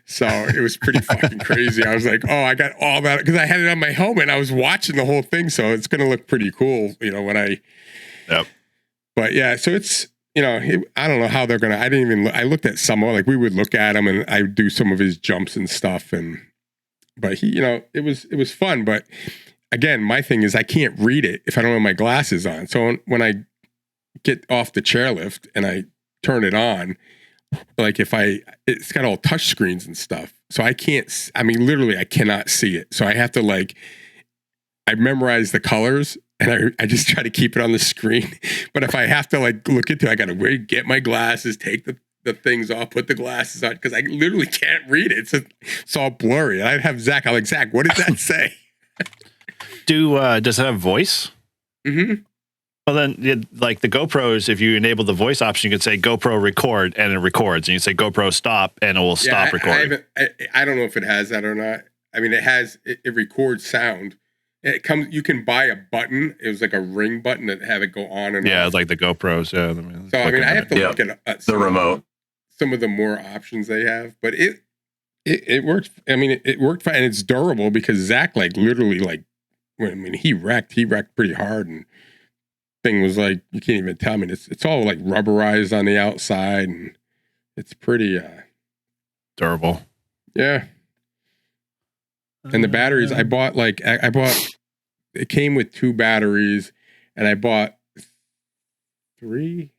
So it was pretty fucking crazy. I was like, oh, I got all that because I had it on my helmet. I was watching the whole thing, so it's going to look pretty cool, when I. Yep. But yeah, so it's I don't know how they're gonna. I looked at some like we would look at him and I would do some of his jumps and stuff, but he, it was fun. But again, my thing is I can't read it if I don't have my glasses on. So when I get off the chairlift and I turn it on. Like it's got all touch screens and stuff. So I literally I cannot see it. So I have to I memorize the colors and I just try to keep it on the screen. But if I have to look into it, I got to get my glasses, take the things off, put the glasses on, because I literally can't read it. It's all blurry. And I'd have Zach, I'm like, Zach, what does that say? Does it have voice? Mm-hmm. Well, then, like the GoPros, if you enable the voice option, you could say GoPro record, and it records. And you say GoPro stop, and it will stop recording. I don't know if it has that or not. I mean, it records sound, It comes. You can buy a button. It was like a ring button that have it go on and Yeah, off. it's like the GoPros. Yeah. So I mean, I have to look at the remote. Some of the more options they have, but it works. I mean, it worked fine, and it's durable because Zach like literally like, I mean, he wrecked pretty hard, and thing was like you can't even tell. I mean, it's all like rubberized on the outside, and it's pretty durable. Yeah. And the batteries, I bought it came with 2 batteries, and I bought 2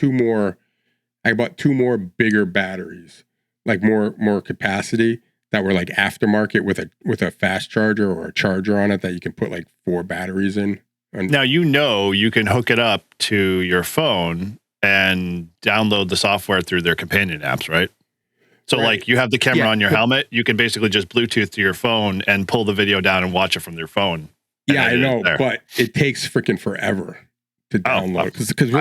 more. I bought 2 more bigger batteries, like more capacity that were like aftermarket with a fast charger or a charger on it that you can put like 4 batteries in. Now, you can hook it up to your phone and download the software through their companion apps, right? So like you have the camera on your helmet, you can basically just Bluetooth to your phone and pull the video down and watch it from your phone. Yeah, I know, but it takes freaking forever to download because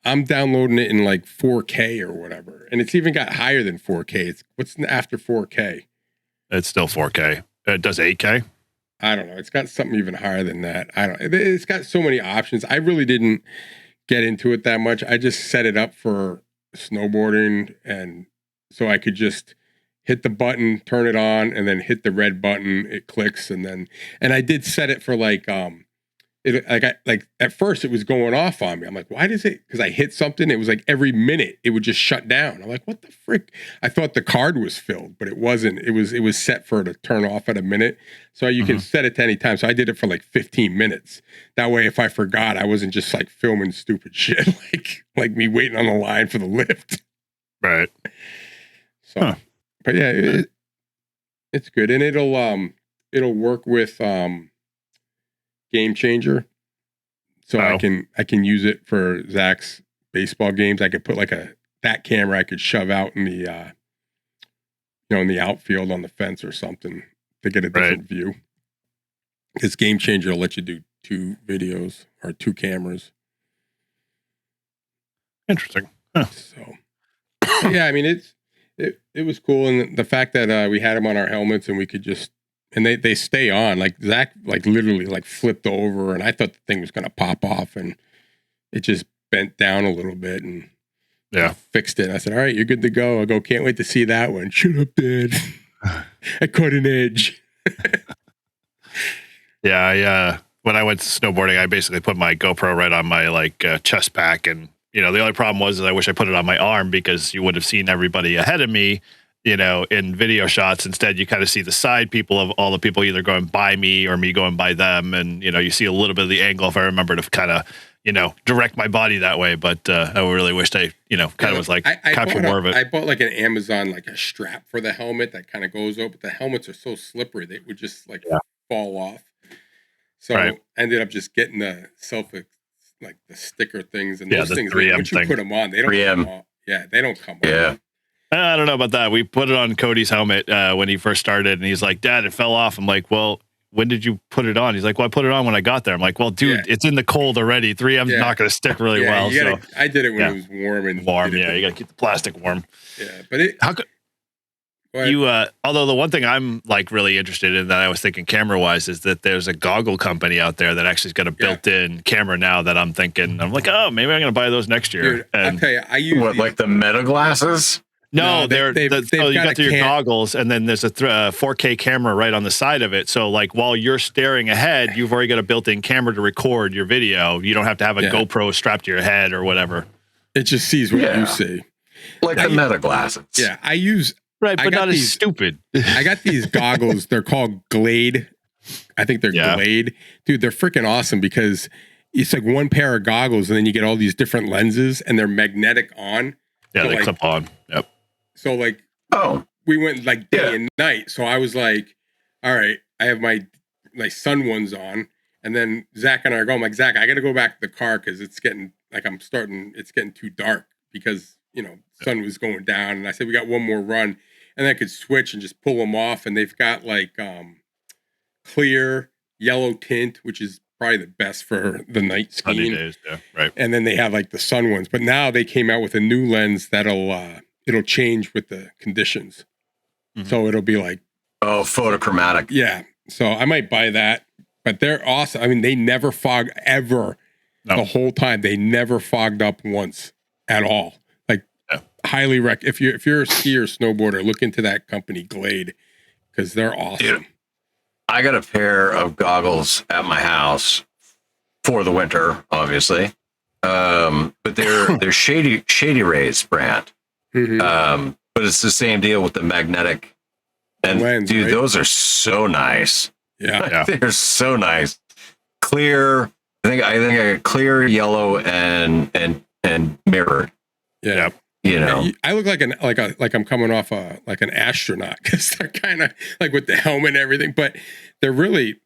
I'm downloading it in like 4K or whatever, and it's even got higher than 4K. What's after 4K? It's still 4K. It does 8K. I don't know. It's got something even higher than that. It's got so many options. I really didn't get into it that much. I just set it up for snowboarding, and so I could just hit the button, turn it on, and then hit the red button. It clicks, and I did set it for like at first it was going off on me. I'm like, why does it? Because I hit something. It was like every minute it would just shut down. I'm like, what the frick? I thought the card was filled, but it wasn't. It was set for it to turn off at a minute. So you can set it to any time. So I did it for like 15 minutes. That way, if I forgot, I wasn't just like filming stupid shit like me waiting on the line for the lift. Right. So, but yeah, it's good, and it'll work with Game Changer, so I can use it for Zach's baseball games. I could put like that camera I could shove out in the in the outfield on the fence or something to get a different view. This Game Changer will let you do 2 videos or 2 cameras. Interesting. So yeah, I mean it was cool, and the fact that we had them on our helmets and we could just. And they stay on. Like Zach, like literally, like flipped over, and I thought the thing was gonna pop off, and it just bent down a little bit, and fixed it. And I said, "All right, you're good to go." I go, "Can't wait to see that one." Shut up, Dad. I caught an edge. Yeah, when I went snowboarding, I basically put my GoPro right on my chest pack, and the only problem was I wish I put it on my arm because you would have seen everybody ahead of me. In video shots. Instead, you kind of see the side people of all the people either going by me or me going by them. And, you see a little bit of the angle if I remember to kind of, direct my body that way. But I really wished I, kind of was like capture more of it. I bought like an Amazon, like a strap for the helmet that kind of goes over. But the helmets are so slippery, they would just fall off. So I ended up just getting the the sticker things. And those things, once you put them on, they don't come off. Yeah, they don't come off. I don't know about that. We put it on Cody's helmet when he first started, and he's like, "Dad, it fell off." I'm like, "Well, when did you put it on?" He's like, "Well, I put it on when I got there." I'm like, "Well, dude, it's in the cold already. 3M's not going to stick really well." I did it when it was warm and warm. Yeah, you got to keep the plastic warm. Yeah, but how could you? Although the one thing I'm like really interested in that I was thinking camera wise is that there's a goggle company out there that actually's got a built-in camera now that I'm like, oh, maybe I'm going to buy those next year. Dude, I'll tell you, I use like the Meta glasses. No, they've you got your goggles, and then there's a 4K camera right on the side of it. So, like, while you're staring ahead, you've already got a built-in camera to record your video. You don't have to have a GoPro strapped to your head or whatever. It just sees what you see. Like the Meta glasses. Yeah, I use... Right, but not as stupid. I got these goggles. They're called Glade. I think they're Glade. Dude, they're freaking awesome because it's like one pair of goggles, and then you get all these different lenses, and they're magnetic on. Yeah, they clip on. Yep. So we went like day and night. So I was like, all right, I have my sun ones on, and then Zach and I are going. I'm like, Zach, I got to go back to the car because it's getting it's getting too dark because sun was going down. And I said we got one more run, and I could switch and just pull them off. And they've got like clear yellow tint, which is probably the best for the night skiing. Days, right. And then they have like the sun ones, but now they came out with a new lens that'll it'll change with the conditions. So it'll be like photochromatic. Yeah. So I might buy that but they're awesome. I mean, they never fog ever. No. The whole time they never fogged up once at all. Like highly if you're a skier or snowboarder, look into that company Glade because they're awesome. Dude, I got a pair of goggles at my house for the winter, obviously. But they're Shady Rays brand. Mm-hmm. But it's the same deal with the magnetic. And lens, dude, right? those are so nice. Yeah. They're so nice. Clear. I think I got clear, yellow, and mirrored. Yeah. You know, I look like I'm coming off like an astronaut because they're kind of like with the helmet and everything, but they're really.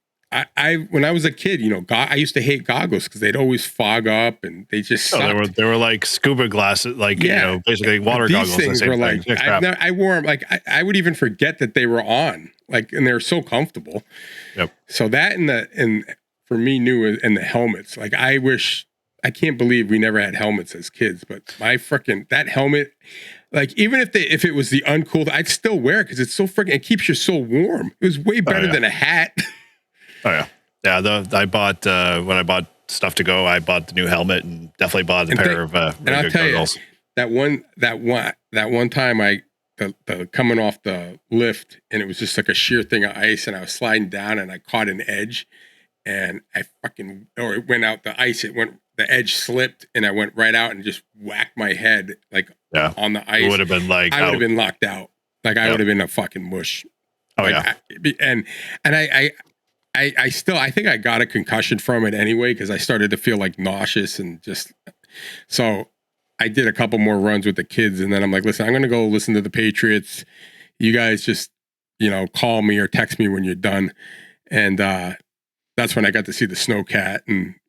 I when I was a kid, you know, I used to hate goggles because they'd always fog up and they just sucked. They were like scuba glasses, like you know, basically water These goggles. Things were like thing. I wore them like I would even forget that they were on, like, and they're so comfortable. Yep. So that and for me new and the helmets, like I can't believe we never had helmets as kids, but my freaking that helmet. Like even if it was the uncooled, I'd still wear it because it's so freaking. It keeps you so warm. It was way better than a hat. Oh yeah, yeah. I bought when I bought stuff to go. I bought the new helmet and definitely bought a pair of and I'll tell goggles. You, that one time the coming off the lift and it was just like a sheer thing of ice and I was sliding down and I caught an edge and it went out the ice. The edge slipped and I went right out and just whacked my head like on the ice. It would have been like I would have been locked out. Like I would have been a fucking mush. Oh like, yeah. I think I got a concussion from it anyway because I started to feel like nauseous and just so I did a couple more runs with the kids and then I'm like, listen, I'm gonna go listen to the Patriots. You guys just call me or text me when you're done, and that's when I got to see the snowcat.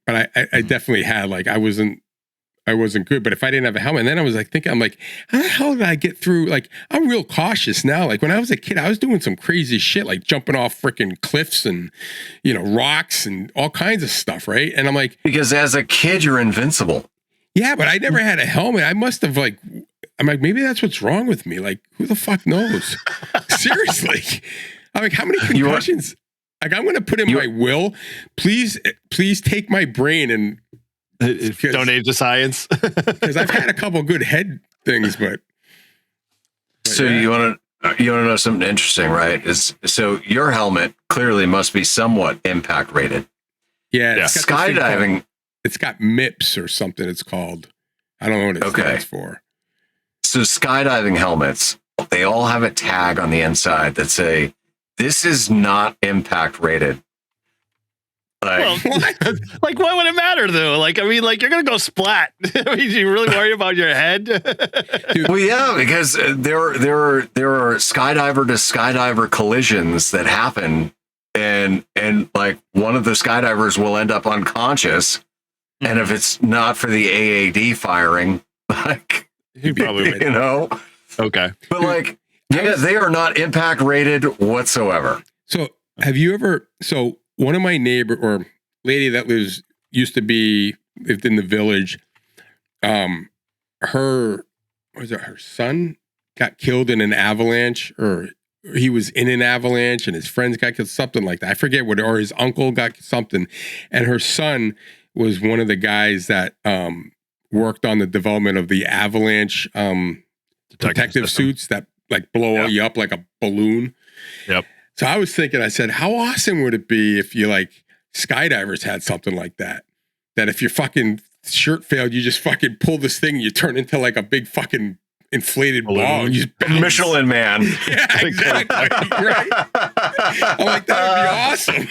But I definitely had like I wasn't good, but if I didn't have a helmet, and then I was like thinking, I'm like, how the hell did I get through? Like, I'm real cautious now. Like when I was a kid, I was doing some crazy shit, like jumping off freaking cliffs and, rocks and all kinds of stuff. Right. And I'm like, because as a kid, you're invincible. Yeah. But I never had a helmet. I must have I'm like, maybe that's what's wrong with me. Like, who the fuck knows? Seriously. I'm like, how many concussions? Like, I'm going to put in my will. Please take my brain and donate to science. Because I've had a couple good head things, but so yeah. you want to know something interesting, right? So your helmet clearly must be somewhat impact rated. Yeah. Skydiving. It's got MIPS or something. It's called. I don't know what it stands for. So skydiving helmets, they all have a tag on the inside that say, "This is not impact rated." Like, like, why would it matter though? Like, I mean, like you're gonna go splat. I mean, you really worry about your head? Well, yeah, because there are skydiver to skydiver collisions that happen, and like one of the skydivers will end up unconscious, and if it's not for the AAD firing, like he probably would. Okay, but like, yeah, they are not impact rated whatsoever. So, have you ever? So. One of my neighbor or lady that lived in the village, her son got killed in an avalanche, or he was in an avalanche and his friends got killed, something like that. I forget what, or his uncle got something. And her son was one of the guys that worked on the development of the avalanche protective suits that like blow you up like a balloon. Yep. So I was thinking, I said, how awesome would it be if you like skydivers had something like that? That if your fucking shirt failed, you just fucking pull this thing and you turn into like a big fucking inflated ball. And you just Michelin Man. Yeah, exactly. Right. I'm like, that would be awesome.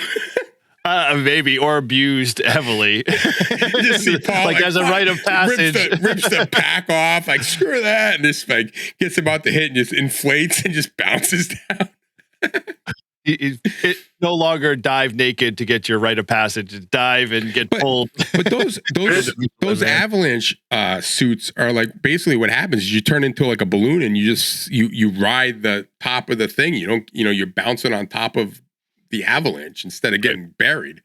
Maybe, or abused heavily. Just see Paul, like there's a rite of passage. Rips the pack off, like screw that, and just like gets about to hit and just inflates and just bounces down. It no longer dive naked to get your rite of passage. Dive and get pulled. But those avalanche suits are like basically what happens is you turn into like a balloon and you ride the top of the thing. You're bouncing on top of the avalanche instead of getting buried.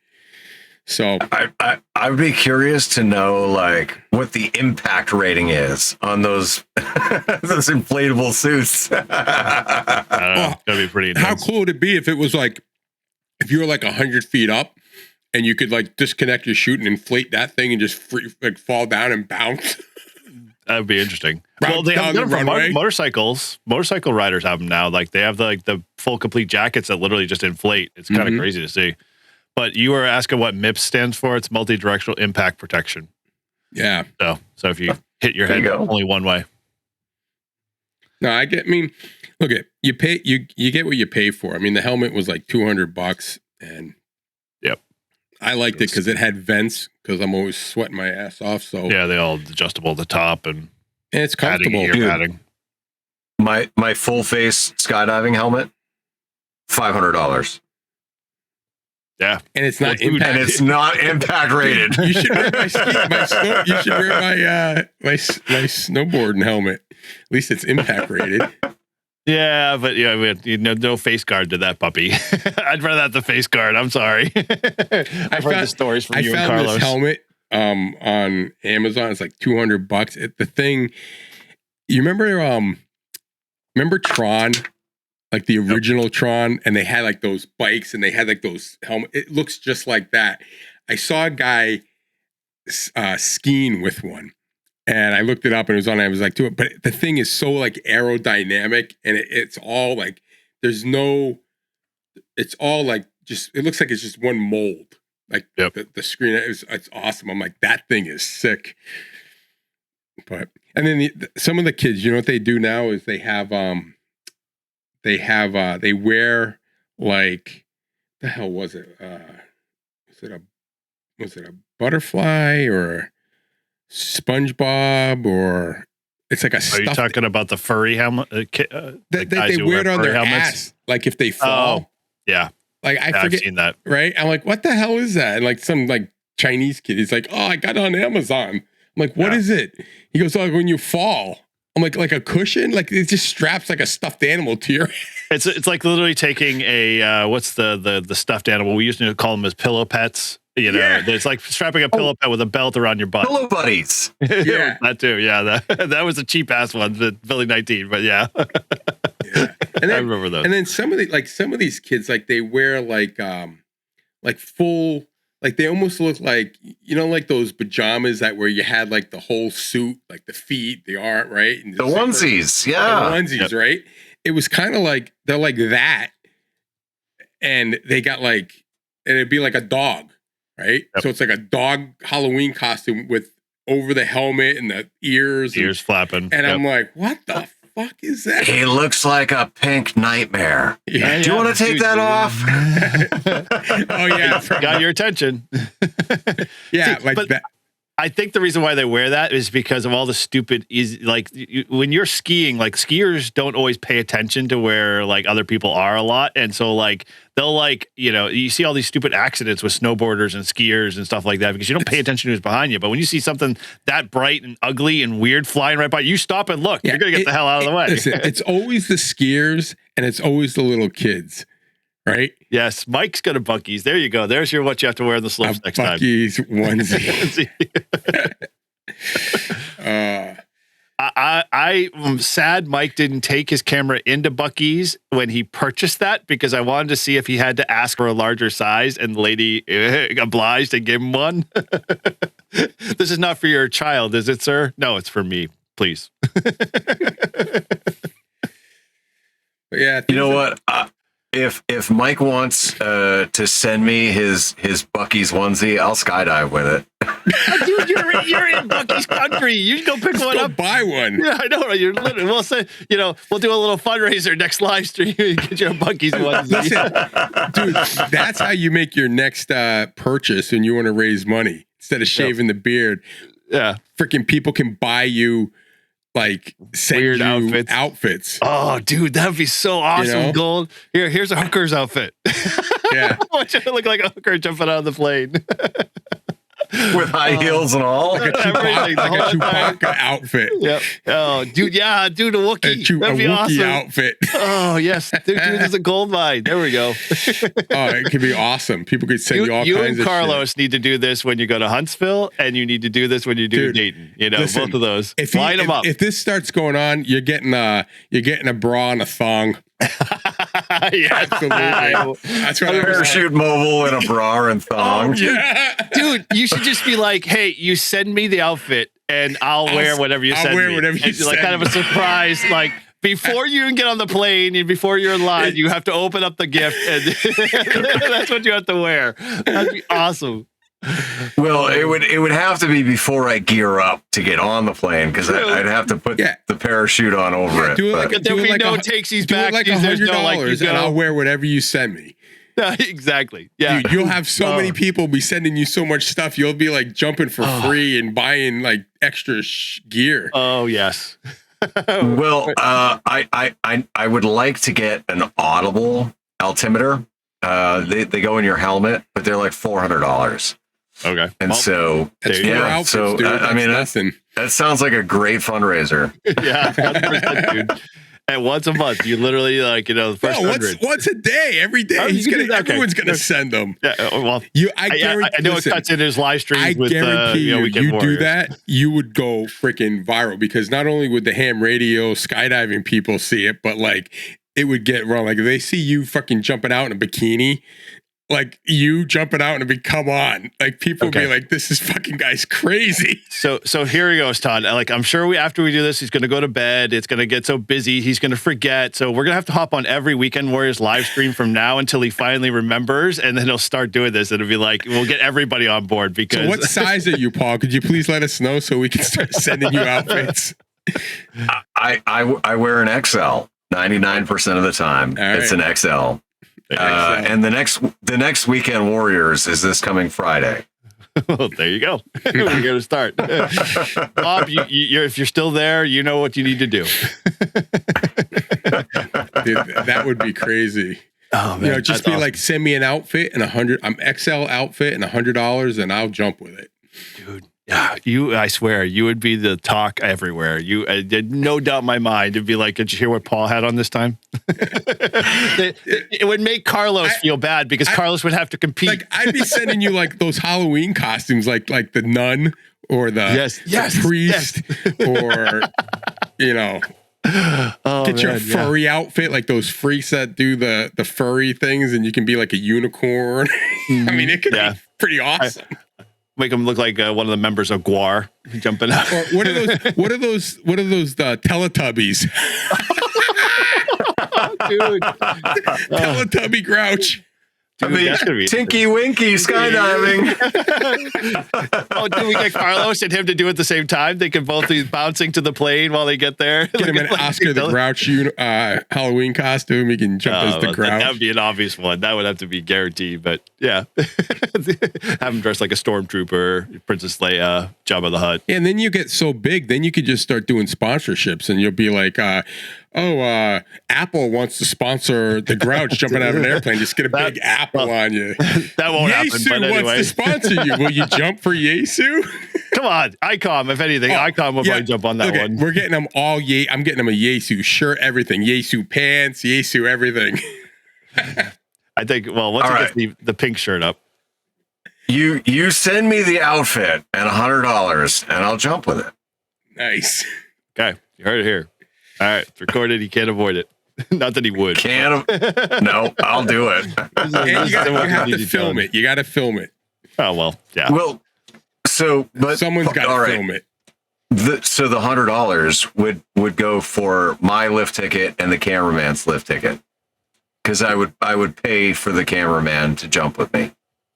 So I would be curious to know like what the impact rating is on those those inflatable suits. I don't know. It's gonna be pretty intense. How cool would it be if it was like if you were like 100 feet up and you could like disconnect your chute and inflate that thing and just fall down and bounce. That would be interesting. Well, they have them for motorcycles. Motorcycle riders have them now. Like they have the full complete jackets that literally just inflate. It's kind of crazy to see. But you were asking what MIPS stands for. It's multi-directional impact protection. Yeah. So if you hit your head only one way. No, I mean, look at you get what you pay for. I mean, the helmet was like $200, and I liked it because it had vents. Because I'm always sweating my ass off. So yeah, they all adjustable at the top and it's comfortable. Padding. My full face skydiving helmet, $500. Yeah, and it's not impact rated. You should wear you should wear my snowboarding helmet. At least it's impact rated. Yeah, but no face guard to that puppy. I'd rather have the face guard. I'm sorry. I've heard the stories from you and Carlos. I found this helmet on Amazon. It's like $200. The thing, you remember Tron, like the original Tron, and they had like those bikes and they had like those helmets. It looks just like that. I saw a guy skiing with one. And I looked it up and it was on. I was like, to it, but the thing is so like aerodynamic, and it's all like it's all like just. It looks like it's just one mold. Like the screen, it's awesome. I'm like, that thing is sick. But and then some of the kids, you know what they do now is they wear like the hell was it? Was it a butterfly or SpongeBob, or it's like a Are you talking about the furry helmet? They wear it on their ass, like if they fall. Oh, yeah. Like I forget, I've seen that. Right? I'm like, what the hell is that? And like some like Chinese kid, he's like, oh, I got it on Amazon. I'm like, what is it? He goes, oh, when you fall. I'm like a cushion? Like it just straps like a stuffed animal to your head. It's like literally taking a what's the stuffed animal? We used to call them as pillow pets. You know, it's like strapping a pillow pet with a belt around your butt. Pillow buddies. Yeah, that too. Yeah, that was a cheap ass one, but Billy 19. But yeah, yeah. And then, I remember those. And then some of these kids, like they wear like full, like they almost look like, you know, like those pajamas that where you had like the whole suit, like the feet, the arm, right? And the onesies, the onesies, right? It was kind of like they're like that, and they got like, and it'd be like a dog. Right? Yep. So it's like a dog Halloween costume with over the helmet and the ears flapping. And I'm like, what the fuck is that? He looks like a pink nightmare. Yeah. Do you want to take that off? Oh, yeah. Got your attention. Yeah, like that. I think the reason why they wear that is because of all the stupid when you're skiing, like skiers don't always pay attention to where like other people are a lot. And so like they'll like, you know, you see all these stupid accidents with snowboarders and skiers and stuff like that because you don't pay attention to who's behind you. But when you see something that bright and ugly and weird flying right by you, stop and look. You're going to get the hell out of the way. Listen, it's always the skiers and it's always the little kids. Right? Yes, Mike's got a Buc-ee's. There you go. There's what you have to wear in the slopes next time. Buc-ee's onesie. I'm sad Mike didn't take his camera into Buc-ee's when he purchased that because I wanted to see if he had to ask for a larger size, and the lady obliged and gave him one. This is not for your child, is it, sir? No, it's for me. Please. Yeah, you know what? If Mike wants to send me his Buc-ee's onesie, I'll skydive with it. Dude, you're in Buc-ee's country. You can go pick one up. Buy one. Yeah, I know. You're literally. We'll say, we'll do a little fundraiser next live stream. Get you a Buc-ee's onesie. Listen, dude, that's how you make your next purchase when you want to raise money instead of shaving the beard. Yeah, freaking people can buy you. Like weird outfits. Oh, dude, that'd be so awesome. You know? Gold. Here's a hooker's outfit. Yeah, I want you to look like a hooker jumping out of the plane with high heels and all. Like a Chewbacca outfit. Yep. Oh, dude, yeah, dude, a Wookiee. That'd be Wookiee awesome. Outfit. Oh, yes, dude, there's a gold mine. There we go. Oh, it could be awesome. People could send you all kinds of shit. You and Carlos need to do this when you go to Huntsville, and you need to do this when you do Dayton. Listen, both of those. Line them up. If this starts going on, you're getting a bra and a thong. Yeah, absolutely. That's what I was Parachute mobile in a bra and thong. Yeah. dude. You should just be like, hey, you send me the outfit, and I'll wear whatever you send me. I'll wear whatever you And, like send kind of a me. surprise, like. Before you even get on the plane and before you're in line, you have to open up the gift, and that's what you have to wear. That'd be awesome. Well, it would have to be before I gear up to get on the plane because I'd have to put the parachute on over it. Do it like, But there'll be no takesies, backsies. There's no like you $100, and I'll wear whatever you send me. Exactly. Yeah. Dude, you'll have so many people be sending you so much stuff. You'll be like jumping for free and buying like extra gear. Oh yes. Well, I would like to get an audible altimeter. They go in your helmet, but they're like $400. Okay. And so that's outfits, dude. I mean, nothing. That sounds like a great fundraiser. Yeah, 100%, dude. And once a month, you literally the first 100. Once a day, every day. Everyone's gonna send them. Yeah, well, I guarantee. I know it cuts in his live streams with guarantee you Weekend do that, you would go freaking viral because not only would the ham radio skydiving people see it, but like it would get wrong. Like if they see you fucking jumping out in a bikini. Like you jumping out and come on, like people would be like, "This is fucking guy's crazy." So here he goes, Todd. Like I'm sure after we do this, he's going to go to bed. It's going to get so busy, he's going to forget. So we're going to have to hop on every Weekend Warriors live stream from now until he finally remembers, and then he'll start doing this. It'll be like we'll get everybody on board because. So what size are you, Paul? Could you please let us know so we can start sending you outfits? I wear an XL 99% of the time. Right. It's an XL. And the next Weekend Warriors is this coming Friday. Well, there you go. We're going to start. Bob, if you're still there, you know what you need to do. Dude, that would be crazy. Oh man, just be awesome. Like, send me an outfit and I'm XL outfit and $100, and I'll jump with it, dude. Yeah, I swear, you would be the talk everywhere. You did no doubt in my mind. It'd be like, did you hear what Paul had on this time? It would make Carlos feel bad because Carlos would have to compete. Like I'd be sending you like those Halloween costumes, like the nun or the priest, or get your furry outfit, like those freaks that do the furry things, and you can be like a unicorn. I mean, it could be pretty awesome. Make him look like one of the members of Guar jumping out. Or what are those Teletubbies? Dude, Teletubby Grouch. Tinky Winky skydiving. Do we get Carlos and him to do it at the same time? They can both be bouncing to the plane while they get there. Get him an Oscar the Grouch Halloween costume. He can jump as the Grouch. That would be an obvious one. That would have to be guaranteed. But yeah, have him dressed like a stormtrooper, Princess Leia, Jabba the Hutt. Yeah, and then you get so big, then you could just start doing sponsorships, and you'll be like, Apple wants to sponsor the Grouch jumping out of an airplane. Just get a big apple on you. That won't happen. But anyway, wants to sponsor you. Will you jump for Yesu? Come on, Icom. If anything, Icom will probably jump on that one. We're getting them all. I'm getting them a Yesu shirt, everything. Yesu pants, Yesu everything. I think. Well, once he gets the pink shirt up, you send me the outfit and $100, and I'll jump with it. Nice. Okay, you heard it here. All right, it's recorded. He can't avoid it. Not that he would. No, I'll do it. And you have to film it. You got to film it. Oh well, yeah. Well, but someone's got to film it. So the $100 would go for my lift ticket and the cameraman's lift ticket, because I would pay for the cameraman to jump with me.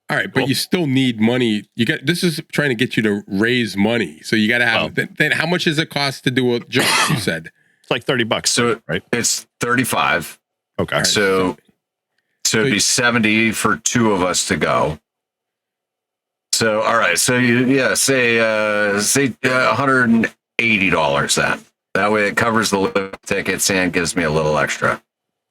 All right, but you still need money. This is trying to get you to raise money, so you got to have. Then how much does it cost to do a jump? You said it's like $30. So right, it's 35. Okay, right. So it'd be 70 for two of us to go. So all right, so say $180 then. That way it covers the lift tickets and gives me a little extra.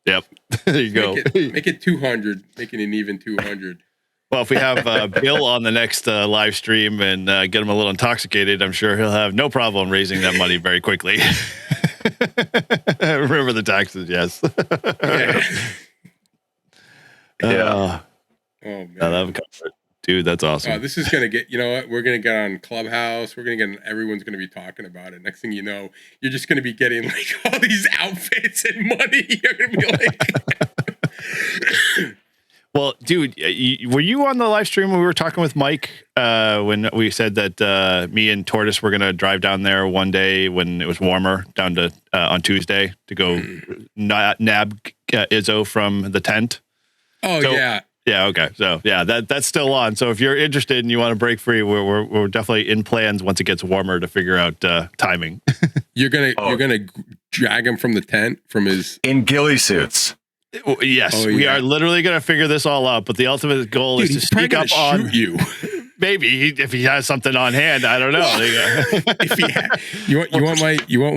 Yep, there you go. Make it 200, making an even 200. Well, if we have Bill on the next live stream and get him a little intoxicated, I'm sure he'll have no problem raising that money very quickly. Remember the taxes, yes. Yeah. Oh man, dude, that's awesome. This is gonna get. You know what? We're gonna get on Clubhouse. We're gonna get. Everyone's gonna be talking about it. Next thing you know, you're just gonna be getting like all these outfits and money. You're gonna be like. Well, dude, were you on the live stream when we were talking with Mike when we said that me and Tortoise were going to drive down there one day when it was warmer down to on Tuesday to go nab Izzo from the tent? Oh, yeah. Yeah. Okay. So yeah, that's still on. So if you're interested and you want to break free, we're definitely in plans once it gets warmer to figure out timing. You're gonna drag him from the tent from his in ghillie suits. Yes, we are literally going to figure this all out. But the ultimate goal is to sneak up on you. Maybe if he has something on hand, I don't know. If you want one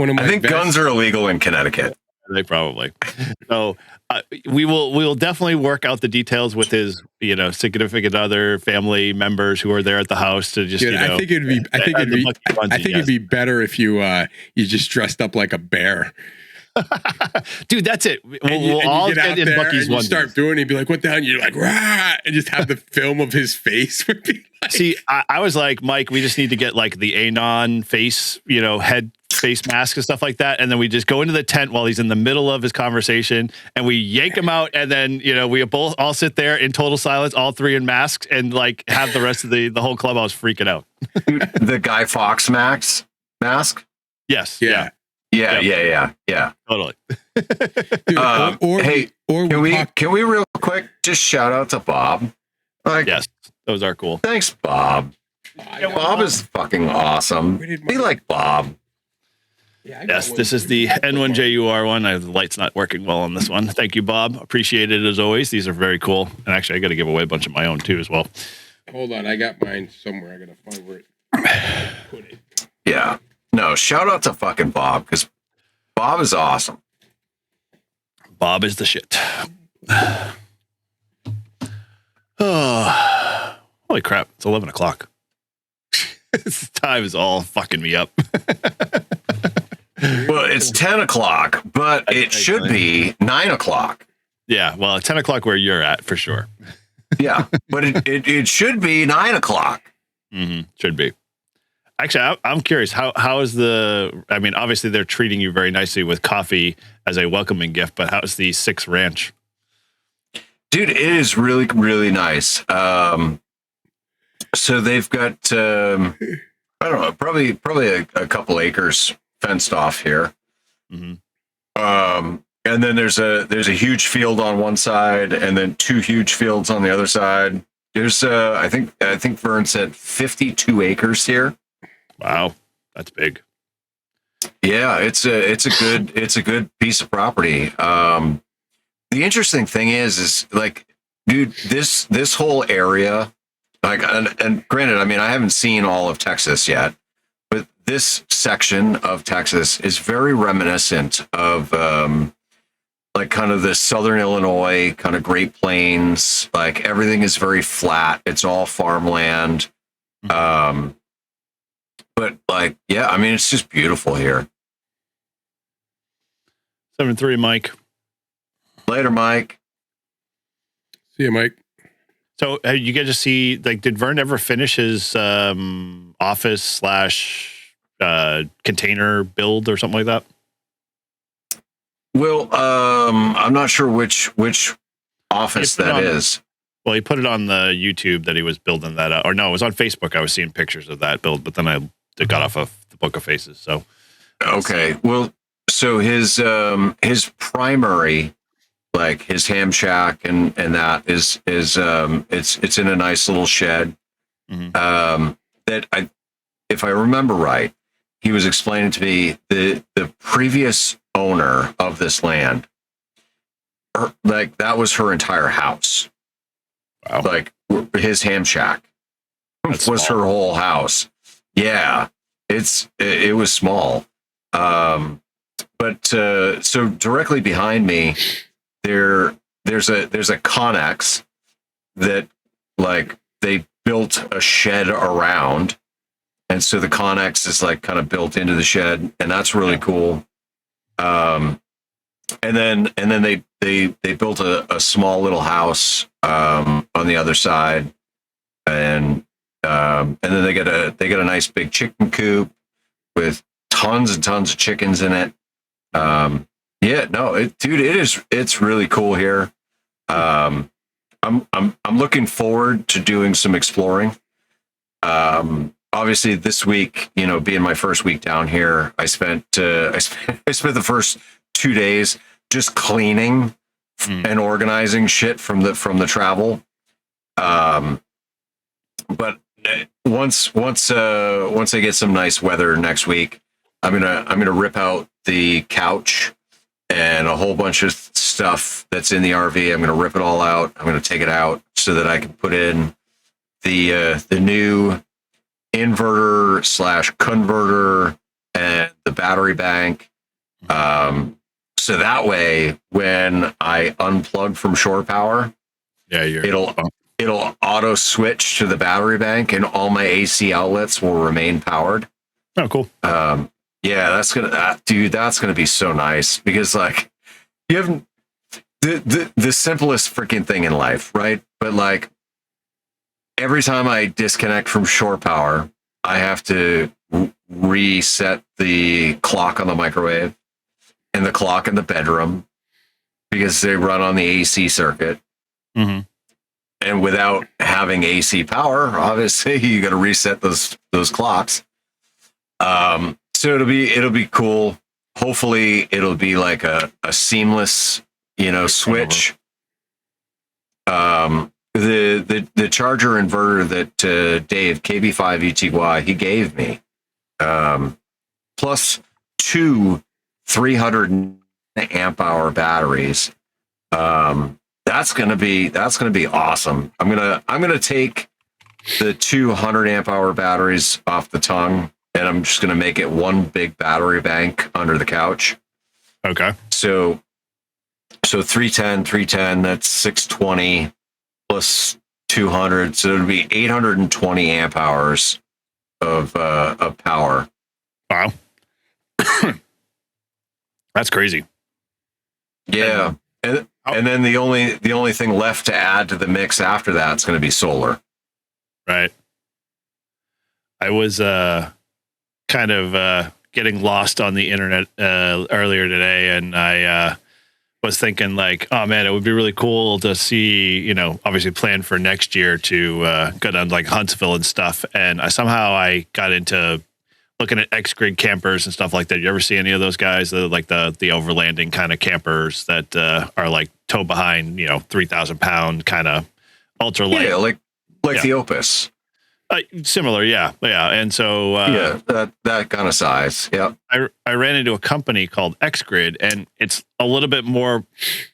of my. I think guns are illegal in Connecticut. They probably. So we will definitely work out the details with his significant other, family members who are there at the house to just. Dude, I think it'd be better if you just dressed up like a bear. Dude, that's it. We'll all get in Bucky's one. Start doing it. He'd be like, "What the hell?" And you're like, "Rah!" And just have the film of his face. Would be like. See, I was like, Mike, we just need to get like the Anon face, head face mask and stuff like that, and then we just go into the tent while he's in the middle of his conversation, and we yank him out, and then we both all sit there in total silence, all three in masks, and like have the rest of the whole clubhouse freaking out. The Guy Fawkes mask. Yes. Yeah. Totally. Dude, can we real quick just shout out to Bob? Yes, those are cool. Thanks, Bob. Bob is fucking awesome. We like Bob. Yes, this is the N1JUR one. The light's not working well on this one. Thank you, Bob. Appreciate it as always. These are very cool. And actually, I got to give away a bunch of my own too as well. Hold on, I got mine somewhere. I got to find where it put it. Yeah. No, shout out to fucking Bob because Bob is awesome. Bob is the shit. Oh, holy crap. It's 11 o'clock. This time is all fucking me up. Well, it's 10 o'clock, but it should be 9 o'clock. Yeah, well, 10 o'clock where you're at for sure. Yeah, but it should be 9 o'clock. Mm-hmm. Should be. Actually, I'm curious. How is I mean, obviously they're treating you very nicely with coffee as a welcoming gift, but how's the Six Ranch? Dude, it is really, really nice. So they've got, I don't know, probably a couple acres fenced off here. Mm-hmm. And then there's a huge field on one side, and then two huge fields on the other side. There's I think Vern said 52 acres here. Wow, that's big. Yeah, it's a good piece of property. The interesting thing is like, dude, this whole area, like, and granted, I mean, I haven't seen all of Texas yet, but this section of Texas is very reminiscent of like kind of the Southern Illinois, kind of Great Plains. Like everything is very flat. It's all farmland. But like, yeah, I mean, it's just beautiful here. 7-3, Mike. Later, Mike. See you, Mike. So you get to see, like, did Vern ever finish his office / container build or something like that? Well, I'm not sure which office that is. Well, he put it on the YouTube that he was building that out. Or no, it was on Facebook. I was seeing pictures of that build, but then I got off of the Book of Faces. So okay, well, so his primary, like his ham shack and that is it's in a nice little shed. Mm-hmm. That if I remember right, he was explaining to me the previous owner of this land, like that was her entire house. Wow. Like his ham shack was her whole house. Yeah, it was small. But so directly behind me, there's a Connex that like they built a shed around, and so the Connex is like kind of built into the shed, and that's really cool. And then they built a small little house on the other side, and then they get a nice big chicken coop with tons and tons of chickens in it. Yeah, no, it's really cool here. I I'm looking forward to doing some exploring. Obviously this week, being my first week down here, I spent the first 2 days just cleaning and organizing shit from the travel. But once I get some nice weather next week, I'm gonna rip out the couch and a whole bunch of stuff that's in the RV. I'm gonna rip it all out. I'm gonna take it out so that I can put in the new inverter / converter and the battery bank. So that way, when I unplug from shore power, it'll auto switch to the battery bank, and all my AC outlets will remain powered. Oh, cool. Yeah, that's gonna be so nice, because like you haven't the simplest freaking thing in life, right? But like every time I disconnect from shore power, I have to reset the clock on the microwave and the clock in the bedroom, because they run on the AC circuit. Mm-hmm. And without having AC power, obviously you got to reset those clocks. So it'll be cool. Hopefully it'll be like a seamless, switch. The charger inverter that Dave KB5ETY he gave me, plus 2 300 amp hour batteries. That's gonna be awesome. I'm gonna take the 200 amp hour batteries off the tongue, and I'm just gonna make it one big battery bank under the couch. Okay. So 310, that's 620 plus 200, so it'll be 820 amp hours of power. Wow. That's crazy. Yeah. And then the only thing left to add to the mix after that is going to be solar. Right. I was kind of getting lost on the internet earlier today, and I was thinking like, oh man, it would be really cool to see, obviously plan for next year to go down to like Huntsville and stuff. And I got into looking at X-Grid campers and stuff like that. You ever see any of those guys, the overlanding kind of campers that are like tow behind, 3,000 pound kind of ultra light? Yeah, like the Opus. Similar, yeah. And so that kind of size. Yeah. I ran into a company called X-Grid, and it's a little bit more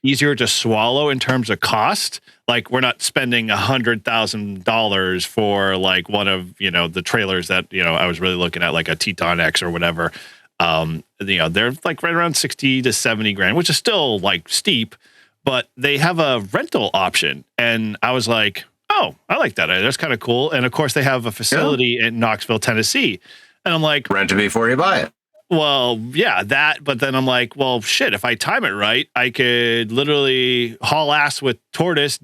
easier to swallow in terms of cost. Like, we're not spending $100,000 for like one of the trailers that I was really looking at, like a Teton X or whatever. They're like right around 60 to 70 grand, which is still like steep, but they have a rental option, and I was like, oh, I like that. That's kind of cool. And of course, they have a facility in Knoxville, Tennessee. And I'm like, rent it before you buy it. Well, yeah, that. But then I'm like, well, shit, if I time it right, I could literally haul ass with Tortoise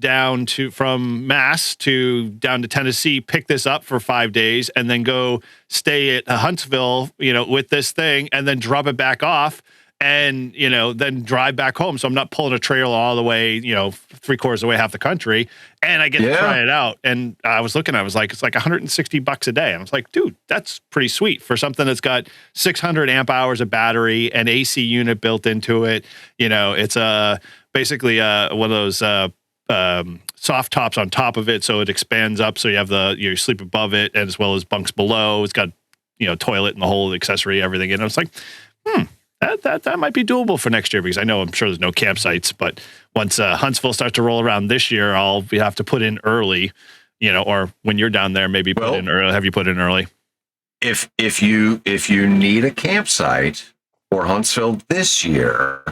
from Mass down to Tennessee, pick this up for 5 days, and then go stay at Huntsville, with this thing, and then drop it back off. And, then drive back home. So I'm not pulling a trailer all the way, 3/4 of the way, half the country. And I get to try it out. And I was looking, I was like, it's like $160 a day. And I was like, dude, that's pretty sweet for something that's got 600 amp hours of battery, an AC unit built into it. It's basically one of those soft tops on top of it. So it expands up. So you have you sleep above it, and as well as bunks below. It's got, toilet and the whole accessory, everything. And I was like, That might be doable for next year, because I'm sure there's no campsites, but once Huntsville starts to roll around this year, I'll have to put in early, or when you're down there, maybe put in early. Have you put in early? If you need a campsite for Huntsville this year,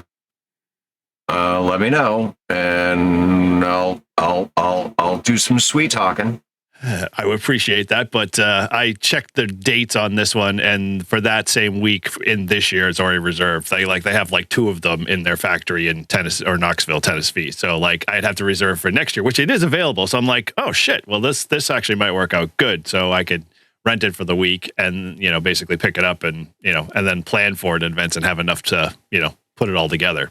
let me know, and I'll do some sweet talking. I would appreciate that, but I checked the dates on this one, and for that same week in this year, it's already reserved. They have like 2 of them in their factory in Tennessee or Knoxville, Tennessee. So like I'd have to reserve for next year, which it is available. So I'm like, oh shit, well this actually might work out good. So I could rent it for the week and basically pick it up and and then plan for it in advance and have enough to put it all together.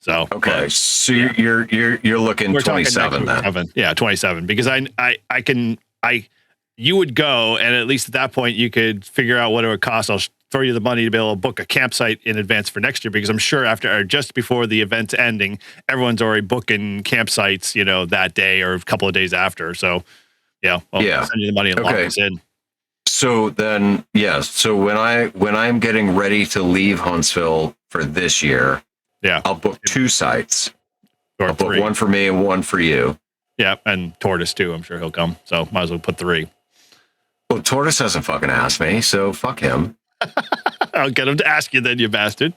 So okay, so you're looking we're 27 then. 27. Yeah, 27. Because you would go, and at least at that point you could figure out what it would cost. I'll throw you the money to be able to book a campsite in advance for next year, because I'm sure after or just before the event's ending, everyone's already booking campsites, that day or a couple of days after. So I'll send you the money and lock us in. So then, so when I'm getting ready to leave Huntsville for this year, I'll book 2 sites. Or I'll book 3. 1 for me and 1 for you. Yeah, and Tortoise too. I'm sure he'll come. So might as well put 3. Well, Tortoise hasn't fucking asked me, so fuck him. I'll get him to ask you then, you bastard.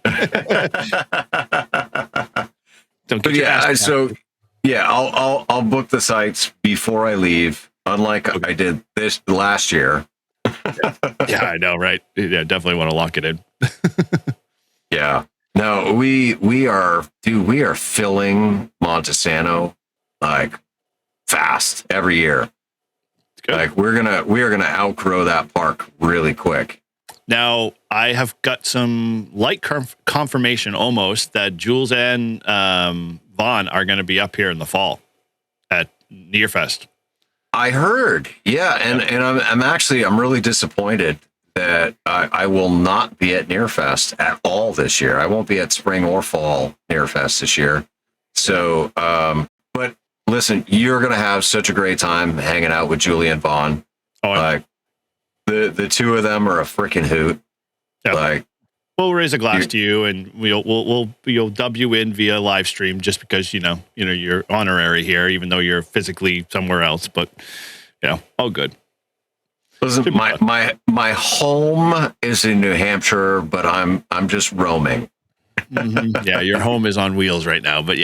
Don't get I'll book the sites before I leave, unlike I did this last year. Yeah, I know, right? Yeah, definitely want to lock it in. Yeah. No, we are filling Montesano like fast every year. Like we are gonna outgrow that park really quick. Now I have got some light confirmation almost that Jules and Vaughn are going to be up here in the fall at Nearfest. I heard, and I'm really disappointed that I will not be at Nearfest at all this year. I won't be at spring or fall Nearfest this year. So, but listen, you're gonna have such a great time hanging out with Julie and Vaughn. Oh, like the 2 of them are a freaking hoot. Yeah. Like, we'll raise a glass to you, and we'll dub you in via live stream just because you're honorary here, even though you're physically somewhere else. But all good. Listen, my home is in New Hampshire, but I'm just roaming. Mm-hmm. Yeah, your home is on wheels right now, but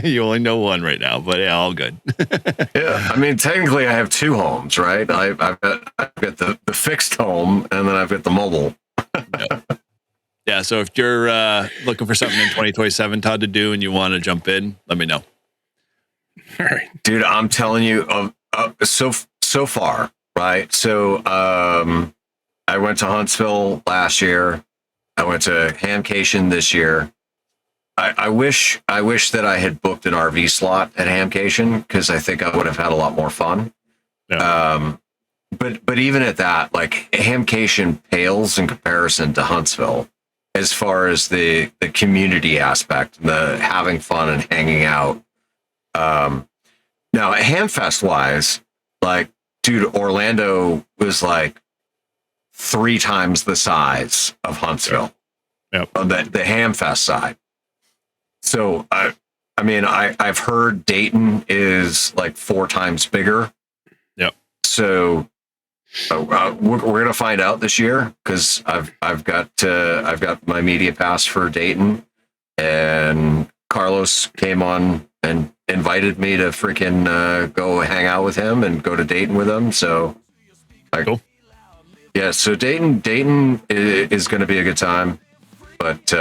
you only know one right now, but all good. Yeah, I mean, technically, I have 2 homes, right? I've got the fixed home, and then I've got the mobile. Yeah, so if you're looking for something in 2027, Todd, to do, and you want to jump in, let me know. All right, dude, I'm telling you, so far, right? So, I went to Huntsville last year. I went to Hamcation this year. I wish that I had booked an RV slot at Hamcation, because I think I would have had a lot more fun. Yeah. But even at that, like, Hamcation pales in comparison to Huntsville as far as the community aspect, the having fun and hanging out. Now, Hamfest wise, like, dude, Orlando was like 3 times the size of Huntsville. Yep. On the Hamfest side. So I've heard Dayton is like 4 times bigger. Yep. So we're gonna find out this year, because I've got my media pass for Dayton, and Carlos came on and invited me to freaking go hang out with him and go to Dayton with him. So cool. Yeah, so Dayton is going to be a good time, but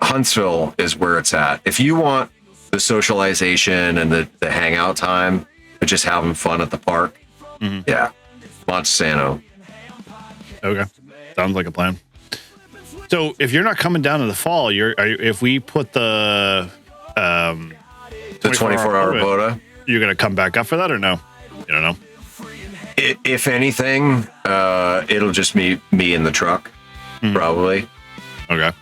Huntsville is where it's at. If you want the socialization and the hangout time, but just having fun at the park, yeah, Montesano. Okay, sounds like a plan. So if you're not coming down in the fall, if we put the 24-hour quota, you're going to come back up for that or no? You don't know. If anything, it'll just be me in the truck, probably. Okay.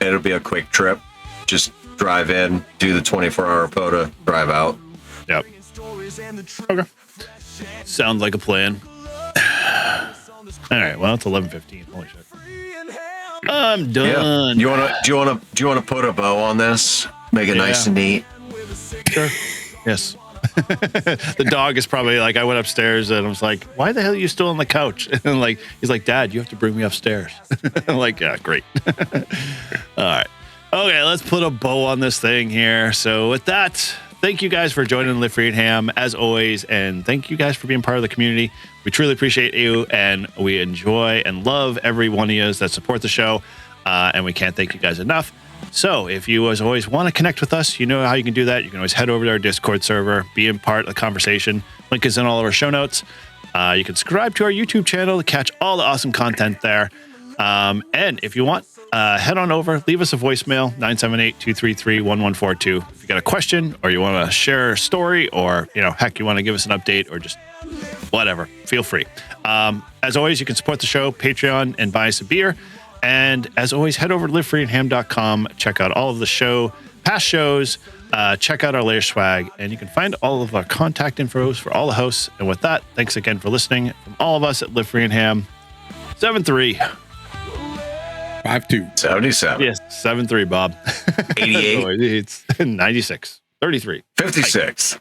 It'll be a quick trip. Just drive in, do the 24-hour quota, drive out. Yep. Okay. Sounds like a plan. All right. Well, it's 11:15. Holy shit. I'm done. Yeah. Do you wanna put a bow on this? Make it nice and neat. Sure. Yes. The dog is probably like, I went upstairs and I was like, why the hell are you still on the couch? And like, he's like, Dad, you have to bring me upstairs. I'm like, yeah, great. All right. Okay, let's put a bow on this thing here. So with that, thank you guys for joining Live Free and Ham as always. And thank you guys for being part of the community. We truly appreciate you, and we enjoy and love every one of you that support the show. And we can't thank you guys enough. So if you, as always, want to connect with us, you know how you can do that. You can always head over to our Discord server, be in part of the conversation. Link is in all of our show notes. You can subscribe to our YouTube channel to catch all the awesome content there. And if you want head on over, leave us a voicemail, 978-233-1142. If you got a question or you want to share a story or, heck, you want to give us an update or just whatever, feel free. As always, you can support the show, Patreon, and buy us a beer. And as always, head over to livefreeandham.com, check out all of the past shows, check out our latest swag, and you can find all of our contact infos for all the hosts. And with that, thanks again for listening. From all of us at Live Free and Ham, 7-3. 5-2. 77. Yes, 7-3, Bob. 88. It's 96. 33. 56.